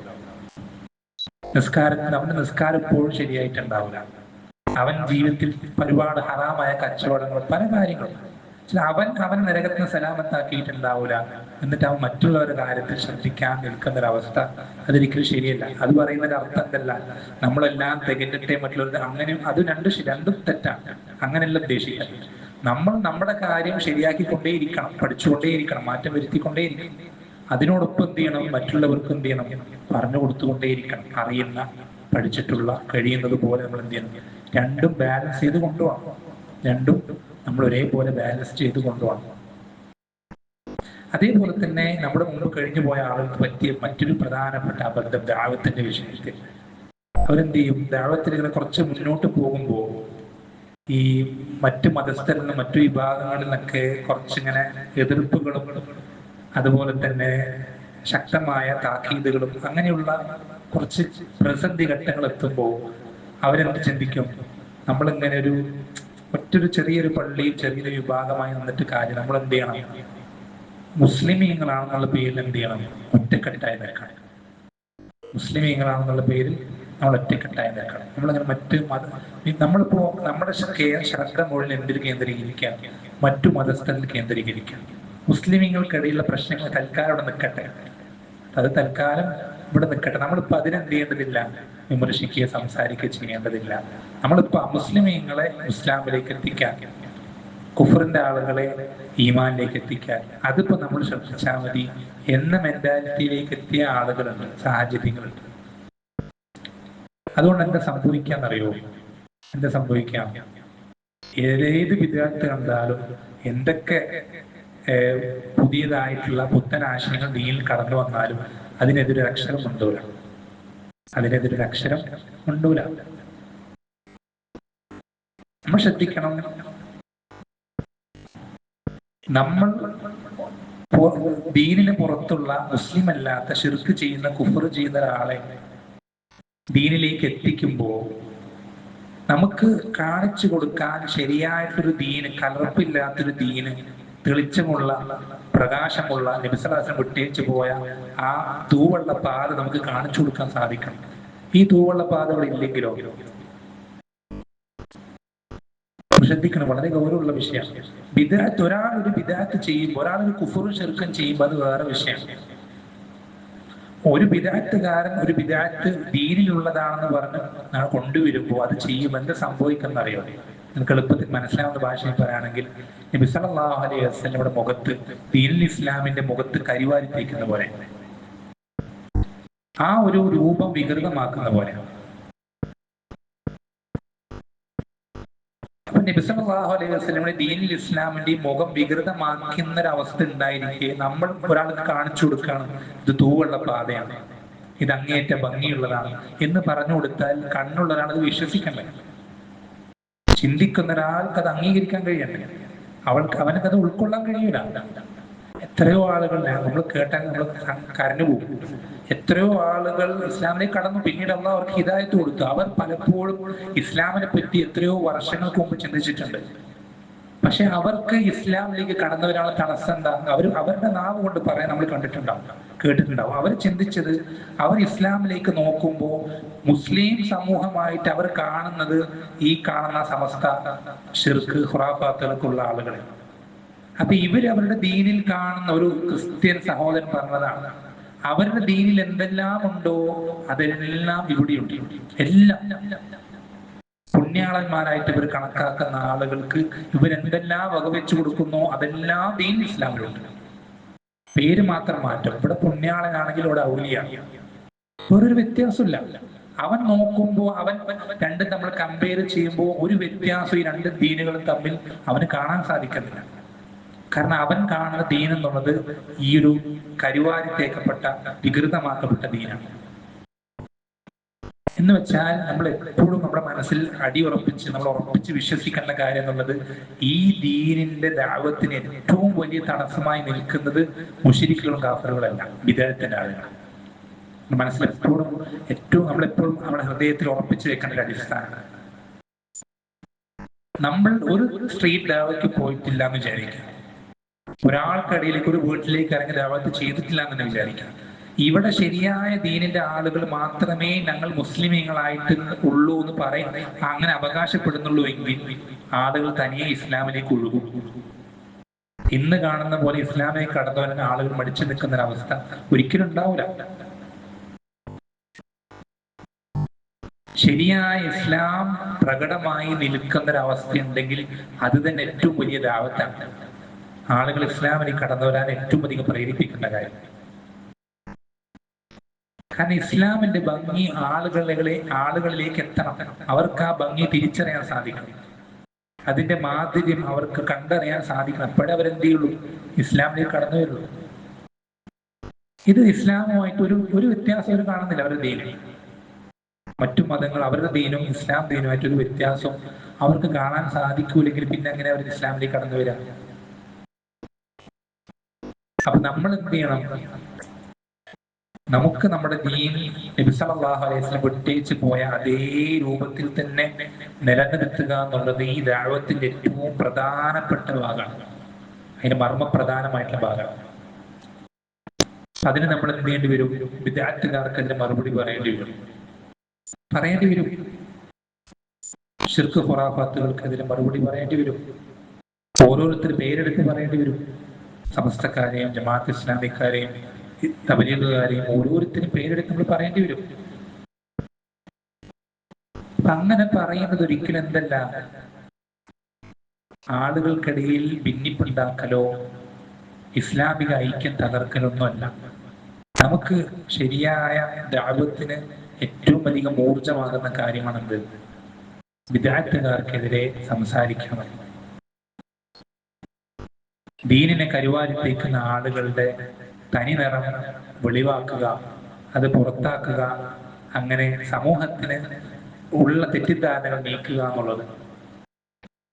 നിസ്കാരത്തിന് അവന്റെ നിസ്കാരം എപ്പോഴും ശരിയായിട്ടുണ്ടാവില്ല. അവൻ ജീവിതത്തിൽ ഒരുപാട് ഹറാമായ കച്ചവടങ്ങൾ, പല കാര്യങ്ങളും അവൻ നരകത്തിന് സലാമത്താക്കിയിട്ടുണ്ടാവൂല. എന്നിട്ട് അവൻ മറ്റുള്ളവരുടെ കാര്യത്തിൽ ശ്രദ്ധിക്കാൻ നിൽക്കുന്നൊരവസ്ഥ, അതൊരിക്കലും ശരിയല്ല. അത് പറയുന്നതിന്റെ അർത്ഥം എന്തല്ല, നമ്മളെല്ലാം തികഞ്ഞിട്ടേ മറ്റുള്ളവർ, അങ്ങനെ അത് രണ്ടും തെറ്റാണ്. അങ്ങനെയല്ല ഉദ്ദേശിക്കാൻ. നമ്മൾ നമ്മുടെ കാര്യം ശരിയാക്കിക്കൊണ്ടേയിരിക്കണം, പഠിച്ചുകൊണ്ടേയിരിക്കണം, മാറ്റം വരുത്തിക്കൊണ്ടേയിരിക്കണം. അതിനോടൊപ്പം എന്ത് ചെയ്യണം? മറ്റുള്ളവർക്ക് എന്ത് ചെയ്യണം? പറഞ്ഞു കൊടുത്തുകൊണ്ടേയിരിക്കണം. അറിയുന്ന, പഠിച്ചിട്ടുള്ള, കഴിയുന്നത് പോലെ നമ്മൾ എന്ത് ചെയ്യണം? രണ്ടും ബാലൻസ് ചെയ്ത് കൊണ്ടുപോകണം. രണ്ടും നമ്മൾ ഒരേപോലെ ബാലൻസ് ചെയ്ത് കൊണ്ടുപോകണം. അതേപോലെ തന്നെ നമ്മുടെ മുമ്പ് കഴിഞ്ഞു പോയ ആളുകൾക്ക് പറ്റിയ മറ്റൊരു പ്രധാനപ്പെട്ട അബദ്ധം ദഅവത്തിന്റെ വിഷയത്തിൽ. അവരെന്ത് ചെയ്യും? ദഅവത്തിൽ ഇങ്ങനെ കുറച്ച് മുന്നോട്ട് പോകുമ്പോൾ ഈ മറ്റു മതസ്ഥരിൽ നിന്ന്, മറ്റു വിഭാഗങ്ങളിൽ നിന്നൊക്കെ കുറച്ചിങ്ങനെ എതിർപ്പുകളും അതുപോലെ തന്നെ ശക്തമായ താക്കീതുകളും അങ്ങനെയുള്ള കുറച്ച് പ്രതിസന്ധി ഘട്ടങ്ങൾ എത്തുമ്പോൾ അവരെന്ത് ചിന്തിക്കും? നമ്മളിങ്ങനെ മറ്റൊരു ചെറിയൊരു പള്ളിയിൽ ചെറിയൊരു വിഭാഗമായി നിന്നിട്ട് കാര്യം, നമ്മൾ എന്ത് ചെയ്യണം? മുസ്ലിമീങ്ങളാണെന്നുള്ള പേരിൽ എന്ത് ചെയ്യണം? ഒറ്റക്കെട്ടായി നിൽക്കണം. മുസ്ലിമീങ്ങളാണെന്നുള്ള പേരിൽ നമ്മൾ ഒറ്റക്കെട്ടായി നിൽക്കണം. നമ്മളിങ്ങനെ നമ്മളിപ്പോ നമ്മുടെ ശ്രദ്ധ മുഴുവൻ എന്തിൽ കേന്ദ്രീകരിക്കാം? മറ്റു മതസ്ഥരിൽ കേന്ദ്രീകരിക്കാം. മുസ്ലിമീങ്ങൾക്കിടയിലുള്ള പ്രശ്നങ്ങൾ തൽക്കാലം ഇവിടെ നിൽക്കട്ടെ, അത് തൽക്കാലം ഇവിടെ നിൽക്കട്ടെ. നമ്മളിപ്പോ അതിനെന്ത് ചെയ്യേണ്ടതില്ല? വിമർശിക്കുക, സംസാരിക്കുക ചെയ്യേണ്ടതില്ല. നമ്മളിപ്പോ അമുസ്ലിമീങ്ങളെ ഇസ്ലാമിലേക്ക് എത്തിക്കാൻ, കുഫറിന്റെ ആളുകളെ ഈമാനിലേക്ക് എത്തിക്കാൻ, അതിപ്പോ നമ്മൾ ശ്രദ്ധിച്ചാൽ മതി എന്ന മെന്റാലിറ്റിയിലേക്ക് എത്തിയ ആളുകളുണ്ട്, സാഹചര്യങ്ങളുണ്ട്. അതുകൊണ്ട് എന്താ സംഭവിക്കാന്നറിയോ? എന്താ സംഭവിക്കാം? ഏത് വിദ്യാർത്ഥി കണ്ടാലും എന്തൊക്കെ പുതിയതായിട്ടുള്ള പുത്തൻ ആശയങ്ങൾ ദീനിൽ കടന്നു വന്നാലും അതിനെതിരൊരു അക്ഷരം ഉണ്ടൂല. അതിനെതിരൊരു അക്ഷരം ഉണ്ടൂല. നമ്മൾ ശ്രദ്ധിക്കണം. നമ്മൾ ദീനിന് പുറത്തുള്ള മുസ്ലിം അല്ലാത്ത ശിർക്ക് ചെയ്യുന്ന, കുഫർ ചെയ്യുന്ന ഒരാളെ ദീനിലേക്ക് എത്തിക്കുമ്പോൾ നമുക്ക് കാണിച്ചു കൊടുക്കാൻ ശരിയായിട്ടൊരു ദീന്, കലർപ്പില്ലാത്തൊരു ദീന്, തെളിച്ചമുള്ള, പ്രകാശമുള്ള, നബി സല്ലല്ലാഹു അലൈഹി വസല്ലം വിട്ടേച്ചു പോയ ആ തൂവള്ള പാത നമുക്ക് കാണിച്ചു കൊടുക്കാൻ സാധിക്കണം. ഈ തൂവള്ള പാതകൾ ഇല്ലെങ്കിലോ? ശ്രദ്ധിക്കണം, വളരെ ഗൗരവമുള്ള വിഷയമാണ്. ബിദ്അത്ത്, ഒരാളൊരു ബിദ്അത്ത് ചെയ്യുമ്പോൾ, ഒരാളൊരു കുഫറും ശിർക്കും ചെയ്യുമ്പോൾ അത് വേറെ വിഷയമാണ്. ഒരു ബിദ്അത്തുകാരൻ ഒരു ബിദ്അത്ത് ദീനിലുള്ളതാണെന്ന് പറഞ്ഞ് കൊണ്ടുവരുമ്പോൾ അത് ചെയ്യുമ്പോൾ എന്ത് സംഭവിക്കുന്ന അറിയോ? നിങ്ങൾക്ക് എളുപ്പത്തിൽ മനസ്സിലാവുന്ന ഭാഷയിൽ പറയുകയാണെങ്കിൽ, നബി സല്ലല്ലാഹു അലൈഹി വസല്ലമയുടെ മുഖത്ത്, ദീനുൽ ഇസ്ലാമിന്റെ മുഖത്ത് കരിവാരി തേക്കുന്ന പോലെ, ആ ഒരു രൂപം വികൃതമാക്കുന്ന പോലെ. അപ്പൊ നബി സല്ലല്ലാഹു അലൈഹി വസല്ലമയുടെ ദീനുൽ ഇസ്ലാമിന്റെ മുഖം വികൃതമാക്കുന്ന ഒരവസ്ഥ ഉണ്ടായിരിക്കെ നമ്മൾ ഒരാൾക്ക് കാണിച്ചു കൊടുക്കുകയാണ്, ഇത് തൂവുള്ള പാതയാണ്, ഇത് അങ്ങേയറ്റ ഭംഗിയുള്ളതാണ് എന്ന് പറഞ്ഞു കൊടുത്താൽ കണ്ണുള്ള ഒരാൾ അത് വിശ്വസിക്കണ്ടേ? ചിന്തിക്കുന്ന ഒരാൾക്ക് അത് അംഗീകരിക്കാൻ കഴിയണ്ടേ? അവനക്കത് ഉൾക്കൊള്ളാൻ കഴിയൂല. എത്രയോ ആളുകൾ നമ്മൾ കേട്ടാൽ നമ്മൾ കരഞ്ഞു പോകും. എത്രയോ ആളുകൾ ഇസ്ലാമിലേക്ക് കടന്നു, പിന്നീട് അള്ളാഹു അവർക്ക് ഹിദായത്ത് കൊടുത്തു. അവർ പലപ്പോഴും ഇസ്ലാമിനെ പറ്റി എത്രയോ വർഷങ്ങൾക്ക് മുമ്പ് ചിന്തിച്ചിട്ടുണ്ട്. പക്ഷെ അവർക്ക് ഇസ്ലാമിലേക്ക് കടന്നു വരാനുള്ള തടസ്സം എന്താ? അവരുടെ നാവ് കൊണ്ട് പറയാൻ നമ്മൾ കണ്ടിട്ടുണ്ടാവും, കേട്ടിട്ടുണ്ടാവും. അവർ ചിന്തിച്ചത്, അവർ ഇസ്ലാമിലേക്ക് നോക്കുമ്പോൾ മുസ്ലിം സമൂഹമായിട്ട് അവർ കാണുന്നത് ഈ കാണുന്ന സമസ്ത ഷിർക്ക് ഖുറാഫാത്തുകൾക്കുള്ള ആളുകളെ. അപ്പൊ അവരുടെ ദീനിൽ കാണുന്ന ഒരു ക്രിസ്ത്യൻ സഹോദരൻ പറഞ്ഞതാണ്, അവരുടെ ദീനിൽ എന്തെല്ലാം ഉണ്ടോ അതെല്ലാം ഇവിടെയുണ്ട്. എല്ലാം പുണ്യാളന്മാരായിട്ട് ഇവർ കണക്കാക്കുന്ന ആളുകൾക്ക് ഇവരെന്തെല്ലാം വകവെച്ചു കൊടുക്കുന്നോ അതെല്ലാം ദീൻ ഇസ്ലാമിലുണ്ട്. പേര് മാത്രം മാറ്റം. ഇവിടെ പുണ്യാളനാണെങ്കിൽ ഇവിടെ ഔലിയാണ്. വേറൊരു വ്യത്യാസമില്ല. അവൻ നോക്കുമ്പോൾ രണ്ടും നമ്മൾ കമ്പയർ ചെയ്യുമ്പോൾ ഒരു വ്യത്യാസം ഈ രണ്ട് ദീനുകളും തമ്മിൽ അവന് കാണാൻ സാധിക്കുന്നില്ല. കാരണം അവൻ കാണുന്ന ദീൻ എന്നുള്ളത് ഈ ഒരു കരുവാരിത്തേക്കപ്പെട്ട വികൃതമാക്കപ്പെട്ട ദീനാണ്. എന്ന് വെച്ചാൽ നമ്മൾ എപ്പോഴും നമ്മുടെ മനസ്സിൽ നമ്മൾ ഉറപ്പിച്ച് വിശ്വസിക്കേണ്ട കാര്യം എന്നുള്ളത്, ഈ ദീനിന്റെ ദഅവത്തിന് ഏറ്റവും വലിയ തടസ്സമായി നിൽക്കുന്നത് മുശ്രിക്കുകളും കാഫിറുകളല്ല, ബിദ്അത്തിന്റെ ആളുകൾ. മനസ്സിൽ നമ്മളെപ്പോഴും നമ്മുടെ ഹൃദയത്തിൽ ഉറപ്പിച്ചു വെക്കേണ്ട ഒരു അടിസ്ഥാനം. നമ്മൾ ഒരു സ്ട്രീറ്റ് ദഅവയ്ക്ക് പോയിട്ടില്ല എന്ന് വിചാരിക്കാം, ഒരാൾക്കിടയിലേക്ക് ഒരു വീട്ടിലേക്ക് ഇറങ്ങി ദഅവത്ത് ചെയ്തിട്ടില്ല എന്ന് തന്നെ വിചാരിക്കാം. ഇവിടെ ശരിയായ ദീനിന്റെ ആളുകൾ മാത്രമേ ഞങ്ങൾ മുസ്ലിമീങ്ങളായിട്ട് ഉള്ളൂ എന്ന് അങ്ങനെ അവകാശപ്പെടുന്നുള്ളൂ എങ്കിൽ ആളുകൾ തനിയെ ഇസ്ലാമിലേക്ക് ഒഴുകും. ഇന്ന് കാണുന്ന പോലെ ഇസ്ലാമിലേക്ക് കടന്നു വരാൻ ആളുകൾ മടിച്ചു നിൽക്കുന്ന ഒരവസ്ഥ ഒരിക്കലും ഉണ്ടാവില്ല. ശരിയായ ഇസ്ലാം പ്രകടമായി നിൽക്കുന്നൊരവസ്ഥ ഉണ്ടെങ്കിൽ അത് തന്നെ ഏറ്റവും വലിയ ദഅവത്താണ്. ആളുകൾ ഇസ്ലാമിലേക്ക് കടന്നു വരാൻ ഏറ്റവും അധികം പ്രേരിപ്പിക്കുന്ന കാര്യം. കാരണം ഇസ്ലാമിന്റെ ഭംഗി ആളുകളിലേക്ക് എത്തണം. അവർക്ക് ആ ഭംഗി തിരിച്ചറിയാൻ സാധിക്കണം. അതിന്റെ മാധുര്യം അവർക്ക് കണ്ടറിയാൻ സാധിക്കണം. അപ്പോഴേ അവരെന്ത് ചെയ്യുള്ളൂ? ഇസ്ലാമിലേക്ക് കടന്നു വരുള്ളൂ. ഇത് ഇസ്ലാമുമായിട്ട് ഒരു വ്യത്യാസം അവർ കാണുന്നില്ല. അവരുടെ ദീനം, മറ്റു മതങ്ങൾ അവരുടെ ദീനും ഇസ്ലാം ദീനുമായിട്ട് ഒരു വ്യത്യാസം അവർക്ക് കാണാൻ സാധിക്കൂലെങ്കിൽ പിന്നെ എങ്ങനെ അവർ ഇസ്ലാമിലേക്ക് കടന്നു വരാം? അപ്പൊ നമ്മൾ എന്ത് ചെയ്യണം? നമുക്ക് നമ്മുടെ ദീൻ നബി സല്ലല്ലാഹു അലൈഹി വസല്ലം വിട്ടേച്ച് പോയ അതേ രൂപത്തിൽ തന്നെ നിലനിർത്തുക എന്നുള്ളത് ഈ ദഅവത്തിന്റെ ഏറ്റവും പ്രധാനപ്പെട്ട ഭാഗമാണ്. അതിന്റെ മർമ്മപ്രധാനമായിട്ടുള്ള ഭാഗമാണ്. അതിന് നമ്മൾ എന്ത് ചെയ്യേണ്ടി വരും? ബിദ്അത്തുകാർക്ക് അതിന്റെ മറുപടി പറയേണ്ടി വരും. ശിർക്ക് ഖുറാഫാത്തുകൾക്ക് അതിന് മറുപടി പറയേണ്ടി വരും. ഓരോരുത്തർ പേരെടുത്ത് പറയേണ്ടി വരും. സമസ്തക്കാരെയും ജമാഅത്ത് ഇസ്ലാമിക്കാരെയും തബ്ലീഗുകാരെയും ഓരോരുത്തരും പേരെടുത്ത് നമ്മൾ പറയേണ്ടി വരും. അങ്ങനെ പറയുന്നത് ഒരിക്കലും എന്തല്ല, ആളുകൾക്കിടയിൽ ഭിന്നിപ്പുണ്ടാക്കലോ ഇസ്ലാമിക ഐക്യം തകർക്കലൊന്നുമല്ല. നമുക്ക് ശരിയായ ദഅവത്തിന് ഏറ്റവും അധികം ഊർജമാകുന്ന കാര്യമാണെന്ത്? ബിദ്അത്തുകാർക്കെതിരെ സംസാരിക്കണം. ദീനിനെ കരുവാരിത്തേക്കുന്ന ആളുകളുടെ തനി നിറം വെളിവാക്കുക, അത് പുറത്താക്കുക, അങ്ങനെ സമൂഹത്തിന് ഉള്ള തെറ്റിദ്ധാരണകൾ നീക്കുക എന്നുള്ളത്.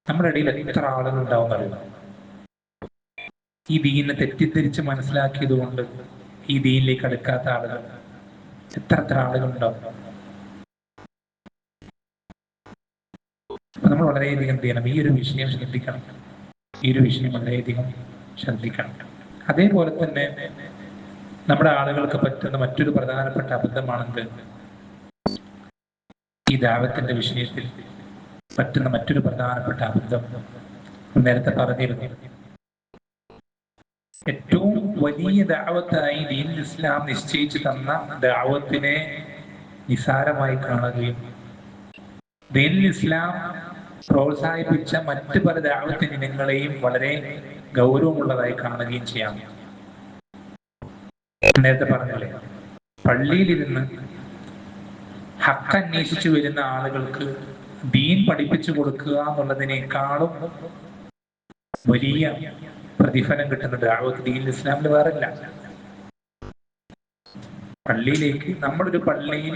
നമ്മുടെ ഇടയിൽ എത്ര ആളുകൾ ഉണ്ടാവും അറിയാം. ഈ ദീനിനെ തെറ്റിദ്ധരിച്ച് മനസ്സിലാക്കിയത് കൊണ്ട് ഈ ദീനിലേക്ക് അടുക്കാത്ത ആളുകൾ എത്ര ആളുകൾ ഉണ്ടാവും. അപ്പൊ നമ്മൾ വളരെയധികം എന്ത് ചെയ്യണം? ഈ ഒരു വിഷയം വളരെയധികം ശ്രദ്ധിക്കണം. അതേപോലെ തന്നെ നമ്മുടെ ആളുകൾക്ക് പറ്റുന്ന മറ്റൊരു പ്രധാനപ്പെട്ട അബദ്ധമാണെന്ത്? ഈ ദഅവത്തിന്റെ വിഷയത്തിൽ പറ്റുന്ന മറ്റൊരു പ്രധാനപ്പെട്ട അബദ്ധം നേരത്തെ പറഞ്ഞിരുന്നു. ഏറ്റവും വലിയ ദഅവത്തായി ദീനുൽ ഇസ്ലാം നിശ്ചയിച്ചു തന്ന ദഅവത്തിനെ നിസാരമായി കാണുകയും ദീനുൽ ഇസ്ലാം പ്രോത്സാഹിപ്പിച്ച മറ്റ് പല ദഅവത്ത് ഇനങ്ങളെയും വളരെ ഗൗരവമുള്ളതായി കാണുകയും ചെയ്യാം. നേരത്തെ പറഞ്ഞല്ലേ, പള്ളിയിലിരുന്ന് ഹക്ക് അന്വേഷിച്ചു വരുന്ന ആളുകൾക്ക് ദീൻ പഠിപ്പിച്ചു കൊടുക്കുക എന്നുള്ളതിനേക്കാളും വലിയ പ്രതിഫലം കിട്ടുന്ന ദഅവത്ത് ദീനുൽ ഇസ്ലാമിൽ വേറില്ല. പള്ളിയിലേക്ക് നമ്മളൊരു പള്ളിയിൽ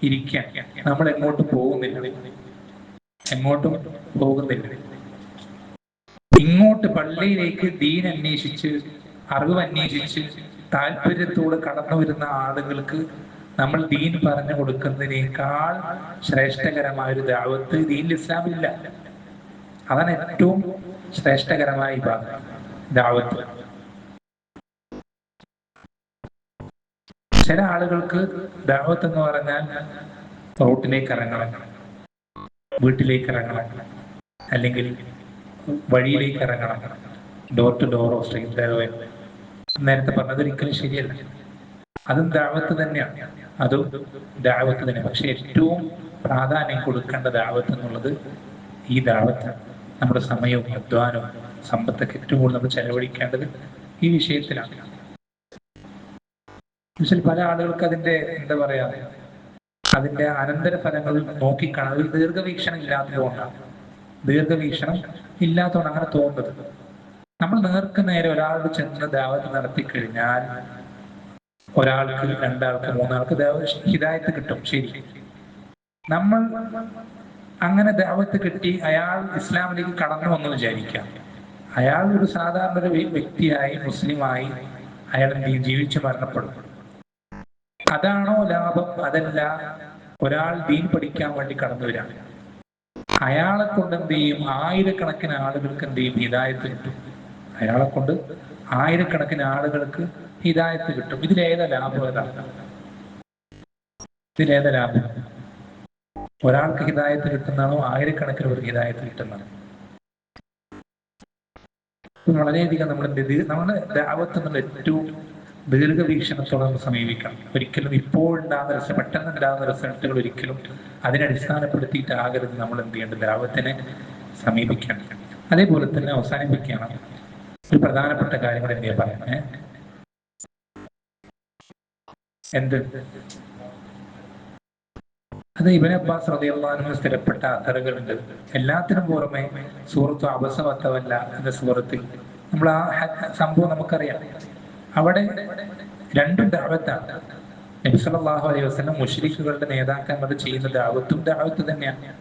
ഇരിക്കാൻ നമ്മൾ എങ്ങോട്ടും പോകുന്നില്ല. ഇങ്ങോട്ട് പള്ളിയിലേക്ക് ദീൻ അന്വേഷിച്ച്, അറിവ് അന്വേഷിച്ച് താല്പര്യത്തോട് കടന്നു വരുന്ന ആളുകൾക്ക് നമ്മൾ ദീൻ പറഞ്ഞു കൊടുക്കുന്നതിനേക്കാൾ ശ്രേഷ്ഠകരമായ ഒരു ദഅവത്ത് ദീൻ ഇസ്ലാമില്ല. അതാണ് ഏറ്റവും ശ്രേഷ്ഠകരമായ ഭാഗം, ദഅവത്ത്. ചില ആളുകൾക്ക് ദഅവത്ത് എന്ന് പറഞ്ഞാൽ റോട്ടിലേക്ക് ഇറങ്ങണം, വീട്ടിലേക്ക് ഇറങ്ങണം, അല്ലെങ്കിൽ വഴിയിലേക്ക് ഇറങ്ങണം, ഡോർ ടു ഡോറോ സ്ട്രീറ്റ് ഡയറോ. നേരത്തെ പറഞ്ഞത് ഒരിക്കലും ശരിയല്ല. അതും ദഅവത്ത് തന്നെയാണ്, അതും ദഅവത്ത് തന്നെ. പക്ഷെ ഏറ്റവും പ്രാധാന്യം കൊടുക്കേണ്ട ദഅവത്ത് എന്നുള്ളത് ഈ ദഅവത്താണ്. നമ്മുടെ സമയവും അധ്വാനവും സമ്പത്തൊക്കെ ഏറ്റവും കൂടുതൽ നമ്മൾ ചെലവഴിക്കേണ്ടത് ഈ വിഷയത്തിലാണ്. പല ആളുകൾക്ക് അതിന്റെ എന്താ പറയാ, അതിന്റെ അനന്തരഫലങ്ങൾ നോക്കിക്കാണാൻ ഒരു ദീർഘവീക്ഷണം ഇല്ലാത്തതുകൊണ്ടാണ്. ദീർഘവീക്ഷണം ഇല്ലാത്തതുകൊണ്ട് അങ്ങനെ തോന്നുന്നത്. നമ്മൾ നേർക്ക് നേരെ ഒരാളോട് ചെന്ന് ദഅവത്ത് നടത്തിക്കഴിഞ്ഞാൽ ഒരാൾക്ക്, രണ്ടാൾക്ക്, മൂന്നാൾക്ക് ഹിദായത്ത് കിട്ടും. ശരി, നമ്മൾ അങ്ങനെ ദഅവത്ത് കിട്ടി അയാൾ ഇസ്ലാമിലേക്ക് കടന്നു വന്നു വിചാരിക്കാം. അയാൾ ഒരു സാധാരണ ഒരു വ്യക്തിയായി, മുസ്ലിമായി അയാൾ ജീവിച്ചു മരണപ്പെടും. അതാണോ ലാഭം? അതല്ല, ഒരാൾ ദീൻ പഠിക്കാൻ വേണ്ടി കടന്നു വരാം. അയാളെ കൊണ്ട് എന്ത് ചെയ്യും? ആയിരക്കണക്കിന് ആളുകൾക്ക് എന്ത് ചെയ്യും? ഹിദായത്ത് കിട്ടും. അയാളെ കൊണ്ട് ആയിരക്കണക്കിന് ആളുകൾക്ക് ഹിദായത്ത് കിട്ടും. ഇതിലേതാ ലാഭം? ഇതിലേതാ ലാഭം? ഒരാൾക്ക് ഹിദായത്ത് കിട്ടുന്നതാണോ ആയിരക്കണക്കിന് ഒരു ഹിദായത്ത് കിട്ടുന്നതാണോ? വളരെയധികം നമ്മുടെ ദഅവത്ത് എന്നുള്ള ഏറ്റവും ദീർഘവീക്ഷണത്തോടെ നമ്മൾ സമീപിക്കണം. ഒരിക്കലും ഇപ്പോഴുണ്ടാകുന്ന പെട്ടെന്ന് ഉണ്ടാകുന്ന റിസൾട്ടുകൾ ഒരിക്കലും അതിനടിസ്ഥാനപ്പെടുത്തിയിട്ടാകരുത് നമ്മൾ എന്ത് ചെയ്യേണ്ടത്, ദഅവത്തിനെ സമീപിക്കണം. അതേപോലെ തന്നെ അവസാനിപ്പിക്കണം. ഒരു പ്രധാനപ്പെട്ട കാര്യങ്ങൾ എന്തെയാ പറയുന്നത്? എന്ത്? അത് ഇബ്നു അബ്ബാസ് റളിയല്ലാഹു അൻഹു സ്ഥിരപ്പെട്ട അഥറുകളുണ്ട്. എല്ലാത്തിനും പുറമെ സൂറത്തു അബസ വതവല്ല എന്ന സൂറത്തിൽ നമ്മൾ ആ സംഭവം നമുക്കറിയാം. അവിടെ രണ്ടും ദഅവത്താണ്. നബി സല്ലല്ലാഹു അലൈഹി വസല്ലം മുശ്രിക്കുകളുടെ നേതാക്കന്മാർ ചെയ്യുന്ന ദഅവത്ത് തന്നെയാണ്.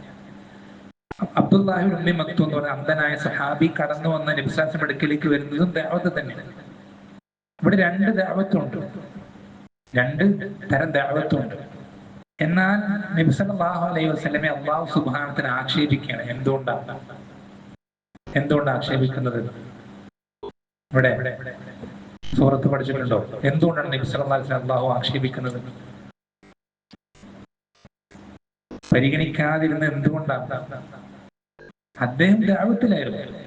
അബ്ദുല്ലാഹി ഇബ്നു ഉമ്മി മക്തൂം എന്ന് പറഞ്ഞ അന്ധനായ സഹാബി കടന്നു വന്ന നബി സല്ലല്ലാഹു അലൈഹി വസല്ലം അടുക്കലേക്ക് വരുന്നതും ദഅവത്ത് തന്നെയാണ്. ഇവിടെ രണ്ട് ദഅവത്തുണ്ട്, രണ്ട് തരം ദഅവത്തുണ്ട്. എന്നാൽ നബി സല്ലല്ലാഹു അലൈഹി വസല്ലമയെ അല്ലാഹു സുബ്ഹാനഹു വ തആല ആക്ഷേപിക്കുകയാണ്. എന്തുകൊണ്ടാണ് ആക്ഷേപിക്കുന്നത്? ഇവിടെ സൂറത്ത് പഠിച്ചിട്ടുണ്ടോ? എന്തുകൊണ്ടാണ് നബി സല്ലല്ലാഹു അലൈഹി വസല്ലം അല്ലാഹു ആക്ഷേപിക്കുന്നത്? പരിഗണിക്കാതിരുന്ന എന്തുകൊണ്ടാണ്? അദ്ദേഹം ദഅവത്തിലായിരുന്നു.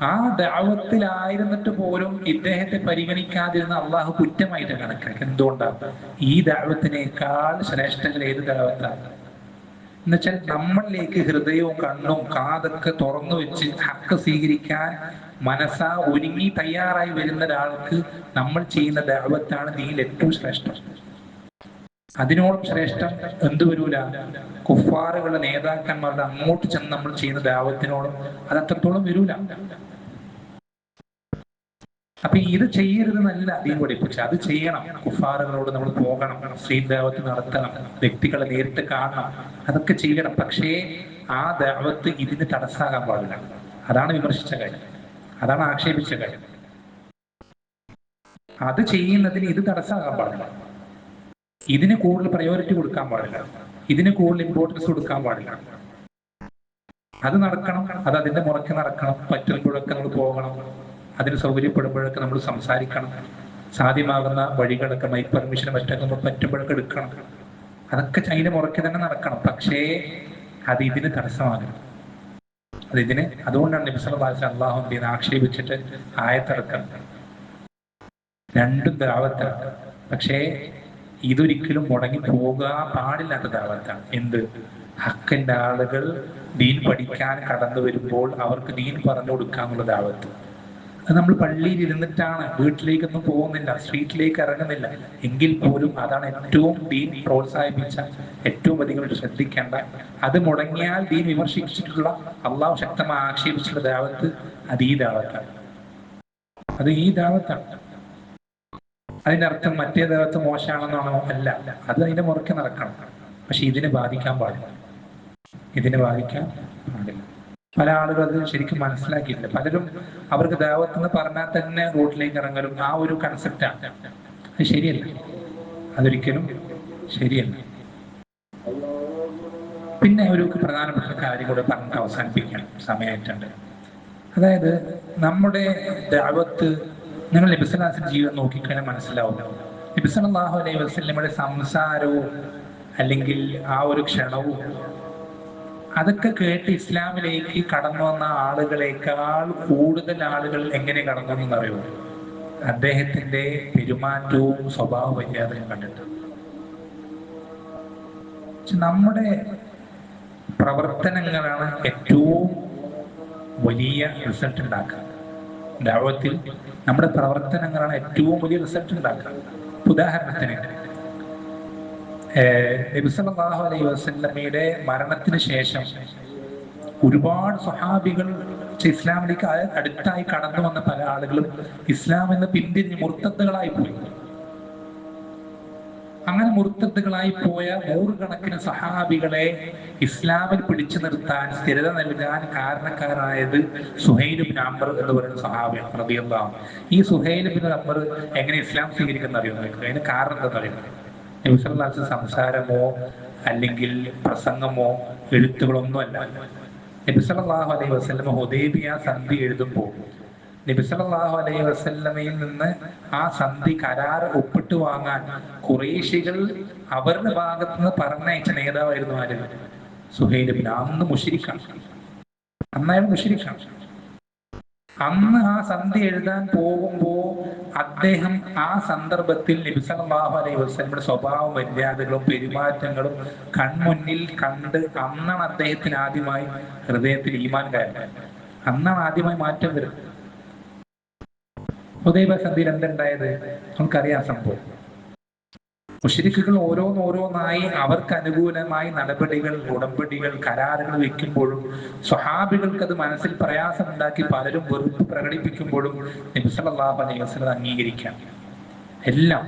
ആ ദഅവത്തിലായിരുന്നിട്ട് പോലും ഇദ്ദേഹത്തെ പരിഗണിക്കാതിരുന്ന അള്ളാഹു കുറ്റമായിട്ട് കണക്കാക്കി. എന്തുകൊണ്ടാണ്? ഈ ദഅവത്തിനേക്കാൾ ശ്രേഷ്ഠകൾ ഏത് ദഅവത്താണ്? എന്നുവെച്ചാൽ നമ്മളിലേക്ക് ഹൃദയവും കണ്ണും കാതൊക്കെ തുറന്നു വെച്ച് ഹക്ക് സ്വീകരിക്കാൻ മനസ്സാ ഒരുങ്ങി തയ്യാറായി വരുന്ന ഒരാൾക്ക് നമ്മൾ ചെയ്യുന്ന ദഅവത്താണ് ദീനിൽ ഏറ്റവും ശ്രേഷ്ഠം. അതിനോളം ശ്രേഷ്ഠം എന്ത് വരൂല? കുഫാറുകളുടെ നേതാക്കന്മാരുടെ അങ്ങോട്ട് ചെന്ന് നമ്മൾ ചെയ്യുന്ന ദഅവത്തിനോളം അത് അത്രത്തോളം വരൂല. അപ്പൊ ഇത് ചെയ്യരുതെന്നല്ല ദീൻ പഠിപ്പിച്ച, അത് ചെയ്യണം. കുഫാറുകളോട് നമ്മൾ പോകണം, സ്ട്രീറ്റ് ദഅവത്ത് നടത്തണം, വ്യക്തികളെ നേരിട്ട് കാണണം, അതൊക്കെ ചെയ്യണം. പക്ഷേ ആ ദഅവത്ത് ഇതിന് തടസ്സാകാൻ പാടില്ല. അതാണ് വിമർശിച്ച കാര്യം, അതാണ് ആക്ഷേപിച്ച കാര്യം. അത് ചെയ്യുന്നതിന് ഇത് തടസ്സാകാൻ പാടില്ല. ഇതിന് കൂടുതൽ പ്രയോറിറ്റി കൊടുക്കാൻ പാടില്ല, ഇതിന് കൂടുതൽ ഇമ്പോർട്ടൻസ് കൊടുക്കാൻ പാടില്ല. അത് നടക്കണം, അത് അതിന്റെ മുറയ്ക്ക് നടക്കണം. പറ്റുമ്പോഴൊക്കെ നമ്മൾ പോകണം, അതിന് സൗകര്യപ്പെടുമ്പോഴൊക്കെ നമ്മൾ സംസാരിക്കണം. സാധ്യമാകുന്ന വഴികളൊക്കെ മൈക്ക് പെർമിഷൻ മറ്റൊക്കെ പറ്റുമ്പോഴൊക്കെ എടുക്കണം. അതൊക്കെ അതിന്റെ മുറയ്ക്ക് തന്നെ നടക്കണം. പക്ഷേ അത് ഇതിന് തടസ്സമാകണം. അതുകൊണ്ടാണ് നബി സല്ലല്ലാഹു അലൈഹി വസല്ലം അല്ലാഹുവിനെ ആക്ഷേപിച്ചിട്ട് ആയത്തിറക്കണം. രണ്ടും ദഅവത്താണ്. പക്ഷേ ഇതൊരിക്കലും മുടങ്ങി പോകാൻ പാടില്ലാത്ത ദഅവത്താണ്. എന്ത്? ഹക്കിന്റെ ആളുകൾ ദീൻ പഠിക്കാൻ കടന്നു വരുമ്പോൾ അവർക്ക് ദീൻ പറഞ്ഞു കൊടുക്കാനുള്ള ദഅവത്ത്. അത് നമ്മൾ പള്ളിയിൽ ഇരുന്നിട്ടാണ്, വീട്ടിലേക്കൊന്നും പോകുന്നില്ല, സ്ട്രീറ്റിലേക്ക് ഇറങ്ങുന്നില്ല എങ്കിൽ പോലും അതാണ് ഏറ്റവും ദീൻ പ്രോത്സാഹിപ്പിച്ച, ഏറ്റവും അധികം ശ്രദ്ധിക്കേണ്ട. അത് മുടങ്ങിയാൽ ദീൻ വിമർശിച്ചിട്ടുള്ള, അള്ളാഹു ശക്തമായി ആക്ഷേപിച്ചിട്ടുള്ള ദഅവത്ത് അത് ഈ ദഅവത്താണ്. അത് ഈ ദഅവത്താണ്. അതിന്റെ അർത്ഥം മറ്റേ ദഅവത്ത് മോശമാണെന്നാണോ? അല്ല, അത് അതിന്റെ മുറയ്ക്ക് നടക്കണം. പക്ഷെ ഇതിനെ ബാധിക്കാൻ പാടില്ല. പല ആളുകൾ അത് ശരിക്കും മനസ്സിലാക്കിയിട്ടില്ല. പലരും അവർക്ക് ദഅവത്ത് എന്ന് പറഞ്ഞാൽ തന്നെ റോഡിലേക്ക് ഇറങ്ങലും ആ ഒരു കൺസെപ്റ്റാണ്. അത് ശരിയല്ല, അതൊരിക്കലും ശരിയല്ല. പിന്നെ ഒരു പ്രധാനപ്പെട്ട കാര്യം കൂടെ പറഞ്ഞിട്ട് അവസാനിപ്പിക്കണം, സമയമായിട്ടുണ്ട്. അതായത് നമ്മുടെ ദഅവത്ത്, നിങ്ങൾ നബി സല്ലല്ലാഹു അലൈഹി വസല്ലം ജീവിതം നോക്കിക്കഴിഞ്ഞാൽ മനസ്സിലാവും. നബി സല്ലല്ലാഹു അലൈഹി വസല്ലമയുടെ സംസാരവും അല്ലെങ്കിൽ ആ ഒരു ക്ഷണവും അതൊക്കെ കേട്ട് ഇസ്ലാമിലേക്ക് കടന്നു വന്ന ആളുകളെക്കാൾ കൂടുതൽ ആളുകൾ എങ്ങനെ കടന്നു എന്നറിയോ? അദ്ദേഹത്തിന്റെ പെരുമാറ്റവും സ്വഭാവ മര്യാദയും കണ്ടിട്ട്. നമ്മുടെ പ്രവർത്തനങ്ങളാണ് ഏറ്റവും വലിയ റിസൾട്ട് ഉണ്ടാക്കുക. ദഅവത്തിൽ നമ്മുടെ പ്രവർത്തനങ്ങളാണ് ഏറ്റവും വലിയ റിസൾട്ട് ഉണ്ടാക്കുക. ഉദാഹരണത്തിന് നബി സല്ലല്ലാഹു അലൈഹി വസല്ലമയുടെ മരണത്തിന് ശേഷം ഒരുപാട് സ്വഹാബികൾ ഇസ്ലാമിലേക്ക് അടുത്തായി കടന്നു വന്ന പല ആളുകളും ഇസ്ലാം എന്ന് പിന്തിരിഞ്ഞ് മുർത്തദ്ദുകളായി പോയി. അങ്ങനെ മുർത്തദ്ദുകളായി പോയ നൂറുകണക്കിന് സഹാബികളെ ഇസ്ലാമിൽ പിടിച്ചു നിർത്താൻ, സ്ഥിരത നൽകാൻ കാരണക്കാരായത് സുഹൈൽ ഇബ്നു അംർ എന്ന് പറയുന്ന സഹാബിയാണ് റളിയല്ലാഹു അൻഹു. ഈ സുഹൈൽ ഇബ്നു അംർ എങ്ങനെ ഇസ്ലാം സ്വീകരിക്കുന്ന അറിയുമോ? അതിന് കാരണം എന്താ പറയുന്നത്? നബി സല്ലല്ലാഹു അലൈഹി വസല്ലം സംസാരമോ അല്ലെങ്കിൽ പ്രസംഗമോ എഴുത്തുകളൊന്നും അല്ല. നബി സല്ലല്ലാഹു അലൈഹി വസല്ലം ഹുദൈബിയ സന്ധി എഴുതുമ്പോൾ നബി സല്ലല്ലാഹു അലൈഹി വസല്ലമയിൽ നിന്ന് ആ സന്ധി കരാർ ഒപ്പിട്ട് വാങ്ങാൻ ഖുറൈശികൾ അവരുടെ ഭാഗത്ത് നിന്ന് പറഞ്ഞയച്ച നേതാവായിരുന്നു ആര്? സുഹൈൽ ഇബ്നു അംർ. അന്ന് മുശ്രിക്കാണ്, അന്നയാൾ മുശ്രിക്കാണ്. അന്ന് ആ സന്ധി എഴുതാൻ പോകുമ്പോൾ അദ്ദേഹം ആ സന്ദർഭത്തിൽ നബി സല്ലല്ലാഹു അലൈഹി വസല്ലമയുടെ സ്വഭാവ മര്യാദകളും പെരുമാറ്റങ്ങളും കൺമുന്നിൽ കണ്ട് അന്നാണ് അദ്ദേഹത്തിന് ആദ്യമായി ഹൃദയത്തിൽ ഈമാൻ കയറുന്നത്. അന്നാണ് ആദ്യമായി മാറ്റം വരുന്നത്. ഹുദൈബിയ സന്ധിയിൽ എന്തുണ്ടായത് നമുക്കറിയാം സംഭവം. മുശ്രിക്കുകൾ ഓരോന്നോരോന്നായി അവർക്ക് അനുകൂലമായി നടപടികൾ, ഉടമ്പടികൾ, കരാറുകൾ വെക്കുമ്പോഴും സ്വഹാബികൾക്ക് അത് മനസ്സിൽ പ്രയാസമുണ്ടാക്കി പലരും വെറുപ്പ് പ്രകടിപ്പിക്കുമ്പോഴും നബി സല്ലല്ലാഹു അലൈഹി വസല്ലം അംഗീകരിക്കാം. എല്ലാം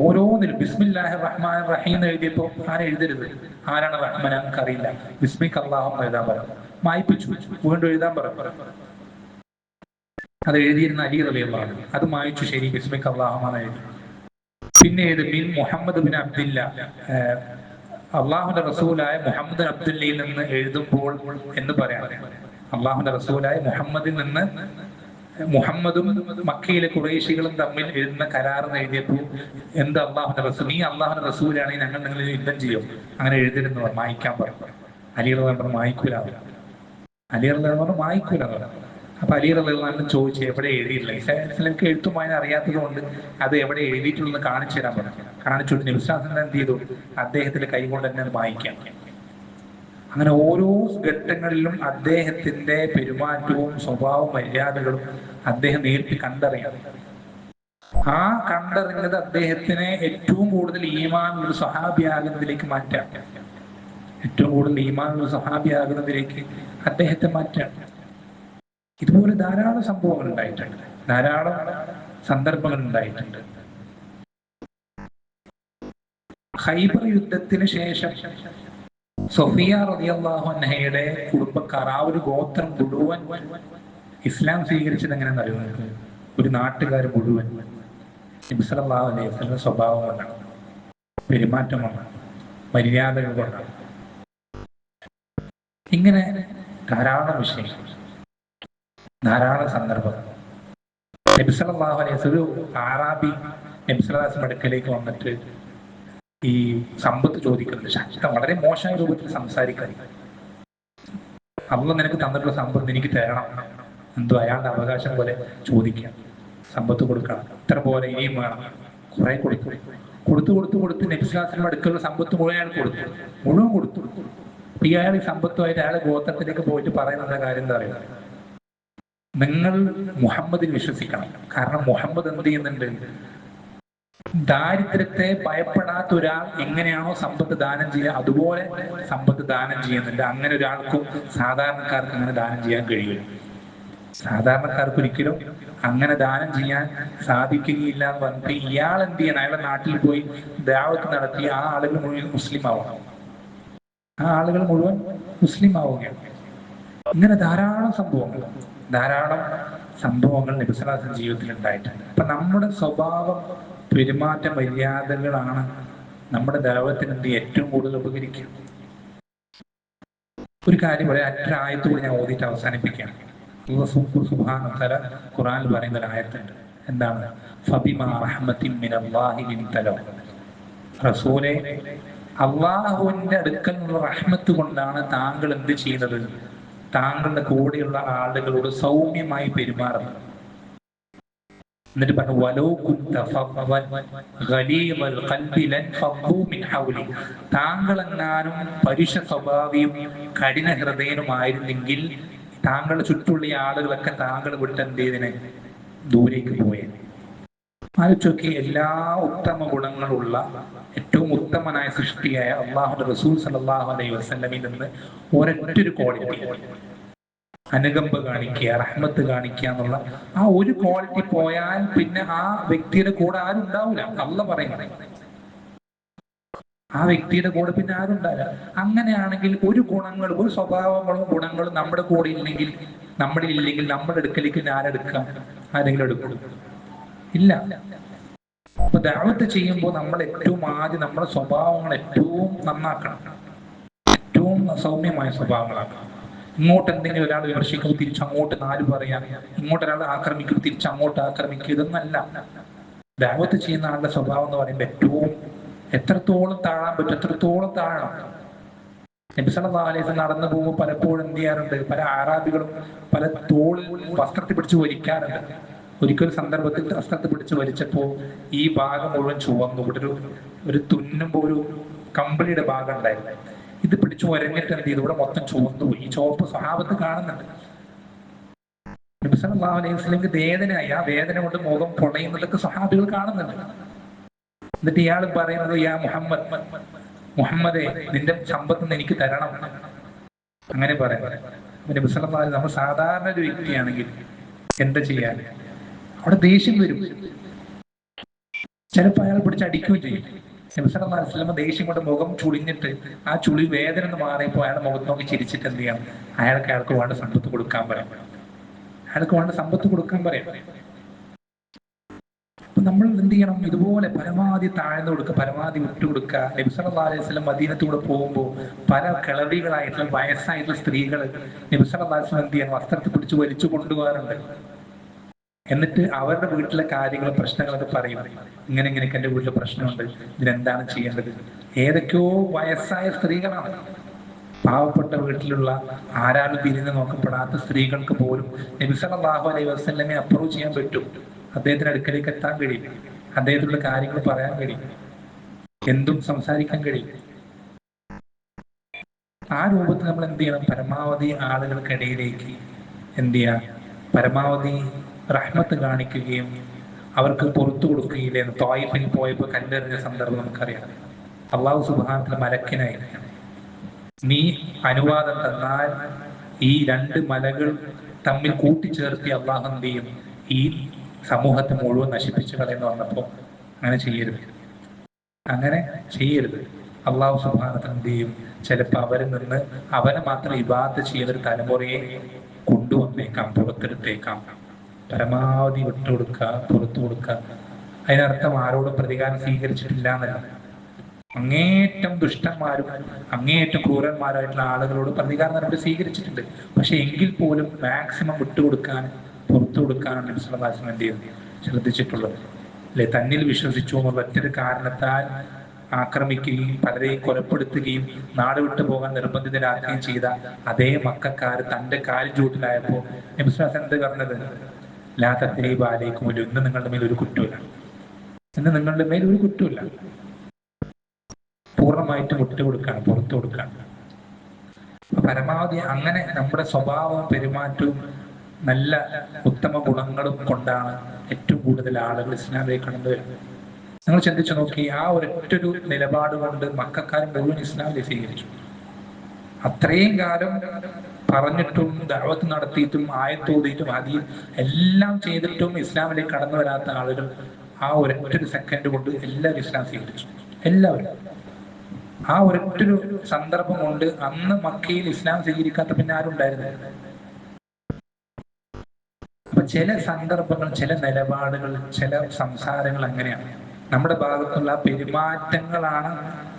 ഓരോന്നിലും ബിസ്മില്ലാഹിർ റഹ്മാനിർ റഹീം എന്ന് എഴുതിയപ്പോൾ എഴുതരുത്. ആരാണ് റഹ്മാൻ നമുക്കറിയില്ല, ബിസ്മിക അല്ലാഹുമ്മ എഴുതാൻ പറഞ്ഞു. മായ്പിച്ചു, വീണ്ടും എഴുതാൻ പറഞ്ഞു. അത് എഴുതിയിരുന്ന അലി റളിയല്ലാഹു അൻഹു അത് മായ്ച്ചു. ശരി, ബിസ്മിക അല്ലാഹുമ്മ എഴുതി. പിന്നെ മിൻ മുഹമ്മദ് ബിൻ അബ്ദില്ല, അള്ളാഹുന്റെ റസൂലായ മുഹമ്മദ് അബ്ദുല്ലയിൽ നിന്ന് എഴുതുമ്പോൾ എന്ന് പറയാം. അള്ളാഹുന്റെ റസൂലായ മുഹമ്മദിൽ നിന്ന് മുഹമ്മദും മക്കയിലെ ഖുറൈശികളും തമ്മിൽ എഴുതുന്ന കരാർ എഴുതിയപ്പോൾ എന്ത് അള്ളാഹുന്റെ റസൂൽ, നീ അള്ളാഹുന്റെ റസൂലാണെങ്കിൽ ഞങ്ങൾ നിങ്ങൾ യുദ്ധം ചെയ്യും, അങ്ങനെ എഴുതിരുന്നു മായ്ക്കാൻ പറഞ്ഞു. അലി റളിയല്ലാഹു മായ്ക്കൂല, അലി റളിയല്ലാഹു മായ്ക്കൂല. അപ്പൊ അലി റളിയല്ലാഹു അൻഹു ചോദിച്ചു എവിടെ എഴുതിയില്ല. ഇസ്ലാമിക്ക് എഴുത്തും വായന അറിയാത്തത് കൊണ്ട് അത് എവിടെ എഴുതിയിട്ടുള്ളത് കാണിച്ചു തരാൻ പറഞ്ഞു. കാണിച്ചുകൊണ്ട് നബി സല്ലല്ലാഹു അലൈഹി വസല്ലം എന്ത് ചെയ്തു? അദ്ദേഹത്തിന്റെ കൈ കൊണ്ട് തന്നെ അത് വായിക്കാം. അങ്ങനെ ഓരോ ഘട്ടങ്ങളിലും അദ്ദേഹത്തിന്റെ പെരുമാറ്റവും സ്വഭാവ മര്യാദകളും അദ്ദേഹം നേരിട്ട് കണ്ടറിയാം. ആ കണ്ടറിഞ്ഞത് അദ്ദേഹത്തിനെ ഏറ്റവും കൂടുതൽ ഈമാനുള്ള സ്വഹാബിയാകുന്നതിലേക്ക് മാറ്റാം. ഏറ്റവും കൂടുതൽ ഈമാനുള്ള സ്വഹാബിയാകുന്നതിലേക്ക് അദ്ദേഹത്തെ മാറ്റാം. ഇതുപോലെ ധാരാളം സംഭവങ്ങൾ ഉണ്ടായിട്ടുണ്ട്, ധാരാളം സന്ദർഭങ്ങൾ ഉണ്ടായിട്ടുണ്ട്. ഖൈബർ യുദ്ധത്തിന് ശേഷം സഫിയ റളിയല്ലാഹു അൻഹയുടെ കുടുംബക്കാർ, ആ ഒരു ഗോത്രം മുഴുവൻ ഇസ്ലാം സ്വീകരിച്ചത് എങ്ങനെയാണെന്ന് അറിയുന്നത്? ഒരു നാട്ടുകാർ മുഴുവൻ നബി സല്ലല്ലാഹു അലൈഹി വസല്ലം സ്വഭാവം കൊണ്ടാണ്, പെരുമാറ്റം കൊണ്ടാണ്, മര്യാദകൾ കൊണ്ടാണ്. ഇങ്ങനെ ധാരാളം വിഷയങ്ങൾ, ധാരാളം സന്ദർഭങ്ങൾ. നബി സല്ലല്ലാഹു അലൈഹി വസല്ലം ഒരു ആറാബി നബി സല്ലല്ലാഹു അലൈഹി വസല്ലം അടുക്കലേക്ക് വന്നിട്ട് ഈ സമ്പത്ത് ചോദിക്കുന്നത് ശക്തം, വളരെ മോശമായ രൂപത്തിൽ സംസാരിക്കുന്നത്. അള്ളാഹ് നിനക്ക് തന്നിട്ടുള്ള സമ്പത്ത് എനിക്ക് തരണം, എന്തോ അയാളുടെ അവകാശം പോലെ ചോദിക്കാം, സമ്പത്ത് കൊടുക്കണം, ഇത്ര പോലെ ഇനിയും വേണം, കുറെ കൊടുത്തു കൊടുത്തു കൊടുത്തു കൊടുത്ത് നബി സല്ലല്ലാഹു അലൈഹി വസല്ലം അടുക്കലുള്ള സമ്പത്ത് മുഴുവൻ അയാൾ മുഴുവൻ കൊടുത്തു. ഇയാൾ ഈ സമ്പത്തുമായിട്ട് അയാളെ ഗോത്രത്തിലേക്ക് പോയിട്ട് പറയുന്ന കാര്യം എന്താ പറയുക? നിങ്ങൾ മുഹമ്മദിൽ വിശ്വസിക്കണം. കാരണം മുഹമ്മദ് എന്ത് ചെയ്യുന്നുണ്ട്? ദാരിദ്ര്യത്തെ ഭയപ്പെടാത്ത ഒരാൾ എങ്ങനെയാണോ സമ്പത്ത് ദാനം ചെയ്യുക അതുപോലെ സമ്പത്ത് ദാനം ചെയ്യുന്നുണ്ട്. അങ്ങനെ ഒരാൾക്കും സാധാരണക്കാർക്ക് അങ്ങനെ ദാനം ചെയ്യാൻ കഴിയില്ല. സാധാരണക്കാർക്ക് ഒരിക്കലും അങ്ങനെ ദാനം ചെയ്യാൻ സാധിക്കുകയില്ല എന്ന് പറഞ്ഞിട്ട് ഇയാൾ എന്ത് ചെയ്യണം? അയാളുടെ നാട്ടിൽ പോയി ദഅവത്ത് നടത്തി ആ ആളുകൾ മുഴുവൻ മുസ്ലിം ആവണം. ആ ആളുകൾ മുഴുവൻ മുസ്ലിം ആവുകയാണ്. ഇങ്ങനെ ധാരാളം സംഭവങ്ങൾ നബി സല്ലല്ലാഹു അലൈഹി വസല്ലം ജീവിതത്തിൽ ഉണ്ടായിട്ടുണ്ട്. അപ്പൊ നമ്മുടെ സ്വഭാവം, പെരുമാറ്റ മര്യാദകളാണ് നമ്മുടെ ദഅവത്തിന് ഏറ്റവും കൂടുതൽ ഉപകരിക്കുക. ഒരു കാര്യം പറയാം, ഒറ്റ ആയത്തോടെ ഞാൻ ഓതിയിട്ട് അവസാനിപ്പിക്കുകയാണ്. അല്ലാഹു സുബ്ഹാനഹു വ തആല ഖുർആനിൽ പറയുന്ന ഒരു ആയത്തുണ്ട്. എന്താണ്? ഫബിമാ റഹ്മത്തിൻ മിനല്ലാഹി ലിൻത ലഹും. റസൂലേ, അള്ളാഹുവിന്റെ അടുക്കൽ നിന്നുള്ള റഹ്മത്ത് കൊണ്ടാണ് താങ്കൾ എന്ത് ചെയ്യുന്നത്? താങ്കളുടെ കൂടെയുള്ള ആളുകളോട് സൗമ്യമായി പെരുമാറുന്നത്. എന്നിട്ട് പറഞ്ഞു, വലൗ കുന്ത ഫദ്ദൻ ഗലീദൽ ഖൽബി ലൻഫദ്ദൂ മിൻ ഹൗലി. താങ്കൾ എങ്ങാനും പരുഷ സ്വഭാവിയും കഠിന ഹൃദയനുമായിരുന്നെങ്കിൽ താങ്കളുടെ ചുറ്റുള്ള ആളുകളൊക്കെ താങ്കൾ വിട്ട് എന്ത് ചെയ്തതിനെ? ദൂരേക്ക് പോയേനെ. ആലോചിച്ചൊക്കെ, എല്ലാ ഉത്തമ ഗുണങ്ങളുള്ള ഏറ്റവും ഉത്തമനായ സൃഷ്ടിയായ അള്ളാഹുന്റെ റസൂൽ സല്ലല്ലാഹു അലൈഹി വസല്ലമയിൽ നിന്ന് ഒരൊറ്റൊരു ക്വാളിറ്റി, അനുകമ്പ കാണിക്കുക, റഹ്മത്ത് കാണിക്കുക എന്നുള്ള ആ ഒരു ക്വാളിറ്റി പോയാൽ പിന്നെ ആ വ്യക്തിയുടെ കൂടെ ആരും ഉണ്ടാവില്ല. അള്ളാഹ് പറയുന്നത്, ആ വ്യക്തിയുടെ കൂടെ പിന്നെ ആരും ഉണ്ടാവില്ല. അങ്ങനെയാണെങ്കിൽ ഒരു ഗുണങ്ങളും ഒരു സ്വഭാവങ്ങളും ഗുണങ്ങളും നമ്മുടെ കൂടെ ഇല്ലെങ്കിൽ, നമ്മുടെ അടുക്കലേക്ക് ആരെടുക്കാം? ആരെങ്കിലും എടുക്കും? ഇല്ല. അപ്പൊ ദഅവത്ത് ചെയ്യുമ്പോൾ നമ്മൾ ഏറ്റവും ആദ്യം നമ്മുടെ സ്വഭാവങ്ങൾ ഏറ്റവും നന്നാക്കണം, ഏറ്റവും സൗമ്യമായ സ്വഭാവങ്ങളാക്കണം. ഇങ്ങോട്ട് എന്തെങ്കിലും ഒരാൾ വിമർശിക്കുമ്പോൾ തിരിച്ച് അങ്ങോട്ട് നാല് പറയാം, ഇങ്ങോട്ട് ഒരാൾ ആക്രമിക്കുമ്പോൾ തിരിച്ച് അങ്ങോട്ട് ആക്രമിക്കുക, ഇതൊന്നല്ല. ദഅവത്ത് ചെയ്യുന്ന ആളുടെ സ്വഭാവം എന്ന് പറയുമ്പോൾ ഏറ്റവും എത്രത്തോളം താഴാൻ പറ്റും അത്രത്തോളം താഴണം. നബി സല്ലല്ലാഹു അലൈഹി വസല്ലം നടന്നു പോകുമ്പോൾ പലപ്പോഴും എന്ത് ചെയ്യാറുണ്ട്? പല അറാബികളും പല തോളിൽ വസ്ത്രത്തിൽ പിടിച്ച് വലിക്കാറുണ്ട്. ഒരിക്കലും സന്ദർഭത്തിൽ വസ്ത്രത്തിൽ പിടിച്ച് വലിച്ചപ്പോൾ ഈ ഭാഗം മുഴുവൻ ചുവന്നു. ഇവിടെ ഒരു തുന്നുമ്പോൾ ഒരു കമ്പിളിയുടെ ഭാഗം ഉണ്ടായിരുന്നു. ഇത് പിടിച്ചു ഒരങ്ങിട്ട് എന്ത് ചെയ്തു? ഇവിടെ മൊത്തം ചുവന്നു പോയി. ഈ ചുവപ്പ് സ്വഹാബത്ത് കാണുന്നുണ്ട്. നബി സല്ലല്ലാഹു അലൈഹി വസല്ലമക്ക് വേദനയായി. ആ വേദന കൊണ്ട് മുഖം പൊളയുന്നതൊക്കെ സ്വഹാബികൾ കാണുന്നുണ്ട്. എന്നിട്ട് ഇയാൾ പറയുന്നത്, യാ മുഹമ്മദേ, നിന്റെ സമ്പത്ത് എനിക്ക് തരണം, അങ്ങനെ പറയുന്നത്. നബി സല്ലല്ലാഹു അലൈഹി വസല്ലം, നമ്മൾ സാധാരണ ഒരു വ്യക്തിയാണെങ്കിൽ എന്താ ചെയ്യാൻ? അവിടെ ദേഷ്യം വരും. ചിലപ്പോൾ അയാൾ പിടിച്ച് അടിക്കുകയും ചെയ്യും. നബി സല്ലല്ലാഹു അലൈഹി വസല്ലം ദേഷ്യം കൊണ്ട് മുഖം ചുളിഞ്ഞിട്ട് ആ ചുളി വേദന എന്ന് മാറിയപ്പോൾ അയാളുടെ മുഖത്ത് നോക്കി ചിരിച്ചിട്ട് എന്ത് ചെയ്യണം? അയാൾക്ക് വേണ്ട സമ്പത്ത് കൊടുക്കാൻ പറയാം. അപ്പൊ നമ്മൾ എന്ത് ചെയ്യണം? ഇതുപോലെ പരമാവധി താഴ്ന്നു കൊടുക്കുക, പരമാവധി വിട്ടുകൊടുക്കുക. നബി സല്ലല്ലാഹു അലൈഹി വസല്ലം മദീനത്തൂടെ പോകുമ്പോൾ പല കിളവികളായിട്ടുള്ള വയസ്സായിട്ടുള്ള സ്ത്രീകൾ നബി സല്ലല്ലാഹു അലൈഹി വസല്ലം എന്ത് ചെയ്യണം? വസ്ത്രത്തിൽ പിടിച്ച് വലിച്ചു കൊണ്ടുപോകാറുണ്ട്. എന്നിട്ട് അവരുടെ വീട്ടിലെ കാര്യങ്ങളും പ്രശ്നങ്ങളൊക്കെ പറയും. ഇങ്ങനെയൊക്കെ എൻ്റെ വീട്ടിൽ പ്രശ്നമുണ്ട്, ഇതിനെന്താണ് ചെയ്യേണ്ടത്? ഏതൊക്കെയോ വയസ്സായ സ്ത്രീകളാണ്. പാവപ്പെട്ട വീട്ടിലുള്ള ആരാലും തിരിഞ്ഞു നോക്കപ്പെടാത്ത സ്ത്രീകൾക്ക് പോലും നബി സല്ലല്ലാഹു അലൈഹി വസല്ലമയെ അപ്രോച്ച് ചെയ്യാൻ പറ്റും. അദ്ദേഹത്തിന് അടുക്കലേക്ക് എത്താൻ കഴിയും, അദ്ദേഹത്തിലുള്ള കാര്യങ്ങൾ പറയാൻ കഴിയും, എന്തും സംസാരിക്കാൻ കഴിയും. ആ രൂപത്തിൽ നമ്മൾ എന്ത് ചെയ്യണം? പരമാവധി ആളുകൾക്കിടയിലേക്ക് എന്ത് ചെയ്യാം? പരമാവധി റഹ്മത്ത് കാണിക്കുകയും അവർക്ക് പുറത്തു കൊടുക്കുകയില്ലെന്ന്. ത്വായിഫിൽ പോയപ്പോൾ കല്ലെറിഞ്ഞ സന്ദർഭം നമുക്കറിയാം. അള്ളാഹു സുബ്ഹാനഹു വ തആല മലക്കിനായി, നീ അനുവാദം തന്നാൽ ഈ രണ്ട് മലകൾ തമ്മിൽ കൂട്ടിച്ചേർത്തി അള്ളാഹു എന്ത് ചെയ്യും? ഈ സമൂഹത്തെ മുഴുവൻ നശിപ്പിച്ചു കളയെന്ന് പറഞ്ഞപ്പോൾ അങ്ങനെ ചെയ്യരുത്. അള്ളാഹു സുബ്ഹാനഹു വ തആല എന്ത് ചെയ്യും? ചിലപ്പോൾ അവരിൽ നിന്ന് അവനെ മാത്രം ഇബാദത്ത് ചെയ്യുന്നൊരു തലമുറയെ കൊണ്ടുവന്നേക്കാം, പുറത്തെടുത്തേക്കാം. പരമാവധി വിട്ടുകൊടുക്കുക, പുറത്തു കൊടുക്കുക. അതിനർത്ഥം ആരോടും പ്രതികാരം സ്വീകരിച്ചിട്ടില്ല എന്നല്ല. അങ്ങേയറ്റം ദുഷ്ടന്മാരും അങ്ങേയറ്റം ക്രൂരന്മാരായിട്ടുള്ള ആളുകളോട് പ്രതികാരം നടപടി സ്വീകരിച്ചിട്ടുണ്ട്. പക്ഷെ എങ്കിൽ പോലും മാക്സിമം വിട്ടുകൊടുക്കാൻ, പുറത്തു കൊടുക്കാനാണ് നബി സല്ലല്ലാഹു അലൈഹി വസല്ലം എന്ത് ചെയ്യുന്നത്? ശ്രദ്ധിച്ചിട്ടുള്ളത്. അല്ലെ, തന്നിൽ വിശ്വസിച്ചു എന്നുള്ള ഒറ്റൊരു കാരണത്താൽ ആക്രമിക്കുകയും പലരെയും കൊലപ്പെടുത്തുകയും നാട് വിട്ടു പോകാൻ നിർബന്ധിതരാക്കുകയും ചെയ്ത അതേ മക്കാർ തന്റെ കാലിൽ ചൂട്ടിലായപ്പോൾ നബി സല്ലല്ലാഹു അലൈഹി വസല്ലം എന്ത് പറഞ്ഞത്? ലാ തത്രീബ അലൈക്കും, ഇന്ന് നിങ്ങളുടെ മേൽ ഒരു കുറ്റമില്ല, പൂർണ്ണമായിട്ട് വിട്ടുകൊടുക്കാണ്, പുറത്തു കൊടുക്കാണ്. പരമാവധി അങ്ങനെ നമ്മുടെ സ്വഭാവവും പെരുമാറ്റവും നല്ല ഉത്തമ ഗുണങ്ങളും കൊണ്ടാണ് ഏറ്റവും കൂടുതൽ ആളുകൾ ഇസ്ലാമിലേക്ക് കടന്നു വരുന്നത്. നിങ്ങൾ ചിന്തിച്ചു നോക്കി, ആ ഒരൊറ്റൊരു നിലപാട് കൊണ്ട് മക്കാർ മുഴുവൻ ഇസ്ലാമിലേക്ക് സ്വീകരിച്ചു. അത്രയും കാലം പറഞ്ഞിട്ടും ദഅവത്ത് നടത്തിയിട്ടും ആയത്തോതിയിട്ടും ഹദീസ് എല്ലാം ചെയ്തിട്ടും ഇസ്ലാമിലേക്ക് കടന്നു വരാത്ത ആളുകൾ ആ ഒരൊറ്റൊരു സെക്കൻഡ് കൊണ്ട് എല്ലാവരും ഇസ്ലാം സ്വീകരിച്ചു. എല്ലാവരും. ആ ഒരൊറ്റൊരു സന്ദർഭം കൊണ്ട് അന്ന് മക്കയിൽ ഇസ്ലാം സ്വീകരിക്കാത്ത പിന്നെ ആരും ഉണ്ടായിരുന്നില്ല. അപ്പൊ ചില സന്ദർഭങ്ങൾ, ചില നിലപാടുകൾ, ചില സംസാരങ്ങൾ അങ്ങനെയാണ്. നമ്മുടെ ഭാഗത്തുള്ള പെരുമാറ്റങ്ങളാണ്,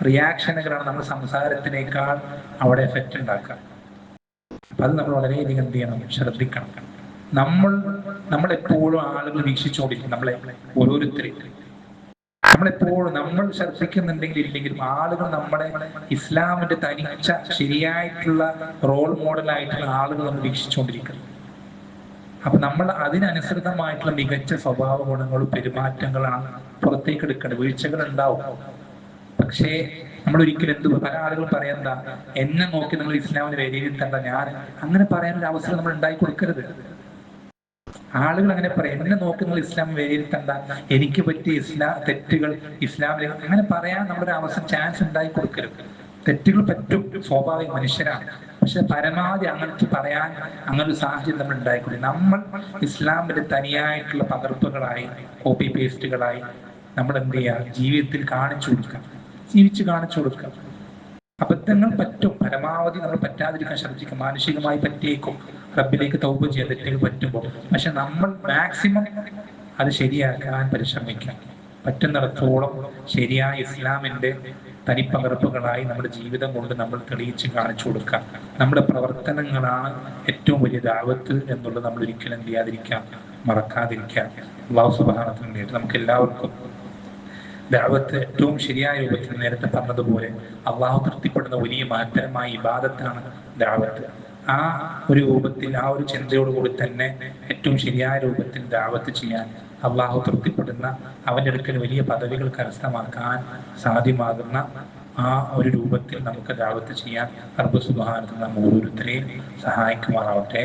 റിയാക്ഷനുകളാണ് നമ്മുടെ സംസാരത്തിനേക്കാൾ അവിടെ എഫക്റ്റ് ഉണ്ടാക്കുക. അപ്പൊ അത് നമ്മൾ വളരെയധികം എന്ത് ചെയ്യണം, ശ്രദ്ധിക്കണം. നമ്മളെപ്പോഴും ആളുകൾ വീക്ഷിച്ചുകൊണ്ടിരിക്കും, നമ്മളെ ഓരോരുത്തരെയും. നമ്മളെപ്പോഴും നമ്മൾ ശ്രദ്ധിക്കുന്നുണ്ടെങ്കിൽ ഇല്ലെങ്കിലും ആളുകൾ നമ്മളെ ഇസ്ലാമിന്റെ തനിച്ച ശരിയായിട്ടുള്ള റോൾ മോഡലായിട്ടുള്ള ആളുകൾ നമ്മൾ വീക്ഷിച്ചുകൊണ്ടിരിക്കുന്നു. അപ്പൊ നമ്മൾ അതിനനുസൃതമായിട്ടുള്ള മികച്ച സ്വഭാവ ഗുണങ്ങളും പെരുമാറ്റങ്ങളാണ് പുറത്തേക്ക് എടുക്കേണ്ടത്. വീഴ്ചകൾ ഉണ്ടാവും, പക്ഷേ നമ്മൾ ഒരിക്കലും പല ആളുകളും പറയാ, എന്നെ നോക്കി നിങ്ങൾ ഇസ്ലാമിനെ വിലയിരുത്തേണ്ട, ഞാൻ അങ്ങനെ പറയാനൊരു അവസരം നമ്മൾ ഉണ്ടാക്കി കൊടുക്കരുത്. ആളുകൾ അങ്ങനെ പറയാം, എന്നെ നോക്കി നിങ്ങൾ ഇസ്ലാം വിലയിരുത്തേണ്ട, എനിക്ക് പറ്റിയ തെറ്റുകൾ ഇസ്ലാമിൽ അങ്ങനെ പറയാൻ നമ്മളൊരു അവസരം, ചാൻസ് ഉണ്ടാക്കി കൊടുക്കരുത്. തെറ്റുകൾ പറ്റും, സ്വാഭാവിക മനുഷ്യരാണ്. പക്ഷെ പരമാവധി അങ്ങനത്തെ പറയാൻ അങ്ങനെ ഒരു സാഹചര്യം നമ്മൾ ഉണ്ടായിക്കൊടുക്കും. നമ്മൾ ഇസ്ലാമിന്റെ തനിയായിട്ടുള്ള പകർപ്പുകളായി, കോപ്പി പേസ്റ്റുകളായി നമ്മൾ എന്ത് ചെയ്യുക, ജീവിതത്തിൽ കാണിച്ചു കൊടുക്കാം, ജീവിച്ച് കാണിച്ചു കൊടുക്കാം. അബദ്ധങ്ങൾ പറ്റും, പരമാവധി നമ്മൾ പറ്റാതിരിക്കാൻ ശ്രദ്ധിക്കും. മാനുഷികമായി പറ്റിയേക്കും, റബ്ബിലേക്ക് തൗബ ചെയ്യാൻ തെറ്റുകൾ പറ്റുമ്പോൾ. പക്ഷെ നമ്മൾ മാക്സിമം അത് ശരിയാക്കാൻ പരിശ്രമിക്കാം. പറ്റുന്നിടത്തോളം ശരിയായ ഇസ്ലാമിന്റെ തനിപ്പകർപ്പുകളായി നമ്മുടെ ജീവിതം കൊണ്ട് നമ്മൾ തെളിയിച്ച് കാണിച്ചു കൊടുക്കാം. നമ്മുടെ പ്രവർത്തനങ്ങളാണ് ഏറ്റവും വലിയ ദഅവത്ത് എന്നുള്ളത് നമ്മൾ ഒരിക്കലും എന്ത് ചെയ്യാതിരിക്കാം, മറക്കാതിരിക്കാം. അല്ലാഹു സുബ്ഹാനഹു വ തആല നമുക്ക് എല്ലാവർക്കും ദഅവത്ത് ഏറ്റവും ശരിയായ രൂപത്തിൽ, നേരത്തെ പറഞ്ഞതുപോലെ അള്ളാഹു തൃപ്തിപ്പെടുന്ന വലിയ മഹത്തരമായ ഇബാദത്താണ് ദഅവത്ത്. ആ ഒരു രൂപത്തിൽ, ആ ഒരു ചിന്തയോടുകൂടി തന്നെ ഏറ്റവും ശരിയായ രൂപത്തിൽ ദഅവത്ത് ചെയ്യാൻ, അള്ളാഹു തൃപ്തിപ്പെടുന്ന, അവൻ്റെ അടുക്കൽ വലിയ പദവികൾ കരസ്ഥമാക്കാൻ സാധ്യമാകുന്ന ആ ഒരു രൂപത്തിൽ നമുക്ക് ദഅവത്ത് ചെയ്യാൻ റബ്ബ് സുബ്ഹാനഹു വ തആല നാം ഓരോരുത്തരെയും സഹായിക്കുമാറാവട്ടെ.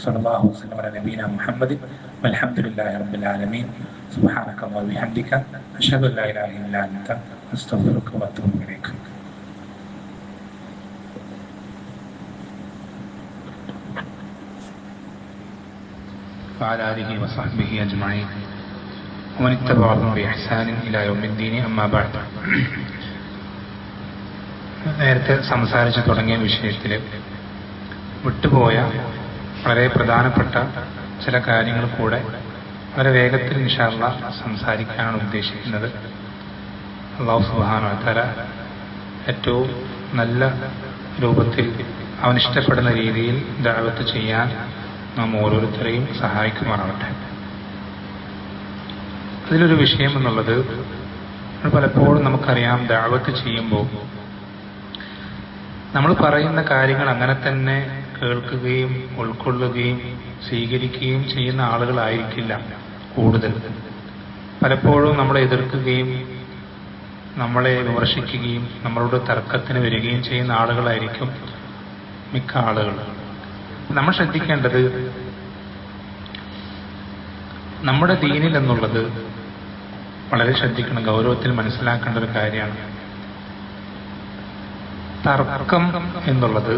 സ്വല്ലല്ലാഹു അലൈഹി വസല്ലം നബീന മുഹമ്മദ് വൽഹംദുലില്ലാഹി റബ്ബിൽ ആലമീൻ. സുബ്ഹാനക വ ബിഹംദിക അഷ്ഹദു അൻ ലാ ഇലാഹ ഇല്ലാ അൻത അസ്തഗ്ഫിറുക വ അത്തൂബു ഇലൈക. وعلى آله وصحبه أجمعين ومن اتبعهم بإحسان إلى يوم الدين أما بعد. നേരത്തെ സംസാരിച്ചു തുടങ്ങിയ വിഷയത്തിൽ വിട്ടുപോയ വളരെ പ്രധാനപ്പെട്ട ചില കാര്യങ്ങൾ കൂടെ വളരെ വേഗത്തിൽ ഇൻഷാ അല്ലാഹ് സംസാരിക്കാനാണ് ഉദ്ദേശിക്കുന്നത്. അല്ലാഹു സുബ്ഹാനഹു വ തആല ഏറ്റവും നല്ല രൂപത്തിൽ അവനിഷ്ടപ്പെടുന്ന രീതിയിൽ ദഅവത്ത് ചെയ്യാൻ നാം ഓരോരുത്തരെയും സഹായിക്കുമാറാവട്ടെ. അതിലൊരു വിഷയം എന്നുള്ളത്, പലപ്പോഴും നമുക്കറിയാം, ദഅവത്ത് ചെയ്യുമ്പോൾ നമ്മൾ പറയുന്ന കാര്യങ്ങൾ അങ്ങനെ തന്നെ കേൾക്കുകയും ഉൾക്കൊള്ളുകയും സ്വീകരിക്കുകയും ചെയ്യുന്ന ആളുകളായിരിക്കില്ല കൂടുതൽ. പലപ്പോഴും നമ്മളെ എതിർക്കുകയും നമ്മളെ വിമർശിക്കുകയും നമ്മളോട് തർക്കത്തിന് വരികയും ചെയ്യുന്ന ആളുകളായിരിക്കും മിക്ക ആളുകൾ. നമ്മൾ ശ്രദ്ധിക്കേണ്ടത്, നമ്മുടെ ദീനിൽ എന്നുള്ളത് വളരെ ശ്രദ്ധിക്കണം, ഗൗരവത്തിൽ മനസ്സിലാക്കേണ്ട ഒരു കാര്യമാണ്. തർക്കം എന്നുള്ളത്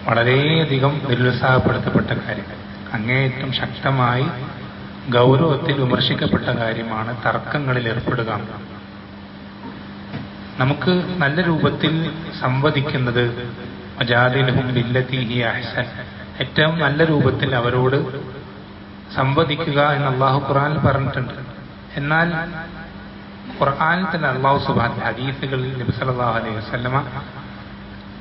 വളരെയധികം നിരുത്സാഹപ്പെടുത്തപ്പെട്ട കാര്യം, അങ്ങേയറ്റം ശക്തമായി ഗൗരവത്തിൽ വിമർശിക്കപ്പെട്ട കാര്യമാണ് തർക്കങ്ങളിൽ ഏർപ്പെടുക. നമുക്ക് നല്ല രൂപത്തിൽ സംവദിക്കുന്നത്, വജാദിൽഹും ബില്ലതി ഹിയ അഹ്സൻ, ഏറ്റവും നല്ല രൂപത്തിൽ അവരോട് സംവദിക്കുക എന്ന് അല്ലാഹു ഖുർആനിൽ പറഞ്ഞിട്ടുണ്ട്. എന്നാൽ ഖുർആനിൽ തന്നെ അല്ലാഹു സുബ്ഹാനഹു വ തആല ഹദീസുകളിൽ നബി സല്ലല്ലാഹു അലൈഹി വസല്ലമ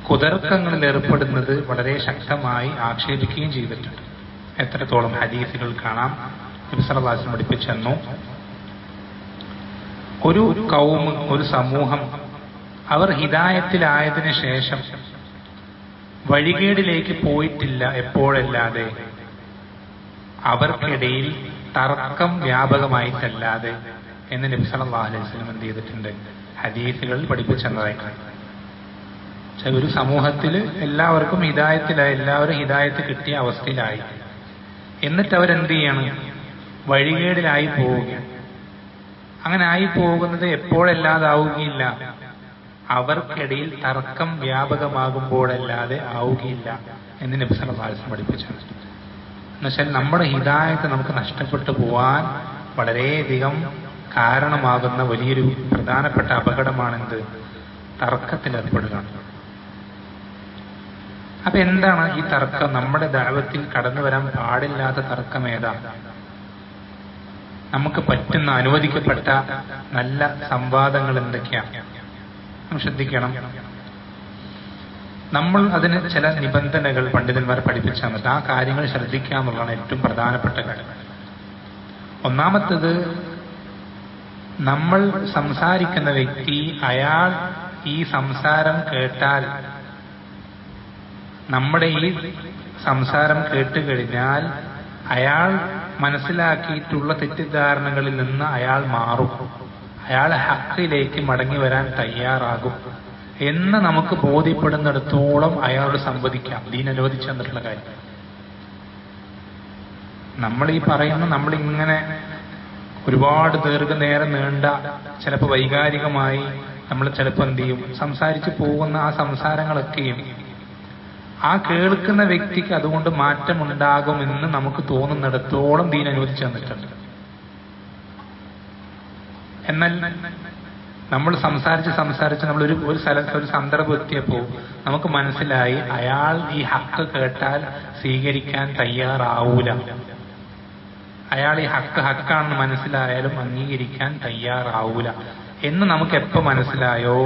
കുതർക്കങ്ങളിൽ ഏർപ്പെടുന്നത് വളരെ ശക്തമായി ആക്ഷേപിക്കുകയും ചെയ്തിട്ടുണ്ട്. എത്രത്തോളം ഹദീസുകൾ കാണാം. നബി സല്ലല്ലാഹു അലൈഹി വസല്ലം പഠിപ്പിച്ചെന്നു, ഒരു കൗം, ഒരു സമൂഹം, അവർ ഹിദായത്തിലായതിനു ശേഷം വഴികേടിലേക്ക് പോയിട്ടില്ല എപ്പോഴല്ലാതെ, അവർക്കിടയിൽ തർക്കം വ്യാപകമായിട്ടല്ലാതെ എന്ന് നബി സല്ലല്ലാഹു അലൈഹി വസല്ലം എന്ത് ചെയ്തിട്ടുണ്ട്, ഹദീസുകളിൽ പഠിപ്പിച്ചെന്നതായി. ഒരു സമൂഹത്തിൽ എല്ലാവർക്കും ഹിദായത്തിലായി, എല്ലാവരും ഹിദായത്ത് കിട്ടിയ അവസ്ഥയിലായി, എന്നിട്ട് അവരെന്ത് ചെയ്യണം, വഴികേടിലായി പോവുകയാണ്. അങ്ങനെ ആയി പോകുന്നത് എപ്പോഴല്ലാതാവുകയില്ല, അവർക്കിടയിൽ തർക്കം വ്യാപകമാകുമ്പോഴല്ലാതെ ആവുകയില്ല എന്ന് നബി സല്ലല്ലാഹു അലൈഹി വസല്ലം പഠിപ്പിച്ചു. എന്നുവെച്ചാൽ നമ്മുടെ ഹിദായത്ത് നമുക്ക് നഷ്ടപ്പെട്ടു പോവാൻ വളരെയധികം കാരണമാകുന്ന വലിയൊരു പ്രധാനപ്പെട്ട അപകടമാണെന്ത്, തർക്കത്തിലേർപ്പെടുകയാണ്. അപ്പൊ എന്താണ് ഈ തർക്കം? നമ്മുടെ ദഅവത്തിൽ കടന്നു വരാൻ പാടില്ലാത്ത തർക്കം ഏതാ? നമുക്ക് പറ്റുന്ന അനുവദിക്കപ്പെട്ട നല്ല സംവാദങ്ങൾ എന്തൊക്കെയാണ്? നാം ശ്രദ്ധിക്കണം. നമ്മൾ അതിന് ചില നിബന്ധനകൾ പണ്ഡിതന്മാർ പഠിപ്പിച്ചു തന്നിട്ട് ആ കാര്യങ്ങൾ ശ്രദ്ധിക്കുക എന്നുള്ളതാണ് ഏറ്റവും പ്രധാനപ്പെട്ട കാര്യം. ഒന്നാമത്തേത്, നമ്മൾ സംസാരിക്കുന്ന വ്യക്തി, അയാൾ ഈ സംസാരം കേട്ടാൽ, നമ്മുടെ ഈ സംസാരം കേട്ടുകഴിഞ്ഞാൽ അയാൾ മനസ്സിലാക്കിയിട്ടുള്ള തെറ്റിദ്ധാരണകളിൽ നിന്ന് അയാൾ മാറും, അയാൾ ഹക്കിലേക്ക് മടങ്ങി വരാൻ തയ്യാറാകും എന്ന് നമുക്ക് ബോധ്യപ്പെടുന്നിടത്തോളം അയാളോട് സംവദിക്കാം. ദീൻ അനുവദിച്ചു തന്നിട്ടുള്ള കാര്യം. നമ്മൾ ഈ പറയുന്ന, നമ്മളിങ്ങനെ ഒരുപാട് ദീർഘനേരം നീണ്ട, ചിലപ്പോൾ വൈകാരികമായി നമ്മൾ ചിലപ്പോൾ എന്ത് ചെയ്യും, സംസാരിച്ചു പോകുന്ന ആ സംസാരങ്ങളൊക്കെയും ആ കേൾക്കുന്ന വ്യക്തിക്ക് അതുകൊണ്ട് മാറ്റമുണ്ടാകുമെന്ന് നമുക്ക് തോന്നുന്നിടത്തോളം ദീൻ അനുവദിച്ചു തന്നിട്ടുണ്ട്. എന്നാൽ നമ്മൾ സംസാരിച്ച് നമ്മൾ ഒരു സ്ഥലത്ത് ഒരു സന്ദർഭം എത്തിയപ്പോൾ നമുക്ക് മനസ്സിലായി അയാൾ ഈ ഹക്ക് കേട്ടാൽ സ്വീകരിക്കാൻ തയ്യാറാവൂല, അയാൾ ഈ ഹക്കാണെന്ന് മനസ്സിലായാലും അംഗീകരിക്കാൻ തയ്യാറാവൂല എന്ന് നമുക്ക് എപ്പോ മനസ്സിലായോ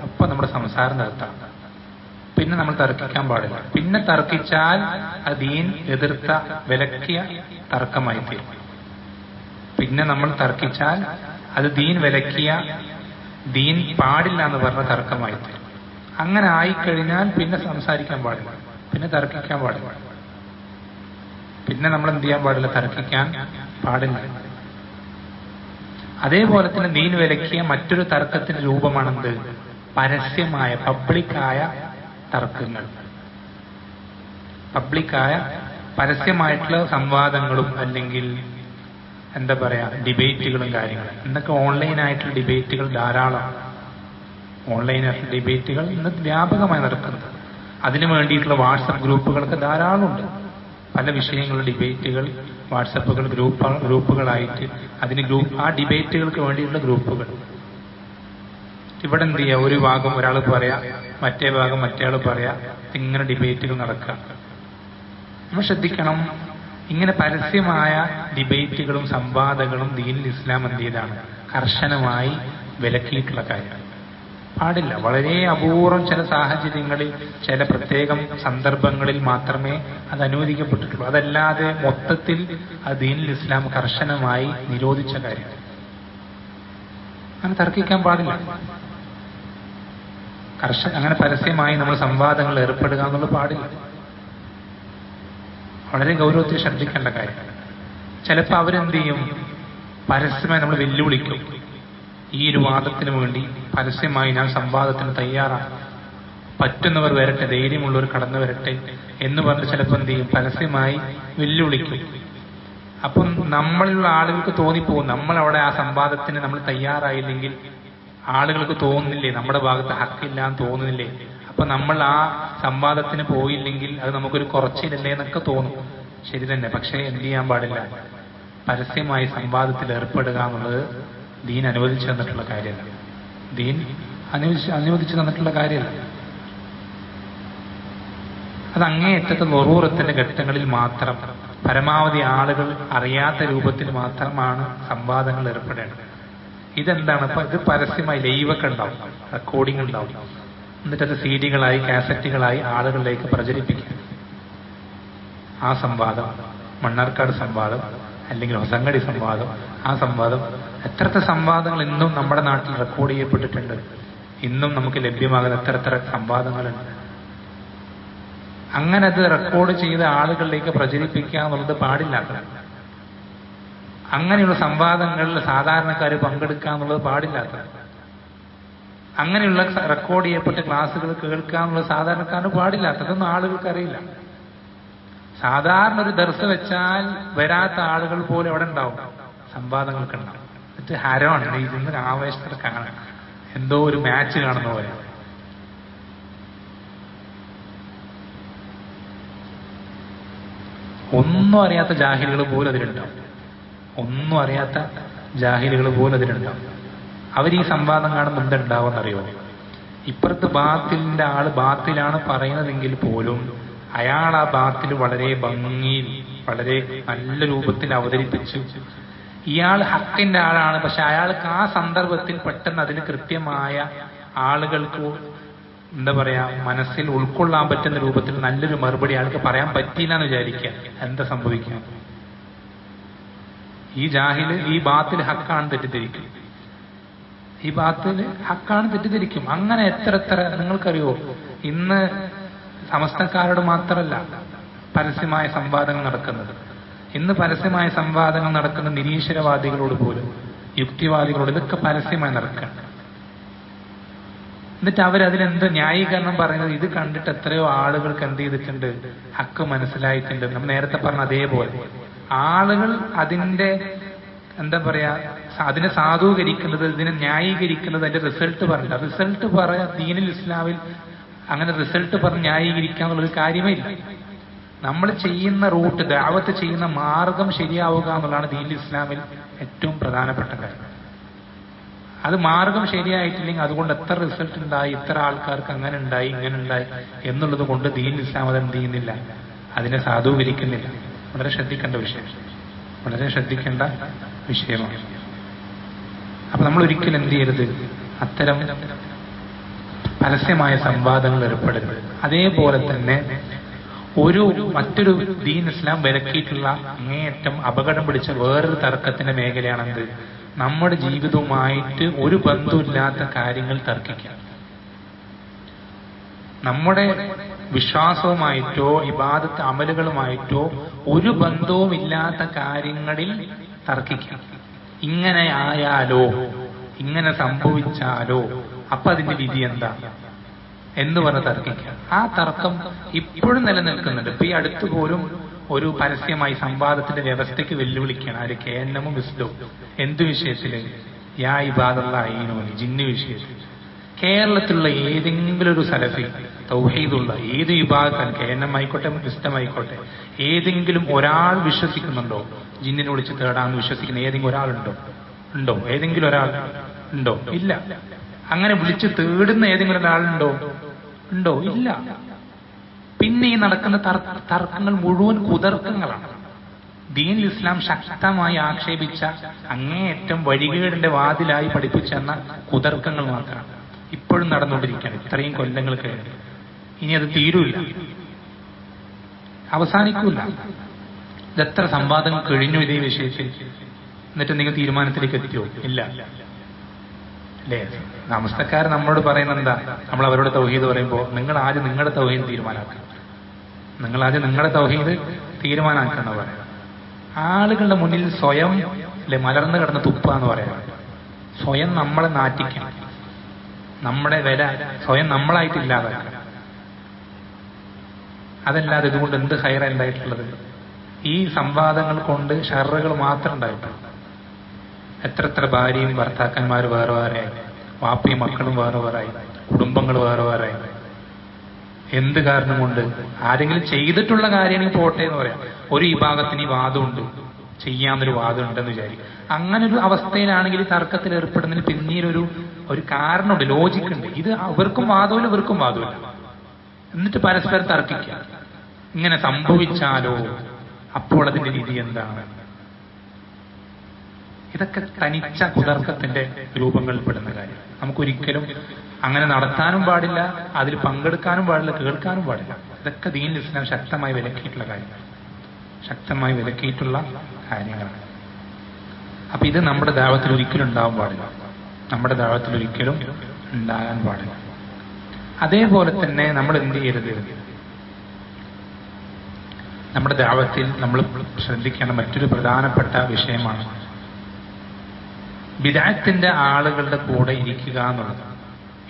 അപ്പൊ നമ്മുടെ സംസാരം നിർത്താം. പിന്നെ നമ്മൾ തർക്കിക്കാൻ പാടില്ല. പിന്നെ തർക്കിച്ചാൽ അത് ദീൻ എതിർത്ത വിലക്കിയ തർക്കമായി തീരും. പിന്നെ നമ്മൾ തർക്കിച്ചാൽ അത് ദീൻ വിലക്കിയ, ദീൻ പാടില്ല എന്ന് പറഞ്ഞ തർക്കമായി തീരും. അങ്ങനെ ആയിക്കഴിഞ്ഞാൽ പിന്നെ സംസാരിക്കാൻ പാടില്ല, പിന്നെ തർക്കിക്കാൻ പാടില്ല, പിന്നെ നമ്മൾ എന്ത് ചെയ്യാൻ പാടില്ല, തർക്കിക്കാൻ പാടില്ല. അതേപോലെ തന്നെ ദീൻ വിലക്കിയ മറ്റൊരു തർക്കത്തിന്റെ രൂപമാണെന്ത്? പരസ്യമായ, പബ്ലിക്കായ തർക്കങ്ങൾ. പബ്ലിക്കായ പരസ്യമായിട്ടുള്ള സംവാദങ്ങളും അല്ലെങ്കിൽ എന്താ പറയാ, ഡിബേറ്റുകളും കാര്യങ്ങളും. ഇന്നൊക്കെ ഓൺലൈനായിട്ടുള്ള ഡിബേറ്റുകൾ ധാരാളം, ഓൺലൈനായിട്ടുള്ള ഡിബേറ്റുകൾ ഇന്ന് വ്യാപകമായി നടക്കുന്നത്. അതിനു വേണ്ടിയിട്ടുള്ള വാട്സപ്പ് ഗ്രൂപ്പുകളൊക്കെ ധാരാളമുണ്ട്. പല വിഷയങ്ങളുടെ ഡിബേറ്റുകൾ വാട്സപ്പുകൾ ഗ്രൂപ്പുകളായിട്ട് ആ ഡിബേറ്റുകൾക്ക് വേണ്ടിയിട്ടുള്ള ഗ്രൂപ്പുകൾ. ഇവിടെ എന്ത് ചെയ്യുക, ഒരു ഭാഗം ഒരാൾ പറയാ, മറ്റേ ഭാഗം മറ്റേയാൾ പറയാ, ഇങ്ങനെ ഡിബേറ്റുകൾ നടക്കുക. നമ്മൾ ശ്രദ്ധിക്കണം, ഇങ്ങനെ പരസ്യമായ ഡിബേറ്റുകളും സംവാദങ്ങളും ദീനുൽ ഇസ്ലാം എന്ത് ചെയ്താണ്, കർശനമായി വിലക്കിയിട്ടുള്ള കാര്യം. പാടില്ല. വളരെ അപൂർവം ചില സാഹചര്യങ്ങളിൽ, ചില പ്രത്യേകം സന്ദർഭങ്ങളിൽ മാത്രമേ അത് അനുവദിക്കപ്പെട്ടിട്ടുള്ളൂ. അതല്ലാതെ മൊത്തത്തിൽ അത് ദീനുൽ ഇസ്ലാം കർശനമായി നിരോധിച്ച കാര്യം. അങ്ങനെ തർക്കിക്കാൻ പാടില്ല. അങ്ങനെ പരസ്യമായി നമ്മൾ സംവാദങ്ങൾ ഏർപ്പെടുക എന്നുള്ളത് പാടില്ല. വളരെ ഗൗരവത്തിൽ ശ്രദ്ധിക്കേണ്ട കാര്യം. ചിലപ്പോൾ അവരെന്ത് ചെയ്യും, പരസ്യമായി നമ്മൾ വെല്ലുവിളിക്കും. ഈ ഒരു വാദത്തിന് വേണ്ടി പരസ്യമായി ഞാൻ സംവാദത്തിന് തയ്യാറാണ്, പറ്റുന്നവർ വരട്ടെ, ധൈര്യമുള്ളവർ കടന്നു വരട്ടെ എന്ന് പറഞ്ഞ് ചിലപ്പോൾ എന്ത് ചെയ്യും, പരസ്യമായി വെല്ലുവിളിക്കും. അപ്പം നമ്മളിലുള്ള ആളുകൾക്ക് തോന്നിപ്പോകും, നമ്മൾ അവിടെ ആ സംവാദത്തിന് നമ്മൾ തയ്യാറായില്ലെങ്കിൽ ആളുകൾക്ക് തോന്നുന്നില്ലേ, നമ്മുടെ ഭാഗത്ത് ഹക്കില്ല എന്ന് തോന്നുന്നില്ലേ, അപ്പൊ നമ്മൾ ആ സംവാദത്തിന് പോയില്ലെങ്കിൽ അത് നമുക്കൊരു കുറച്ചിലല്ലേ എന്നൊക്കെ തോന്നും. ശരി തന്നെ. പക്ഷേ എന്ത് ചെയ്യാൻ പാടില്ല, പരസ്യമായി സംവാദത്തിൽ ഏർപ്പെടുക എന്നുള്ളത് ദീൻ അനുവദിച്ചു തന്നിട്ടുള്ള കാര്യമല്ല. ദീൻ അനുവദിച്ചു തന്നിട്ടുള്ള കാര്യമല്ല. അത് അങ്ങേയറ്റത്തെ നെറൂറത്തിന്റെ ഘട്ടങ്ങളിൽ മാത്രം, പരമാവധി ആളുകൾ അറിയാത്ത രൂപത്തിൽ മാത്രമാണ് സംവാദങ്ങൾ ഏർപ്പെടേണ്ടത്. ഇതെന്താണ്, ഇപ്പൊ ഇത് പരസ്യമായി ലൈവൊക്കെ ഉണ്ടാവും, റെക്കോർഡിംഗ് ഉണ്ടാവും, എന്നിട്ടത് CD-കളായി കാസറ്റുകളായി ആളുകളിലേക്ക് പ്രചരിപ്പിക്കും. ആ സംവാദം, മണ്ണാർക്കാട് സംവാദം അല്ലെങ്കിൽ ഹൊസങ്കടി സംവാദം, ആ സംവാദം, എത്രത്തെ സംവാദങ്ങൾ ഇന്നും നമ്മുടെ നാട്ടിൽ റെക്കോർഡ് ചെയ്യപ്പെട്ടിട്ടുണ്ട്. ഇന്നും നമുക്ക് ലഭ്യമാകുന്ന എത്ര സംവാദങ്ങളുണ്ട്. അങ്ങനെ അത് റെക്കോർഡ് ചെയ്ത ആളുകളിലേക്ക് പ്രചരിപ്പിക്കുക എന്നുള്ളത് പാടില്ലാത്തതാണ്. അങ്ങനെയുള്ള സംവാദങ്ങളിൽ സാധാരണക്കാർ പങ്കെടുക്കുക എന്നുള്ളത് പാടില്ലാത്തതാണ്. അങ്ങനെയുള്ള റെക്കോർഡ് ചെയ്യപ്പെട്ട ക്ലാസ്സുകൾ കേൾക്കുക എന്നുള്ളത് സാധാരണക്കാരന് പാടില്ലാത്തതൊന്നും ആളുകൾക്ക് അറിയില്ല. സാധാരണ ഒരു ദർസ് വെച്ചാൽ വരാത്ത ആളുകൾ പോലും അവിടെ ഉണ്ടാവും, സംവാദങ്ങൾക്ക് ഉണ്ടാവും. എന്നിട്ട് ഹരമാണ്, ഇതിന്ന് ആവേശത്തിൽ കാണാൻ എന്തോ ഒരു മാച്ച് കാണുന്ന പോലെ. ഒന്നും അറിയാത്ത ജാഹിലുകൾ പോലും അതിലുണ്ടാവും, ഒന്നും അറിയാത്ത ജാഹിലുകൾ പോലും അതിലുണ്ടാവും. അവർ ഈ സംവാദം കാണുമ്പോൾ എന്തുണ്ടാവുമെന്നറിയോ, ഇപ്പുറത്ത് ബാത്തിലിന്റെ ആള് ബാത്തിലാണ് പറയുന്നതെങ്കിൽ പോലും അയാൾ ആ ബാത്തിൽ വളരെ ഭംഗിയിൽ വളരെ നല്ല രൂപത്തിൽ അവതരിപ്പിച്ചു. ഇയാൾ ഹക്കിന്റെ ആളാണ്, പക്ഷെ അയാൾക്ക് ആ സന്ദർഭത്തിൽ പെട്ടെന്ന് അതിന് കൃത്യമായ ആളുകൾക്ക് എന്താ പറയാ മനസ്സിൽ ഉൾക്കൊള്ളാൻ പറ്റുന്ന രൂപത്തിൽ നല്ലൊരു മറുപടി അയാൾക്ക് പറയാൻ പറ്റിയില്ല എന്ന് വിചാരിക്കുക. എന്താ സംഭവിക്കുക? ഈ ജാഹില് ഈ ബാത്തിൽ ഹക്കാണ് തെറ്റിദ്ധരിക്കും, ഈ ബാത്തിൽ ഹക്കാണ് തെറ്റിദ്ധരിക്കും. അങ്ങനെ എത്ര നിങ്ങൾക്കറിയോ, ഇന്ന് സമസ്തക്കാരോട് മാത്രമല്ല പരസ്യമായ സംവാദങ്ങൾ നടക്കുന്നത്. ഇന്ന് പരസ്യമായ സംവാദങ്ങൾ നടക്കുന്ന നിരീശ്വരവാദികളോട് പോലും, യുക്തിവാദികളോട്, ഇതൊക്കെ പരസ്യമായി നടക്കുകയാണ്. എന്നിട്ട് അവരതിനെന്ത് ന്യായീകരണം പറയുന്നത്? ഇത് കണ്ടിട്ട് എത്രയോ ആളുകൾക്ക് എന്ത് ചെയ്തിട്ടുണ്ട്, ഹക്ക് മനസ്സിലായിട്ടുണ്ട്. നമ്മൾ നേരത്തെ പറഞ്ഞ അതേപോലെ ആളുകൾ അതിന്റെ എന്താ പറയാ അതിനെ സാധൂകരിക്കുന്നത്, ഇതിനെ ന്യായീകരിക്കുന്നത് അതിന്റെ റിസൾട്ട് പറഞ്ഞില്ല. റിസൾട്ട് പറയാ ദീനുൽ ഇസ്ലാമിൽ അങ്ങനെ റിസൾട്ട് പറഞ്ഞ് ന്യായീകരിക്കാന്നുള്ളൊരു കാര്യമേ ഇല്ല. നമ്മൾ ചെയ്യുന്ന റൂട്ട്, ദഅവത്ത് ചെയ്യുന്ന മാർഗം ശരിയാവുക എന്നുള്ളതാണ് ദീനുൽ ഇസ്ലാമിൽ ഏറ്റവും പ്രധാനപ്പെട്ട കാര്യം. അത് മാർഗം ശരിയായിട്ടില്ലെങ്കിൽ അതുകൊണ്ട് എത്ര റിസൾട്ട് ഉണ്ടായി, ഇത്ര ആൾക്കാർക്ക് അങ്ങനെ ഉണ്ടായി ഇങ്ങനെ ഉണ്ടായി എന്നുള്ളത് കൊണ്ട് ദീനുൽ ഇസ്ലാം അത് എന്ത് ചെയ്യുന്നില്ല, അതിനെ സാധൂകരിക്കുന്നില്ല. വളരെ ശ്രദ്ധിക്കേണ്ട വിഷയം, വളരെ ശ്രദ്ധിക്കേണ്ട വിഷയമാണ്. അപ്പൊ നമ്മൾ ഒരിക്കലും എന്ത് ചെയ്യരുത്, അത്തരം പരസ്യമായ സംവാദങ്ങൾ ഏർപ്പെടരുത്. അതേപോലെ തന്നെ മറ്റൊരു ദീൻ ഇസ്ലാം വിലക്കിയിട്ടുള്ള അങ്ങേയറ്റം അപകടം പിടിച്ച വേറൊരു തർക്കത്തിന്റെ മേഖലയാണെന്ത്, നമ്മുടെ ജീവിതവുമായിട്ട് ഒരു ബന്ധമില്ലാത്ത കാര്യങ്ങൾ തർക്കിക്കുക. നമ്മുടെ വിശ്വാസവുമായിട്ടോ ഇബാദത്ത് അമലുകളുമായിട്ടോ ഒരു ബന്ധവുമില്ലാത്ത കാര്യങ്ങളിൽ തർക്കിക്കാം. ഇങ്ങനെ ആയാലോ, ഇങ്ങനെ സംഭവിച്ചാലോ, അപ്പൊ അതിന്റെ വിധി എന്താ എന്ന് പറഞ്ഞ് തർക്കിക്കാം. ആ തർക്കം ഇപ്പോഴും നിലനിൽക്കുന്നുണ്ട്. ഇപ്പൊ ഈ അടുത്ത് പോലും ഒരു പരസ്യമായി സംവാദത്തിന്റെ വ്യവസ്ഥയ്ക്ക് വെല്ലുവിളിക്കുകയാണ്. അതിൽ കേന്നമും ഇസ്ലോ എന്തു വിഷയത്തില്, യാ ഇബാദല്ലാഹീനോ ജിന്ന് വിഷയത്തിൽ. കേരളത്തിലുള്ള ഏതെങ്കിലും ഒരു സലഫി തൗഹീദുള്ള ഏത് വിഭാഗം, കേന്നം ആയിക്കോട്ടെ ഇസ്ലമായിക്കോട്ടെ, ഏതെങ്കിലും ഒരാൾ വിശ്വസിക്കുന്നുണ്ടോ? ജിന്നിനെ വിളിച്ച് തേടാന്ന് വിശ്വസിക്കുന്ന ഏതെങ്കിലും ഒരാളുണ്ടോ? ഏതെങ്കിലും ഒരാൾ ഉണ്ടോ? ഇല്ല. അങ്ങനെ വിളിച്ച് തേടുന്ന ഏതെങ്കിലും ഒരാളുണ്ടോ? ഇല്ല. പിന്നെ ഈ നടക്കുന്ന തർക്കങ്ങൾ മുഴുവൻ കുതർക്കങ്ങളാണ്. ദീനുൽ ഇസ്ലാം ശക്തമായി ആക്ഷേപിച്ച അങ്ങേയറ്റം വഴികേടിന്റെ വാതിലായി പഠിപ്പിച്ചെന്ന കുതർക്കങ്ങൾ മാത്രമാണ് ഇപ്പോഴും നടന്നുകൊണ്ടിരിക്കുകയാണ്. ഇത്രയും കൊല്ലങ്ങൾ കഴിഞ്ഞു. ഇനി അത് തീരൂല, അവസാനിക്കൂല. ഇതെത്ര സംവാദങ്ങൾ കഴിഞ്ഞു ഇതേ വിഷയത്തിൽ. എന്നിട്ട് നിങ്ങൾ തീരുമാനത്തിലേക്ക് എത്തിയോ? ഇല്ല അല്ലേ? നമസ്തക്കാർ നമ്മളോട് പറയുന്നത് എന്താ? നമ്മൾ അവരോട് തൗഹീദ് പറയുമ്പോൾ നിങ്ങൾ ആദ്യം നിങ്ങളുടെ തൗഹീദ് തീരുമാനാക്കുക, നിങ്ങൾ ആദ്യം നിങ്ങളുടെ തൗഹീദ് തീരുമാനാക്കുന്ന പറയാം. ആളുകളുടെ മുന്നിൽ സ്വയം മലർന്നു കിടന്ന് തുപ്പ എന്ന് പറയാം. സ്വയം നമ്മളെ നാറ്റിക്കണം, നമ്മുടെ വില സ്വയം നമ്മളായിട്ടില്ലാതാക്കണം. അതല്ലാതെ ഇതുകൊണ്ട് എന്ത് ഹൈറ ഉണ്ടായിട്ടുള്ളത്? ഈ സംവാദങ്ങൾ കൊണ്ട് ഷർറുകൾ മാത്രം ഉണ്ടായിട്ടുള്ളൂ. എത്ര ഭാര്യയും ഭർത്താക്കന്മാർ വേറെ വേറെയായി, വാപ്പയും മക്കളും വേറെ വേറായി, കുടുംബങ്ങൾ വേറെ വേറായി. എന്ത് കാരണം കൊണ്ട്? ആരെങ്കിലും ചെയ്തിട്ടുള്ള കാര്യമാണെങ്കിൽ പോട്ടെ എന്ന് പറയാം. ഒരു വിഭാഗത്തിന് ഈ വാദമുണ്ട്, ചെയ്യാവുന്നൊരു വാദം ഉണ്ടെന്ന് വിചാരിക്കും. അങ്ങനെ ഒരു അവസ്ഥയിലാണെങ്കിൽ തർക്കത്തിൽ ഏർപ്പെടുന്നതിന് പിന്നീട് ഒരു കാരണമുണ്ട്, ലോജിക്കുണ്ട്. ഇത് അവർക്കും വാദമില്ല, ഇവർക്കും വാദമില്ല. എന്നിട്ട് പരസ്പരം തർക്കിക്കുക. ഇങ്ങനെ സംഭവിച്ചാലോ, അപ്പോൾ അതിന്റെ വിധി എന്താണ്? ഇതൊക്കെ തനിച്ച കുതർക്കത്തിന്റെ രൂപങ്ങളിൽപ്പെടുന്ന കാര്യം. നമുക്കൊരിക്കലും അങ്ങനെ നടത്താനും പാടില്ല, അതിൽ പങ്കെടുക്കാനും പാടില്ല, കേൾക്കാനും പാടില്ല. ഇതൊക്കെ ദീനുൽ ഇസ്ലാം ശക്തമായി വിലക്കിയിട്ടുള്ള കാര്യങ്ങൾ, ശക്തമായി വിലക്കിയിട്ടുള്ള കാര്യങ്ങളാണ്. അപ്പൊ ഇത് നമ്മുടെ ദഅവത്തിൽ ഒരിക്കലും ഉണ്ടാവാൻ പാടില്ല, നമ്മുടെ ദഅവത്തിൽ ഒരിക്കലും ഉണ്ടാകാൻ പാടില്ല. അതേപോലെ തന്നെ നമ്മൾ എന്ത് ചെയ്യരുത്, നമ്മുടെ ദഅവത്തിൽ നമ്മൾ ശ്രദ്ധിക്കേണ്ട മറ്റൊരു പ്രധാനപ്പെട്ട വിഷയമാണ് ബിദ്അത്തിന്റെ ആളുകളുടെ കൂടെ ഇരിക്കുക എന്നുള്ളത്.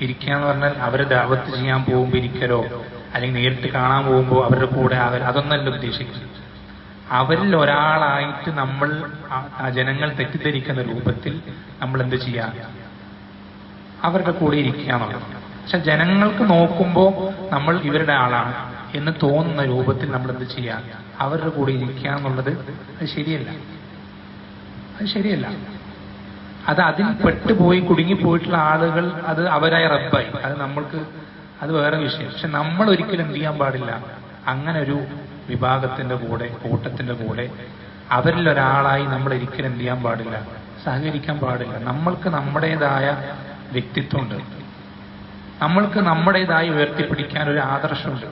ഇരിക്കുക എന്ന് പറഞ്ഞാൽ അവരെ ദഅവത്ത് ചെയ്യാൻ പോകുമ്പോൾ ഇരിക്കലോ, അല്ലെങ്കിൽ നേരിട്ട് കാണാൻ പോകുമ്പോൾ അവരുടെ കൂടെ അതൊന്നല്ല ഉദ്ദേശിക്കുന്നത്. അവരിൽ ഒരാളായിട്ട് നമ്മൾ ജനങ്ങൾ തെറ്റിദ്ധരിക്കുന്ന രൂപത്തിൽ നമ്മൾ എന്ത് ചെയ്യാം, അവരുടെ കൂടെ ഇരിക്കുക എന്നുള്ളത്. പക്ഷെ ജനങ്ങൾക്ക് നോക്കുമ്പോൾ നമ്മൾ ഇവരുടെ ആളാണ് എന്ന് തോന്നുന്ന രൂപത്തിൽ നമ്മൾ എന്ത് ചെയ്യാം, അവരുടെ കൂടെ ഇരിക്കുക എന്നുള്ളത് അത് ശരിയല്ല, അത് ശരിയല്ല. അതിൽ പെട്ടുപോയി കുടുങ്ങിപ്പോയിട്ടുള്ള ആളുകൾ അത് അവരായ റബ്ബായി, അത് നമ്മൾക്ക് അത് വേറെ വിഷയം. പക്ഷെ നമ്മൾ ഒരിക്കലും എന്ത് ചെയ്യാൻ പാടില്ല, അങ്ങനെ ഒരു വിഭാഗത്തിന്റെ കൂടെ, കൂട്ടത്തിന്റെ കൂടെ അവരിൽ ഒരാളായി നമ്മൾ ഒരിക്കലും എന്ത് ചെയ്യാൻ പാടില്ല, സഹകരിക്കാൻ പാടില്ല. നമ്മൾക്ക് നമ്മുടേതായ വ്യക്തിത്വമുണ്ട്, നമ്മൾക്ക് നമ്മുടേതായി ഉയർത്തിപ്പിടിക്കാൻ ഒരു ആദർശമുണ്ട്.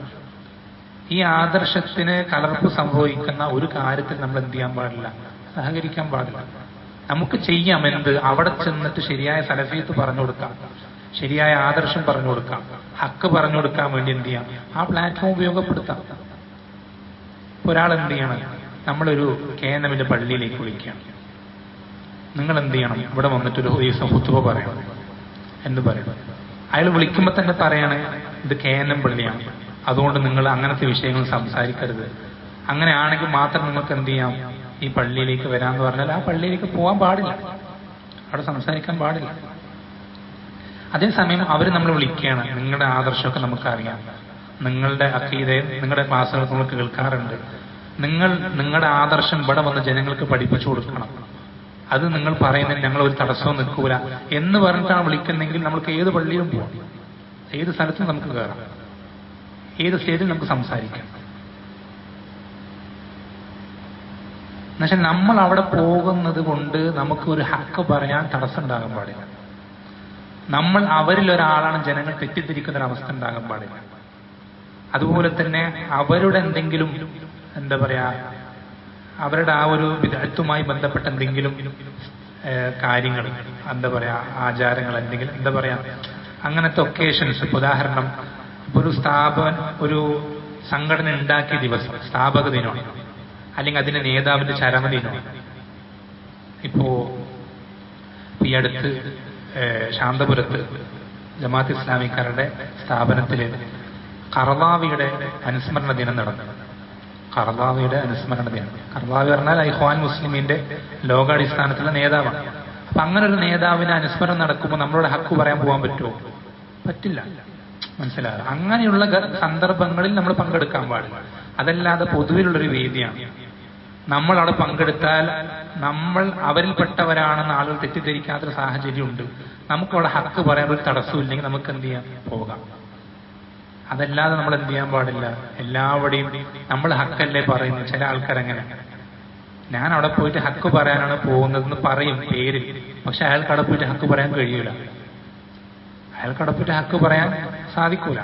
ഈ ആദർശത്തിന് കലർപ്പ് സംഭവിക്കുന്ന ഒരു കാര്യത്തിൽ നമ്മൾ എന്ത് ചെയ്യാൻ പാടില്ല, സഹകരിക്കാൻ പാടില്ല. നമുക്ക് ചെയ്യാം എന്ത്, അവിടെ ചെന്നിട്ട് ശരിയായ സലഫിയത്ത് പറഞ്ഞു കൊടുക്കാം, ശരിയായ ആദർശം പറഞ്ഞു കൊടുക്കാം, ഹക്ക് പറഞ്ഞു കൊടുക്കാൻ വേണ്ടി എന്ത് ചെയ്യാം, ആ പ്ലാറ്റ്ഫോം ഉപയോഗപ്പെടുത്താം. ഒരാൾ എന്ത് ചെയ്യണം, നമ്മളൊരു കേന്ദ്രമിന്റെ പള്ളിയിലേക്ക് വിളിക്കുകയാണ്, നിങ്ങൾ എന്ത് ചെയ്യണം, ഇവിടെ വന്നിട്ടൊരു ദിവസം ഹുത്തുബ പറയണം എന്ന് പറയണം. അയാൾ വിളിക്കുമ്പോൾ തന്നെ പറയണേ, ഇത് കേന്ദ്രം പള്ളിയാണ്, അതുകൊണ്ട് നിങ്ങൾ അങ്ങനത്തെ വിഷയങ്ങൾ സംസാരിക്കരുത്, അങ്ങനെയാണെങ്കിൽ മാത്രം നിങ്ങൾക്ക് എന്ത് ചെയ്യാം, ഈ പള്ളിയിലേക്ക് വരാമെന്ന് പറഞ്ഞാൽ ആ പള്ളിയിലേക്ക് പോകാൻ പാടില്ല, അവിടെ സംസാരിക്കാൻ പാടില്ല. അതേസമയം അവർ നമ്മൾ വിളിക്കുകയാണ്, നിങ്ങളുടെ ആദർശമൊക്കെ നമുക്കറിയാം, നിങ്ങളുടെ അഖീദയും നിങ്ങളുടെ ക്ലാസ്സുകൾ നമ്മൾ കേൾക്കാറുണ്ട്, നിങ്ങളുടെ ആദർശം ഇവിടെ വന്ന് ജനങ്ങൾക്ക് പഠിപ്പിച്ചു കൊടുക്കണം, അത് നിങ്ങൾ പറയുന്നതിന് ഞങ്ങൾ ഒരു തടസ്സവും നിൽക്കൂല എന്ന് പറഞ്ഞിട്ടാണ് വിളിക്കുന്നെങ്കിൽ നമുക്ക് ഏത് പള്ളിയിലും പോവാം, ഏത് സ്ഥലത്തും നമുക്ക് കയറാം, ഏത് സ്റ്റേജിൽ നമുക്ക് സംസാരിക്കാം. എന്നുവെച്ചാൽ നമ്മൾ അവിടെ പോകുന്നത് കൊണ്ട് നമുക്ക് ഒരു ഹക്ക് പറയാൻ തടസ്സം ഉണ്ടാകാൻ പാടില്ല. നമ്മൾ അവരിൽ ഒരാളാണ് ജനങ്ങൾ തെറ്റിദ്ധരിക്കുന്ന ഒരു അവസ്ഥ ഉണ്ടാകാൻ പാടില്ല. അതുപോലെ തന്നെ അവരുടെ എന്തെങ്കിലും എന്താ പറയാ, അവരുടെ ആ ഒരു വിദഗ്ധത്തുമായി ബന്ധപ്പെട്ട എന്തെങ്കിലും കാര്യങ്ങൾ, എന്താ പറയാ, ആചാരങ്ങൾ, എന്തെങ്കിലും എന്താ പറയാ, അങ്ങനത്തെ ഒക്കേഷൻസ്, ഉദാഹരണം ഒരു ഒരു സംഘടന ഉണ്ടാക്കിയ ദിവസം സ്ഥാപക ദിനമാണ്, അല്ലെങ്കിൽ അതിന്റെ നേതാവിന്റെ ചരമദിനമാണ്. ഈ അടുത്ത് ശാന്തപുരത്ത് ജമാഅത്ത് ഇസ്ലാമിക്കാരുടെ സ്ഥാപനത്തില് കർദാവിയുടെ അനുസ്മരണ ദിനം നടന്നു. കർദാവിയുടെ അനുസ്മരണ ദിനം, കർദാവി പറഞ്ഞാൽ ഇഖ്വാൻ മുസ്ലിമിന്റെ ലോകാടിസ്ഥാനത്തിലുള്ള നേതാവാണ്. അപ്പൊ അങ്ങനെ ഒരു നേതാവിന്റെ അനുസ്മരണം നടക്കുമ്പോൾ നമ്മളോട് ഹക്ക് പറയാൻ പോകാൻ പറ്റുമോ? പറ്റില്ല. മനസ്സിലാകും. അങ്ങനെയുള്ള സന്ദർഭങ്ങളിൽ നമ്മൾ പങ്കെടുക്കാൻ പാടില്ല. അതല്ലാതെ പൊതുവിലുള്ളൊരു വേദിയാണ്. നമ്മൾ അവിടെ പങ്കെടുത്താൽ നമ്മൾ അവരിൽപ്പെട്ടവരാണെന്ന് ആളുകൾ തെറ്റിദ്ധരിക്കാത്തൊരു സാഹചര്യമുണ്ട്. നമുക്കവിടെ ഹക്ക് പറയാൻ ഒരു തടസ്സമില്ലെങ്കിൽ നമുക്ക് എന്ത് ചെയ്യാം, പോകാം. അതല്ലാതെ നമ്മൾ എന്ത് ചെയ്യാൻ പാടില്ല, എല്ലാവരുടെയും നമ്മൾ ഹക്കല്ലേ പറയുന്നു. ചില ആൾക്കാരങ്ങനെ, ഞാൻ അവിടെ പോയിട്ട് ഹക്ക് പറയാനാണ് പോകുന്നതെന്ന് പറയും പേരിൽ, പക്ഷെ അയാൾക്ക് അവിടെ പോയിട്ട് ഹക്ക് പറയാൻ കഴിയൂല, അയാൾക്ക് അവിടെ പോയിട്ട് ഹക്ക് പറയാൻ സാധിക്കൂല.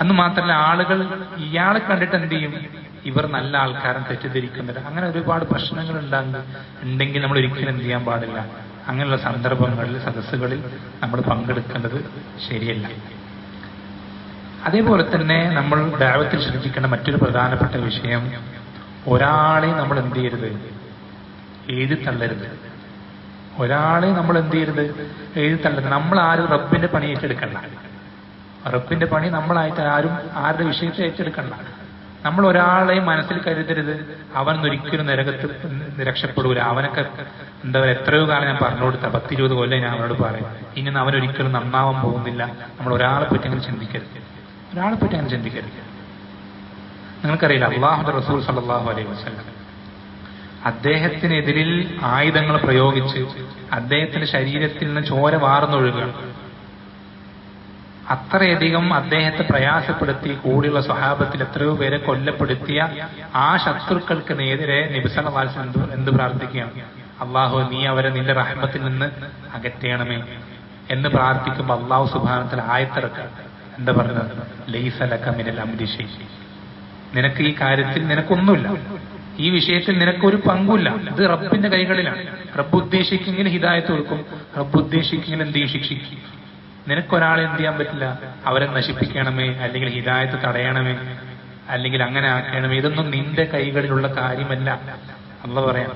അന്ന് മാത്രമല്ല, ആളുകൾ ഇയാളെ കണ്ടിട്ട് എന്ത് ചെയ്യും, ഇവർ നല്ല ആൾക്കാരൻ തെറ്റിദ്ധരിക്കുന്നില്ല. അങ്ങനെ ഒരുപാട് പ്രശ്നങ്ങൾ ഉണ്ടെങ്കിൽ നമ്മൾ ഒരിക്കലും എന്ത് ചെയ്യാൻ പാടില്ല, അങ്ങനെയുള്ള സന്ദർഭങ്ങളിൽ, സദസ്സുകളിൽ നമ്മൾ പങ്കെടുക്കേണ്ടത് ശരിയല്ല. അതേപോലെ തന്നെ നമ്മൾ ദഅവത്തിൽ ശ്രദ്ധിക്കേണ്ട മറ്റൊരു പ്രധാനപ്പെട്ട വിഷയം, ഒരാളെ നമ്മൾ എന്ത് ചെയ്യരുത്, എഴുതി തള്ളരുത്. ഒരാളെ നമ്മൾ എന്ത് ചെയ്യരുത്, എഴുതി തള്ളരുത്. നമ്മൾ ആരും റബ്ബിന്റെ പണി ഏറ്റെടുക്കണ്ട. റബ്ബിന്റെ പണി നമ്മളായിട്ട് ആരും ആരുടെ വിഷയത്തെ ഏറ്റെടുക്കണ്ട. നമ്മൾ ഒരാളെ മനസ്സിൽ കരുതരുത്, അവൻ ഒരിക്കലും നരകത്ത് രക്ഷപ്പെടൂല, അവനൊക്കെ എന്താ പറയുക, എത്രയോ കാലം ഞാൻ പറഞ്ഞു കൊടുത്ത 10-20 കൊല്ലം ഞാൻ അവനോട് പറയും, ഇനി അവനൊരിക്കലും നന്നാവാൻ പോകുന്നില്ല. നമ്മൾ ഒരാളെ പറ്റി അങ്ങനെ ചിന്തിക്കരുത്, ഒരാളെ പറ്റി അങ്ങനെ ചിന്തിക്കരുത്. നിങ്ങൾക്കറിയില്ല, അല്ലാഹുവിന്റെ റസൂൽ സല്ലല്ലാഹു അലൈഹി വസല്ലം അദ്ദേഹത്തിനെതിരിൽ ആയുധങ്ങൾ പ്രയോഗിച്ച് അദ്ദേഹത്തിന്റെ ശരീരത്തിൽ നിന്ന് ചോര വാർന്നൊഴുകുകയാണ്. അത്രയധികം അദ്ദേഹത്തെ പ്രയാസപ്പെടുത്തി, കൂടെയുള്ള സ്വഹാബത്തിൽ എത്രയോ പേരെ കൊല്ലപ്പെടുത്തിയ ആ ശത്രുക്കൾക്ക് നേരെ നബി സല്ലല്ലാഹു അലൈഹി വസല്ലം എന്ത് പ്രാർത്ഥിക്കുകയാണ്, അല്ലാഹു നീ അവരെ നിന്റെ റഹ്മത്തിൽ നിന്ന് അകറ്റണമേ എന്ന് പ്രാർത്ഥിക്കുമ്പോൾ അല്ലാഹു സുബ്ഹാനഹു വ തആല ആയത്തിറക്കുക. എന്താ പറഞ്ഞത്, ലൈസ ലക മിനൽ അംരി ശൈഅ, നിനക്ക് ഈ കാര്യത്തിൽ നിനക്കൊന്നുമില്ല, ഈ വിഷയത്തിൽ നിനക്കൊരു പങ്കുമില്ല, ഇത് റബ്ബിന്റെ കൈകളിലാണ്. റബ്ബ് ഉദ്ദേശിക്കെങ്കിൽ ഹിദായത്ത് കൊടുക്കും, റബ്ബ് ഉദ്ദേശിക്കെങ്കിൽ എന്ത് ചെയ്യും, ശിക്ഷിക്കും. നിനക്കൊരാളെ എന്ത് ചെയ്യാൻ പറ്റില്ല, അവരെ നശിപ്പിക്കണമേ, അല്ലെങ്കിൽ ഹിദായത്ത് തടയണമേ, അല്ലെങ്കിൽ അങ്ങനെ ആക്കണമേ, ഇതൊന്നും നിന്റെ കൈകളിലുള്ള കാര്യമല്ല. അല്ലാഹു പറയാം,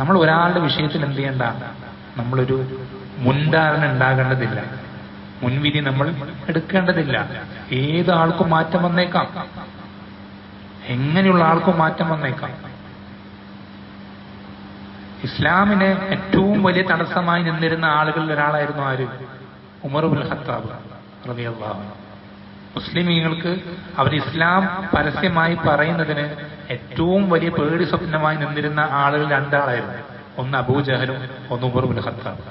നമ്മൾ ഒരാളുടെ വിഷയത്തിൽ എന്ത് ചെയ്യണ്ട, നമ്മളൊരു മുൻധാരണ ഉണ്ടാകേണ്ടതില്ല, മുൻവിധി നമ്മൾ എടുക്കേണ്ടതില്ല. ഏത് ആൾക്കും മാറ്റം വന്നേക്കാം, എങ്ങനെയുള്ള ആൾക്കും മാറ്റം വന്നേക്കാം. ഇസ്ലാമിന് ഏറ്റവും വലിയ തടസ്സമായി നിന്നിരുന്ന ആളുകളിൽ ഒരാളായിരുന്നു ആര്, ഉമർ ഇബ്നുൽ ഖത്താബ് റളിയല്ലാഹു അൻഹു. മുസ്ലിമീങ്ങൾക്ക് അവർ ഇസ്ലാം പരസ്യമായി പറയുന്നതിന് ഏറ്റവും വലിയ പേടി സ്വപ്നമായി നിന്നിരുന്ന ആളുകൾ രണ്ടാളായിരുന്നു. ഒന്ന് അബൂജഹലും ഒന്ന് ഉമർ ഇബ്നുൽ ഖത്താബ്.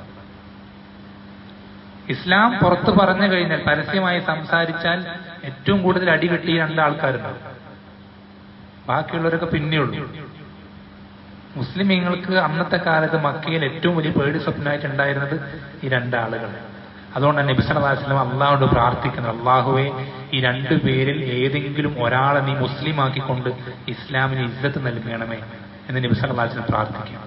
ഇസ്ലാം പുറത്ത് പറഞ്ഞു കഴിഞ്ഞാൽ, പരസ്യമായി സംസാരിച്ചാൽ ഏറ്റവും കൂടുതൽ അടി കിട്ടിയ രണ്ടാൾക്കാരുണ്ടാവും. ബാക്കിയുള്ളവരൊക്കെ പിന്നെയുള്ളൂ. മുസ്ലിമീങ്ങൾക്ക് അന്നത്തെ കാലത്ത് മക്കയിൽ ഏറ്റവും വലിയ പേടി സ്വപ്നമായിട്ട് ഉണ്ടായിരുന്നത് ഈ രണ്ടാളുകൾ. അതുകൊണ്ടാണ് നബി സല്ലല്ലാഹു അലൈഹി വസല്ലം അള്ളാഹുവോട് പ്രാർത്ഥിക്കുന്നത്, അള്ളാഹുവേ ഈ രണ്ടു പേരിൽ ഏതെങ്കിലും ഒരാളെ നീ മുസ്ലിമാക്കിക്കൊണ്ട് ഇസ്ലാമിന് ഇസ്സത്ത് നൽകണമേ എന്ന് നബി സല്ലല്ലാഹു അലൈഹി വസല്ലം പ്രാർത്ഥിക്കുക.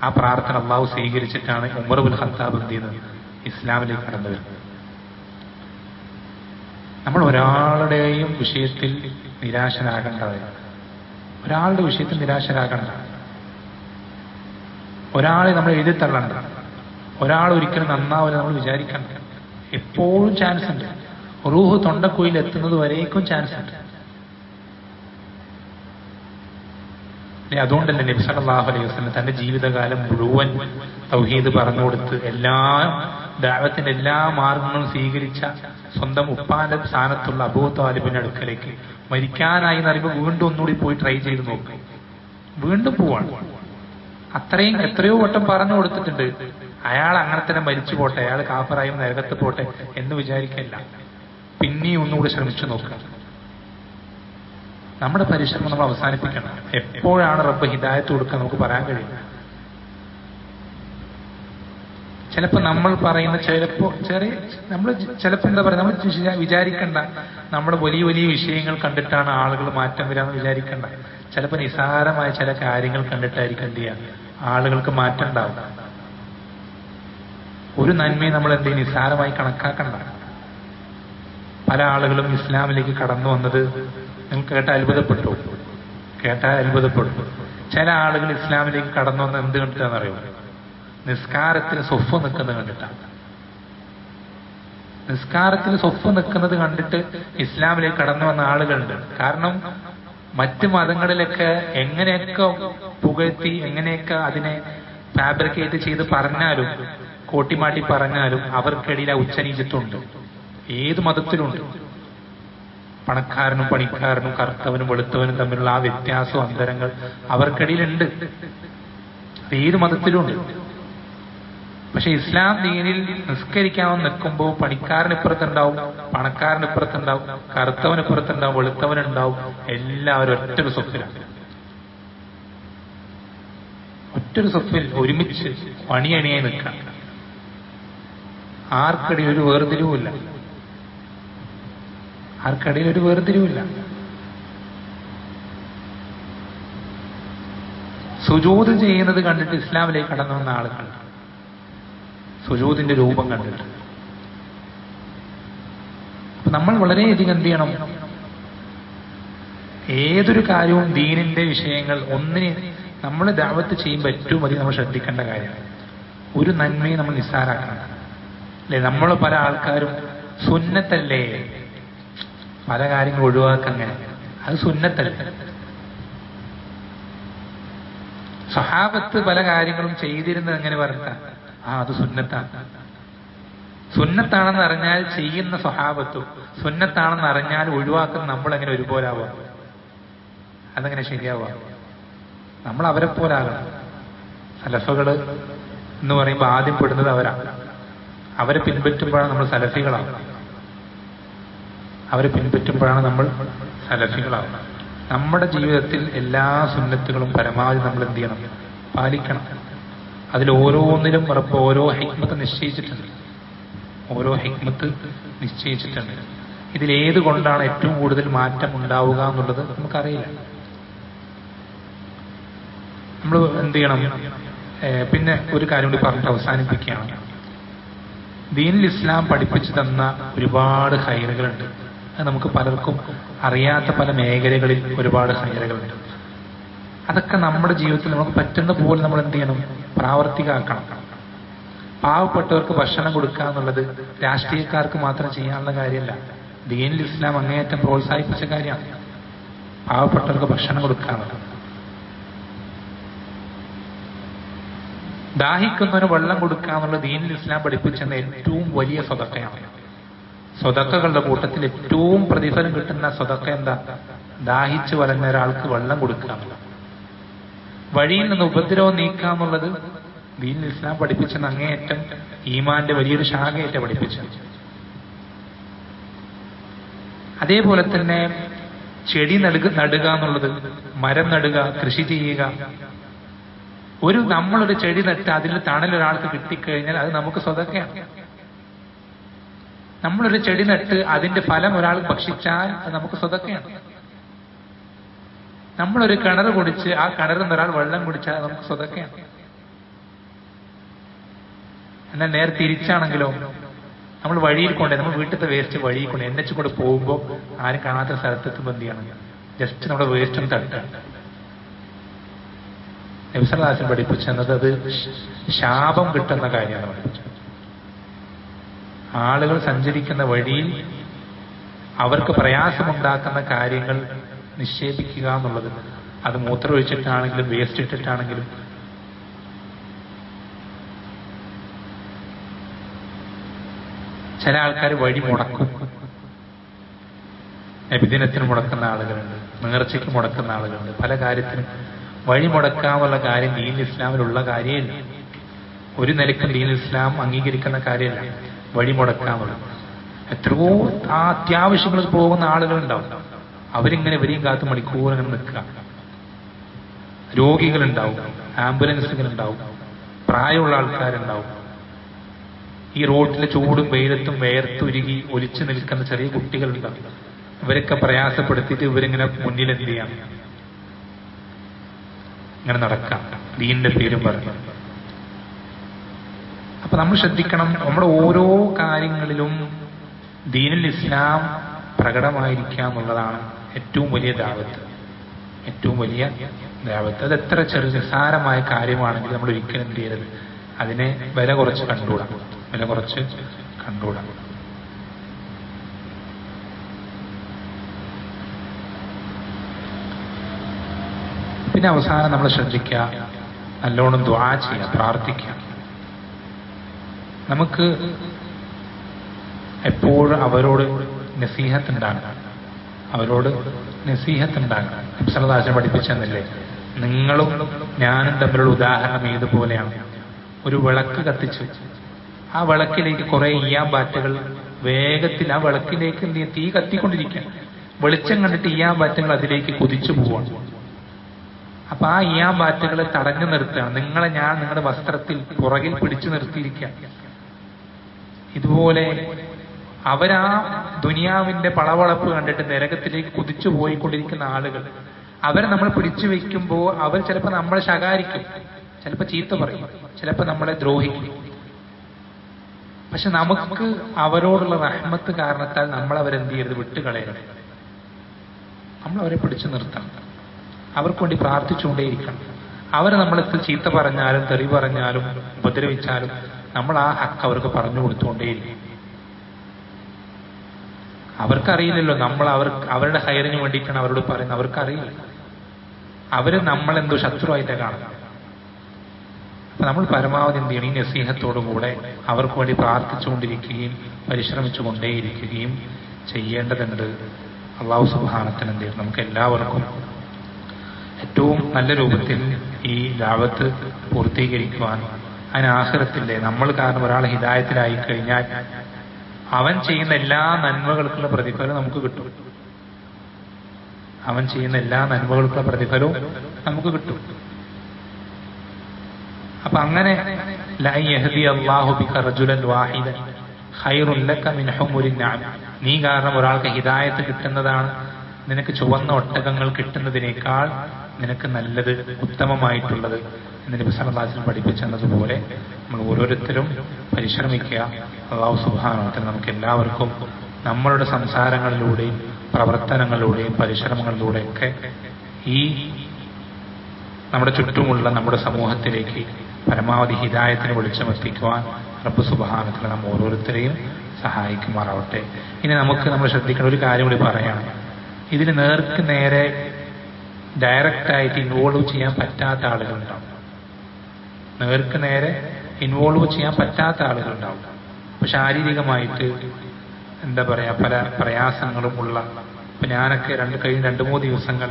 ആ പ്രാർത്ഥന അള്ളാഹു സ്വീകരിച്ചിട്ടാണ് ഉമർ ഇബ്നുൽ ഖത്താബ് എന്ത് ചെയ്യുന്നത്, ഇസ്ലാമിലേക്ക് കടന്നു വരുന്നത്. നമ്മൾ ഒരാളുടെയും വിഷയത്തിൽ നിരാശരാകേണ്ടത്, ഒരാളുടെ വിഷയത്തിൽ നിരാശരാകണ്ട, ഒരാളെ നമ്മൾ എഴുതിത്തള്ളണ്ട, ഒരാൾ ഒരിക്കലും നന്നാവില്ല നമ്മൾ വിചാരിക്കണ്ട. എപ്പോഴും ചാൻസ് ഉണ്ട്. റൂഹ് തൊണ്ടക്കുയിൽ എത്തുന്നത് വരേക്കും ചാൻസ് ഉണ്ട്. അതുകൊണ്ടല്ലേ നബി സല്ലല്ലാഹു അലൈഹി വസല്ലം തന്റെ ജീവിതകാലം മുഴുവൻ തൗഹീദ് പറഞ്ഞു കൊടുത്ത് ദഅവത്തിന്റെ എല്ലാ മാർഗങ്ങളും സ്വീകരിച്ച സ്വന്തം ഉപ്പാന്റെ സ്ഥാനത്തുള്ള അബൂ താലിബിന്റെ അടുക്കലേക്ക് മരിക്കാനായി എന്ന് പറയുമ്പോൾ വീണ്ടും ഒന്നുകൂടി പോയി ട്രൈ ചെയ്ത് നോക്കും. വീണ്ടും പോവാണ്. അത്രയും എത്രയോ വട്ടം പറഞ്ഞു കൊടുത്തിട്ടുണ്ട്, അയാൾ അങ്ങനെ തന്നെ മരിച്ചു പോട്ടെ, അയാൾ കാഫറായും നരകത്ത് പോട്ടെ എന്ന് വിചാരിക്കില്ല. പിന്നെയും ഒന്നുകൂടി ശ്രമിച്ചു നോക്കുക. നമ്മുടെ പരിശ്രമം നമ്മൾ അവസാനിപ്പിക്കണം. എപ്പോഴാണ് റബ്ബ് ഹിദായത്ത് കൊടുക്കുക നമുക്ക് പറയാൻ കഴിയും. ചിലപ്പോൾ നമ്മൾ പറയുന്ന നമ്മൾ ചിലപ്പോൾ എന്താ പറയുക, നമ്മൾ വിചാരിക്കണ്ട നമ്മുടെ വലിയ വലിയ വിഷയങ്ങൾ കണ്ടിട്ടാണ് ആളുകൾ മാറ്റം വരാമെന്ന് വിചാരിക്കണ്ട. ചിലപ്പോൾ നിസാരമായ ചില കാര്യങ്ങൾ കണ്ടിട്ടായിരിക്കും എന്ത് ചെയ്യുക ആളുകൾക്ക് മാറ്റം ഉണ്ടാവും. ഒരു നന്മയെ നമ്മൾ എന്ത് ചെയ്യും നിസാരമായി കണക്കാക്കണ്ട. പല ആളുകളും ഇസ്ലാമിലേക്ക് കടന്നു വന്നത് നിങ്ങൾ കേട്ടാൽ അത്ഭുതപ്പെട്ടു. ചില ആളുകൾ ഇസ്ലാമിലേക്ക് കടന്നു വന്നത് എന്ത് കണ്ടിട്ടാണെന്നറിയോ? നിസ്കാരത്തിന് സ്വഫ് നിൽക്കുന്നത് കണ്ടിട്ടാണ്. നിസ്കാരത്തിന് സ്വഫ് നിൽക്കുന്നത് കണ്ടിട്ട് ഇസ്ലാമിലേക്ക് കടന്നു വന്ന ആളുകളുണ്ട്. കാരണം മറ്റ് മതങ്ങളിലൊക്കെ എങ്ങനെയൊക്കെ പുകഴ്ത്തി, എങ്ങനെയൊക്കെ അതിനെ ഫാബ്രിക്കേറ്റ് ചെയ്ത് പറഞ്ഞാലും, കോട്ടിമാട്ടി പറഞ്ഞാലും അവർക്കിടയിൽ ആ ഉച്ചനീചത്വമുണ്ട്. ഏത് മതത്തിലുണ്ട്. പണക്കാരനും പണിക്കാരനും കറുത്തവനും വെളുത്തവനും തമ്മിലുള്ള ആ വ്യത്യാസവും അന്തരങ്ങൾ അവർക്കിടയിലുണ്ട്. ഏത് മതത്തിലുണ്ട്. പക്ഷെ ഇസ്ലാം ദീനിൽ നിസ്കരിക്കാൻ നിൽക്കുമ്പോൾ പണിക്കാരനിപ്പുറത്തുണ്ടാവും, പണക്കാരനിപ്പുറത്തുണ്ടാവും, കറുത്തവനിപ്പുറത്തുണ്ടാവും, വെളുത്തവനുണ്ടാവും. എല്ലാവരും ഒറ്റൊരു സ്വപ്പിലാണ്. ഒറ്റൊരു സ്വപ്പിൽ ഒരുമിച്ച് പണിയണിയായി നിൽക്കാം. ആർക്കിടയിൽ ഒരു വേർതിരിവുമില്ല. ആർക്കിടയിൽ ഒരു വേർതിരിവില്ല. സുജൂദ് ചെയ്യുന്നത് കണ്ടിട്ട് ഇസ്ലാമിലേക്ക് കടന്നു വന്ന ആളുകൾ, സുജൂദിന്റെ രൂപം കണ്ടിട്ട്. അപ്പൊ നമ്മൾ വളരെയധികം എന്ത് ചെയ്യണം, ഏതൊരു കാര്യവും ദീനിന്റെ വിഷയങ്ങൾ ഒന്നിനെ നമ്മൾ ദഅവത്ത് ചെയ്യുമ്പോൾ ഏറ്റവും അധികം നമ്മൾ ശ്രദ്ധിക്കേണ്ട കാര്യമാണ്. ഒരു നന്മയെ നമ്മൾ നിസ്സാരാക്കണം. അല്ലെ, നമ്മൾ പല ആൾക്കാരും സുന്നത്തല്ലേ പല കാര്യങ്ങൾ ഒഴിവാക്കങ്ങനെ, അത് സുന്നത്തല്ല. സഹാബത്ത് പല കാര്യങ്ങളും ചെയ്തിരുന്നത് എങ്ങനെ പറഞ്ഞാൽ അത് സുന്നത്താണ്. സുന്നത്താണെന്ന് അറിഞ്ഞാൽ ചെയ്യുന്ന സ്വഹാബത്തും സുന്നത്താണെന്ന് അറിഞ്ഞാൽ ഒഴിവാക്കുന്ന നമ്മളെങ്ങനെ ഒരുപോലാവാം? അതെങ്ങനെ ശരിയാവാം? നമ്മൾ അവരെ പോലാകണം. സലഫുകൾ എന്ന് പറയുമ്പോൾ ആദ്യം പെടുന്നത് അവരാണ്. അവരെ പിൻപറ്റുമ്പോഴാണ് നമ്മൾ സലഫികളാവുന്നത്. അവരെ പിൻപറ്റുമ്പോഴാണ് നമ്മൾ സലഫികളാവുന്നത്. നമ്മുടെ ജീവിതത്തിൽ എല്ലാ സുന്നത്തുകളും പരമാവധി നമ്മൾ എന്ത് ചെയ്യണം? പാലിക്കണം. അതിൽ ഓരോന്നിലും റബ്ബ് ഓരോ ഹിക്മത്ത് നിശ്ചയിച്ചിട്ടുണ്ട്. ഓരോ ഹിക്മത്ത് നിശ്ചയിച്ചിട്ടുണ്ട്. ഇതിലേത് കൊണ്ടാണ് ഏറ്റവും കൂടുതൽ മാറ്റം ഉണ്ടാവുക എന്നുള്ളത് നമുക്കറിയില്ല. നമ്മൾ എന്ത് ചെയ്യണം? പിന്നെ ഒരു കാര്യം കൂടി പറഞ്ഞിട്ട് അവസാനിപ്പിക്കുകയാണ്. ദീനിൽ ഇസ്ലാം പഠിപ്പിച്ചു തന്ന ഒരുപാട് ഖൈറുകളുണ്ട്. അത് നമുക്ക് പലർക്കും അറിയാത്ത പല മേഖലകളിൽ ഒരുപാട് ഖൈറുകളുണ്ട്. അതൊക്കെ നമ്മുടെ ജീവിതത്തിൽ നമുക്ക് പറ്റുന്ന പോലെ നമ്മൾ എന്ത് ചെയ്യണം? പ്രാവർത്തികമാക്കണം. പാവപ്പെട്ടവർക്ക് ഭക്ഷണം കൊടുക്കുക എന്നുള്ളത് രാഷ്ട്രീയക്കാർക്ക് മാത്രം ചെയ്യാനുള്ള കാര്യമല്ല. ദീനിൽ ഇസ്ലാം അങ്ങേയറ്റം പ്രോത്സാഹിപ്പിച്ച കാര്യമാണ്. പാവപ്പെട്ടവർക്ക് ഭക്ഷണം കൊടുക്കുക എന്നുള്ളത്. ദാഹിക്കുന്നവന് വെള്ളം കൊടുക്കുക എന്നുള്ളത് ദീനിൽ ഇസ്ലാം പഠിപ്പിച്ചെന്ന ഏറ്റവും വലിയ സ്വതക്കയാണ്. സ്വതക്കകളുടെ കൂട്ടത്തിൽ ഏറ്റവും പ്രതിഫലം കിട്ടുന്ന സ്വതക്ക എന്താ? ദാഹിച്ചു വലഞ്ഞ ഒരാൾക്ക് വെള്ളം കൊടുക്കുക എന്നുള്ളത്. വഴിയിൽ നിന്ന് ഉപദ്രവം നീക്കാന്നുള്ളത് ദീൻ ഇസ്ലാം പഠിപ്പിച്ചെന്ന് അങ്ങേയറ്റം ഈമാന്റെ വലിയൊരു ശാഖയായിട്ട് പഠിപ്പിച്ചത്. അതേപോലെ തന്നെ ചെടി നടുക എന്നുള്ളത്, മരം നടുക, കൃഷി ചെയ്യുക. നമ്മളൊരു ചെടി നട്ട് അതിൽ തണലൊരാൾക്ക് കിട്ടിക്കഴിഞ്ഞാൽ അത് നമുക്ക് സ്വതക്കെയാണ്. നമ്മളൊരു ചെടി നട്ട് അതിന്റെ ഫലം ഒരാൾ ഭക്ഷിച്ചാൽ അത് നമുക്ക് സ്വതക്കെയാണ്. നമ്മളൊരു കിണർ കുടിച്ച് ആ കിണറിൽ നിന്ന് ഒരാൾ വെള്ളം കുടിച്ചാൽ അത് നമുക്ക് സ്വതക്കെയാണ്. എന്നാൽ നേരെ തിരിച്ചാണെങ്കിലോ, നമ്മൾ വഴിയിൽ കൊണ്ടേ, നമ്മൾ വീട്ടിലത്തെ വേസ്റ്റ് വഴിയിൽ കൊണ്ട് എണ്ണച്ച് കൊണ്ട് പോകുമ്പോൾ ആരും കാണാത്ത സ്ഥലത്തെത്തുമ്പോൾ എന്ത് ചെയ്യണം? ജസ്റ്റ് നമ്മുടെ വേസ്റ്റ് ഒന്ന് തട്ടുക. നബി സല്ലല്ലാഹു അലൈഹി വസല്ലം പഠിപ്പിച്ചത് അത് ശാപം കിട്ടുന്ന കാര്യമാണ് പഠിപ്പിച്ചത്. ആളുകൾ സഞ്ചരിക്കുന്ന വഴിയിൽ അവർക്ക് പ്രയാസമുണ്ടാക്കുന്ന കാര്യങ്ങൾ നിക്ഷേപിക്കുക എന്നുള്ളത്, അത് മൂത്രം ഒഴിച്ചിട്ടാണെങ്കിലും വേസ്റ്റ് ഇട്ടിട്ടാണെങ്കിലും. ചില ആൾക്കാർ വഴി മുടക്കും. നബിദിനത്തിന് മുടക്കുന്ന ആളുകളുണ്ട്, നേർച്ചയ്ക്ക് മുടക്കുന്ന ആളുകളുണ്ട്, പല കാര്യത്തിനും വഴി മുടക്കാനുള്ള കാര്യം ദീൻ ഇസ്ലാമിലുള്ള കാര്യമില്ല. ഒരു നിലയ്ക്കും ദീൻ ഇസ്ലാം അംഗീകരിക്കുന്ന കാര്യമല്ല വഴി മുടക്കാന്നുള്ളത്. എത്രയോ ആ അത്യാവശ്യങ്ങൾ പോകുന്ന ആളുകളുണ്ടാവും, അവരിങ്ങനെ ഇവരെയും കാത്ത് മണിക്കൂർ അങ്ങനെ നിൽക്കുക. രോഗികളുണ്ടാവും, ആംബുലൻസുകളുണ്ടാവും, പ്രായമുള്ള ആൾക്കാരുണ്ടാവും, ഈ റോഡിലെ ചൂടും വെയിലത്തും വേർത്തുരുകി ഒലിച്ചു നിൽക്കുന്ന ചെറിയ കുട്ടികളുണ്ടാവും. ഇവരൊക്കെ പ്രയാസപ്പെടുത്തിയിട്ട് ഇവരിങ്ങനെ മുന്നിൽ എന്ത് ചെയ്യാം? ഇങ്ങനെ നടക്കാം, ദീനിന്റെ പേരും പറഞ്ഞു. അപ്പൊ നമ്മൾ ശ്രദ്ധിക്കണം, നമ്മുടെ ഓരോ കാര്യങ്ങളിലും ദീനുൽ ഇസ്ലാം പ്രകടമായിരിക്കുക എന്നുള്ളതാണ് ഏറ്റവും വലിയ ദഅവത്ത്. ഏറ്റവും വലിയ ദഅവത്ത്. അത് എത്ര നിസ്സാരമായ കാര്യമാണെങ്കിൽ നമ്മൾ ഒരിക്കലും എന്ത് ചെയ്യരുത്, അതിനെ വില കുറച്ച് കണ്ടുകൂടാം. പിന്നെ അവസാനം നമ്മൾ ശ്രദ്ധിക്കുക, നല്ലോണം ദുആ ചെയ്യുക, പ്രാർത്ഥിക്കുക. നമുക്ക് എപ്പോഴും അവരോട് നസീഹത്ത് ഉണ്ടാകണം. നബി സല്ലല്ലാഹു അലൈഹി വസല്ലം പഠിപ്പിച്ചെന്നില്ലേ, നിങ്ങളും ഞാനും തമ്മിലുള്ള ഉദാഹരണം ഏതുപോലെയാണ്? ഒരു വിളക്ക് കത്തിച്ചു, ആ വിളക്കിലേക്ക് കുറെ ഈയാമ്പാറ്റകൾ വേഗത്തിൽ ആ വിളക്കിലേക്ക് തീ കത്തിക്കൊണ്ടിരിക്കുക. വെളിച്ചം കണ്ടിട്ട് ഈയാമ്പാറ്റകൾ അതിലേക്ക് കുതിച്ചു പോവാണ്. അപ്പൊ ആ ഈയാമ്പാറ്റകളെ തടഞ്ഞു നിർത്തുകയാണ്. നിങ്ങളെ ഞാൻ നിങ്ങളുടെ വസ്ത്രത്തിൽ പുറകിൽ പിടിച്ചു നിർത്തിയിരിക്കുക. ഇതുപോലെ അവരാ ദുനിയാവിന്റെ പളവളപ്പ് കണ്ടിട്ട് നരകത്തിലേക്ക് കുതിച്ചു പോയിക്കൊണ്ടിരിക്കുന്ന ആളുകൾ, അവരെ നമ്മൾ പിടിച്ചു വെക്കുമ്പോൾ അവർ ചിലപ്പോൾ നമ്മളെ ശകാരിക്കും, ചിലപ്പോൾ ചീത്ത പറയും, ചിലപ്പോൾ നമ്മളെ ദ്രോഹിക്കും. പക്ഷെ നമുക്ക് അവരോടുള്ള റഹ്മത്ത് കാരണത്താൽ നമ്മൾ അവരെന്ത് ചെയ്യരുത്, വിട്ടുകളയരുത്. നമ്മൾ അവരെ പിടിച്ചു നിർത്തണം, അവർക്ക് വേണ്ടി പ്രാർത്ഥിച്ചുകൊണ്ടേയിരിക്കണം. അവർ നമ്മളെ ചീത്ത പറഞ്ഞാലും തെറി പറഞ്ഞാലും ഉപദ്രവിച്ചാലും നമ്മൾ ആ ഹക്ക് അവർക്ക് പറഞ്ഞു കൊടുത്തുകൊണ്ടേയിരിക്കും. അവർക്കറിയില്ലല്ലോ നമ്മൾ അവരുടെ ഹൈറിന് വേണ്ടിയിട്ടാണ് അവരോട് പറയുന്നത്. അവർക്കറിയില്ല, അവര് നമ്മളെന്തോ ശത്രുവായിട്ടാണ് കാണുന്നത്. അപ്പൊ നമ്മൾ പരമാവധി എന്ത് ചെയ്യണം, ഈ നസീഹത്തോടുകൂടെ അവർക്ക് വേണ്ടി പ്രാർത്ഥിച്ചുകൊണ്ടിരിക്കുകയും പരിശ്രമിച്ചുകൊണ്ടേയിരിക്കുകയും ചെയ്യേണ്ടതുണ്ട്. അള്ളാഹു സുബ്ഹാനഹു എന്ത് ചെയ്യും, നമുക്ക് എല്ലാവർക്കും ഏറ്റവും നല്ല രൂപത്തിൽ ഈ ദഅവത്ത് പൂർത്തീകരിക്കുവാൻ, അതിന് ആഖിറത്തില്ലേ നമ്മൾ കാരണം ഒരാൾ ഹിദായത്തിലായി കഴിഞ്ഞാൽ അവൻ ചെയ്യുന്ന എല്ലാ നന്മകൾക്കുള്ള പ്രതിഫലം നമുക്ക് കിട്ടും. അപ്പൊ അങ്ങനെ നീ കാരണം ഒരാൾക്ക് ഹിദായത്ത് കിട്ടുന്നതാണ് നിനക്ക് ചുവന്ന ഒട്ടകങ്ങൾ കിട്ടുന്നതിനേക്കാൾ നിനക്ക് നല്ലത്, ഉത്തമമായിട്ടുള്ളത് എന്ന് നബി സല്ലല്ലാഹു അലൈഹി വസല്ലം പഠിപ്പിച്ചതുപോലെ നമ്മൾ ഓരോരുത്തരും പരിശ്രമിക്കുക. അല്ലാഹു സുബ്ഹാനഹു വ തആല നമുക്ക് എല്ലാവർക്കും നമ്മളുടെ സംസാരങ്ങളിലൂടെയും പ്രവർത്തനങ്ങളിലൂടെയും പരിശ്രമങ്ങളിലൂടെയൊക്കെ ഈ നമ്മുടെ ചുറ്റുമുള്ള നമ്മുടെ സമൂഹത്തിലേക്ക് പരമാവധി ഹിദായത്തിന് വെളിച്ചമെത്തിക്കുവാൻ റബ്ബ് സുബ്ഹാനഹു വ തആല നമ്മൾ ഓരോരുത്തരെയും സഹായിക്കുമാറാവട്ടെ. ഇനി നമ്മൾ ശ്രദ്ധിക്കേണ്ട ഒരു കാര്യം കൂടി പറയാണ്. ഇതിന് നേർക്ക് നേരെ ഡയറക്റ്റായിട്ട് ഇൻവോൾവ് ചെയ്യാൻ പറ്റാത്ത ആളുകളുണ്ടാവും. അപ്പൊ ശാരീരികമായിട്ട് എന്താ പറയാ, പല പ്രയാസങ്ങളും ഉള്ള, ഇപ്പൊ ഞാനൊക്കെ കഴിഞ്ഞ 2-3 ദിവസങ്ങൾ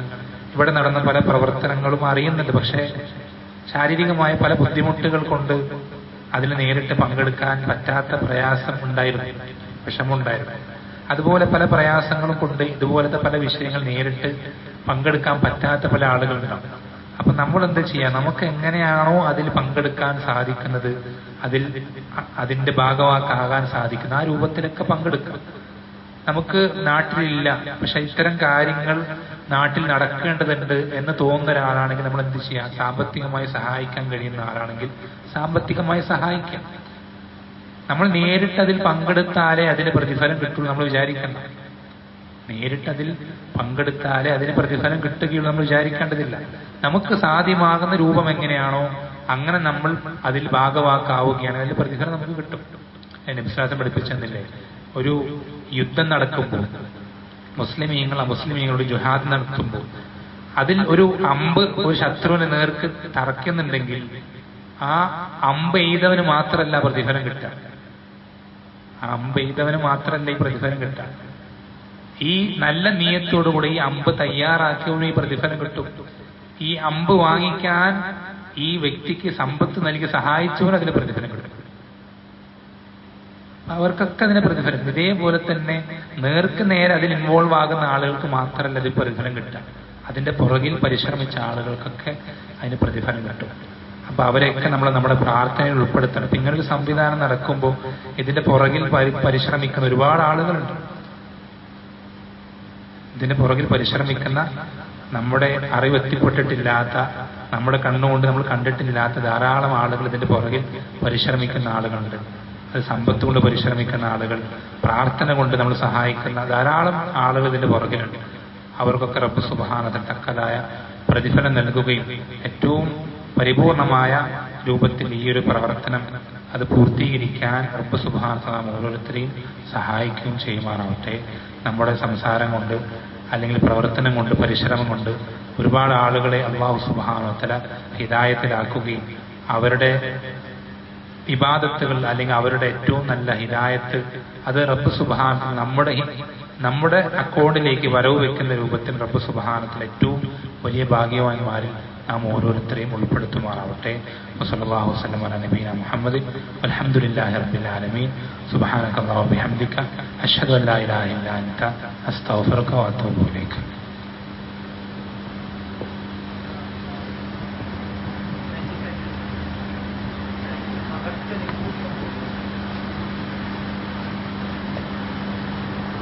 ഇവിടെ നടന്ന പല പ്രവർത്തനങ്ങളും അറിയുന്നുണ്ട്. പക്ഷേ ശാരീരികമായ പല ബുദ്ധിമുട്ടുകൾ കൊണ്ട് അതിൽ നേരിട്ട് പങ്കെടുക്കാൻ പറ്റാത്ത പ്രയാസം ഉണ്ടായിരുന്നു, വിഷമമുണ്ടായിരുന്നു. അതുപോലെ പല പ്രയാസങ്ങളും കൊണ്ട് ഇതുപോലത്തെ പല വിഷയങ്ങൾ നേരിട്ട് പങ്കെടുക്കാൻ പറ്റാത്ത പല ആളുകളുണ്ടാവും. അപ്പൊ നമ്മൾ എന്ത് ചെയ്യാം? നമുക്ക് എങ്ങനെയാണോ അതിൽ പങ്കെടുക്കാൻ സാധിക്കുന്നത്, അതിന്റെ ഭാഗവാക്കാകാൻ സാധിക്കുന്ന ആ രൂപത്തിലൊക്കെ പങ്കെടുക്കാം. നമുക്ക് നാട്ടിലില്ല, പക്ഷെ ഇത്തരം കാര്യങ്ങൾ നാട്ടിൽ നടക്കേണ്ടതുണ്ട് എന്ന് തോന്നുന്ന ഒരാളാണെങ്കിൽ നമ്മൾ എന്ത് ചെയ്യാം? സാമ്പത്തികമായി സഹായിക്കാൻ കഴിയുന്ന ആളാണെങ്കിൽ സാമ്പത്തികമായി സഹായിക്കാം. നമ്മൾ നേരിട്ട് അതിൽ പങ്കെടുത്താലേ അതിന് പ്രതിഫലം കിട്ടുള്ളൂ നമ്മൾ വിചാരിക്കണം. നേരിട്ട് അതിൽ പങ്കെടുത്താലേ അതിന് പ്രതിഫലം കിട്ടുകയുള്ളൂ നമ്മൾ വിചാരിക്കേണ്ടതില്ല. നമുക്ക് സാധ്യമാകുന്ന രൂപം എങ്ങനെയാണോ അങ്ങനെ നമ്മൾ അതിൽ ഭാഗവാക്കാവുകയാണ്, അതിൽ പ്രതിഫലം നമുക്ക് കിട്ടും. നബി സ്വല്ലല്ലാഹു പഠിപ്പിച്ചെന്നില്ലേ, ഒരു യുദ്ധം നടക്കുമ്പോൾ മുസ്ലിമീങ്ങൾ അമുസ്ലിമീങ്ങളോട് ജിഹാദ് നടത്തുമ്പോൾ അതിൽ ഒരു അമ്പ് ഒരു ശത്രുവിന് നേർക്ക് തറക്കുന്നുണ്ടെങ്കിൽ ആ അമ്പ് എയ്തവന് മാത്രമല്ല പ്രതിഫലം കിട്ടുക, ആ അമ്പ് എയ്തവന് മാത്രമല്ല ഈ പ്രതിഫലം കിട്ടുക. ഈ നല്ല നിയത്തോടുകൂടി ഈ അമ്പ് തയ്യാറാക്കിയവന് ഈ പ്രതിഫലം കിട്ടും. ഈ അമ്പ് വാങ്ങിക്കാൻ ഈ വ്യക്തിക്ക് സമ്പത്ത് നൽകി സഹായിച്ചവന് അതിന് പ്രതിഫലം കിട്ടും. അവർക്കൊക്കെ അതിന് പ്രതിഫലം. ഇതേപോലെ തന്നെ നേർക്ക് നേരെ അതിൽ ഇൻവോൾവ് ആകുന്ന ആളുകൾക്ക് മാത്രമല്ല അതിൽ പ്രതിഫലം കിട്ടുക, അതിന്റെ പുറകിൽ പരിശ്രമിച്ച ആളുകൾക്കൊക്കെ അതിന് പ്രതിഫലം കിട്ടും. അപ്പൊ അവരെയൊക്കെ നമ്മൾ നമ്മുടെ പ്രാർത്ഥനയിൽ ഉൾപ്പെടുത്തണം. ഇപ്പൊ ഇങ്ങനൊരു സംവിധാനം നടക്കുമ്പോൾ ഇതിന്റെ പുറകിൽ പരിശ്രമിക്കുന്ന ഒരുപാട് ആളുകളുണ്ട്. ഇതിന്റെ പുറകിൽ പരിശ്രമിക്കുന്ന, നമ്മുടെ അറിവെത്തിപ്പെട്ടിട്ടില്ലാത്ത, നമ്മുടെ കണ്ണുകൊണ്ട് നമ്മൾ കണ്ടിട്ടില്ലാത്ത ധാരാളം ആളുകൾ ഇതിന്റെ പുറകിൽ പരിശ്രമിക്കുന്ന ആളുകളുണ്ട്. അത് സമ്പത്ത് കൊണ്ട് പരിശ്രമിക്കുന്ന ആളുകൾ, പ്രാർത്ഥന കൊണ്ട് നമ്മൾ സഹായിക്കുന്ന ധാരാളം ആളുകൾ ഇതിന്റെ പുറകിലുണ്ട്. അവർക്കൊക്കെ റബ്ബ് സുബ്ഹാനഹു തക്കതായ പ്രതിഫലം നൽകുകയും ഏറ്റവും പരിപൂർണമായ രൂപത്തിൽ ഈ ഒരു പ്രവർത്തനം അത് പൂർത്തീകരിക്കാൻ റബ്ബ് സുബ്ഹാനഹു ഓരോരുത്തരെയും സഹായിക്കുകയും ചെയ്യുമാറാവട്ടെ. നമ്മുടെ സംസാരം കൊണ്ട് അല്ലെങ്കിൽ പ്രവർത്തനം കൊണ്ട് പരിശ്രമം കൊണ്ട് ഒരുപാട് ആളുകളെ അല്ലാഹു സുബ്ഹാനഹു വതആല ഹിദായത്തിലാക്കുകയും അവരുടെ ഇബാദത്തുകൾ അല്ലെങ്കിൽ അവരുടെ ഏറ്റവും നല്ല ഹിദായത്ത് അത് റബ്ബ് സുബ്ഹാനഹു നമ്മുടെ അക്കൗണ്ടിലേക്ക് വരവ് വെക്കുന്ന രൂപത്തിൽ റബ്ബ് സുബ്ഹാനഹു ഏറ്റവും വലിയ ഭാഗ്യവാന്മാരിൽ നാം ഓരോരുത്തരെയും ഉൾപ്പെടുത്തുമാറാവട്ടെ. വസല്ലല്ലാഹു വസല്ലം അലാ നബിയിനാ മുഹമ്മദ് വൽഹംദുലില്ലാഹി റബ്ബിൽ ആലമീൻ. സുബ്ഹാനക അല്ലാഹു വബിഹംദിക അഷ്ഹദു അൻ ലാ ഇലാഹ ഇല്ലാ അൻത അസ്തഗ്ഫിറുക വഅതൂബു ഇലൈക.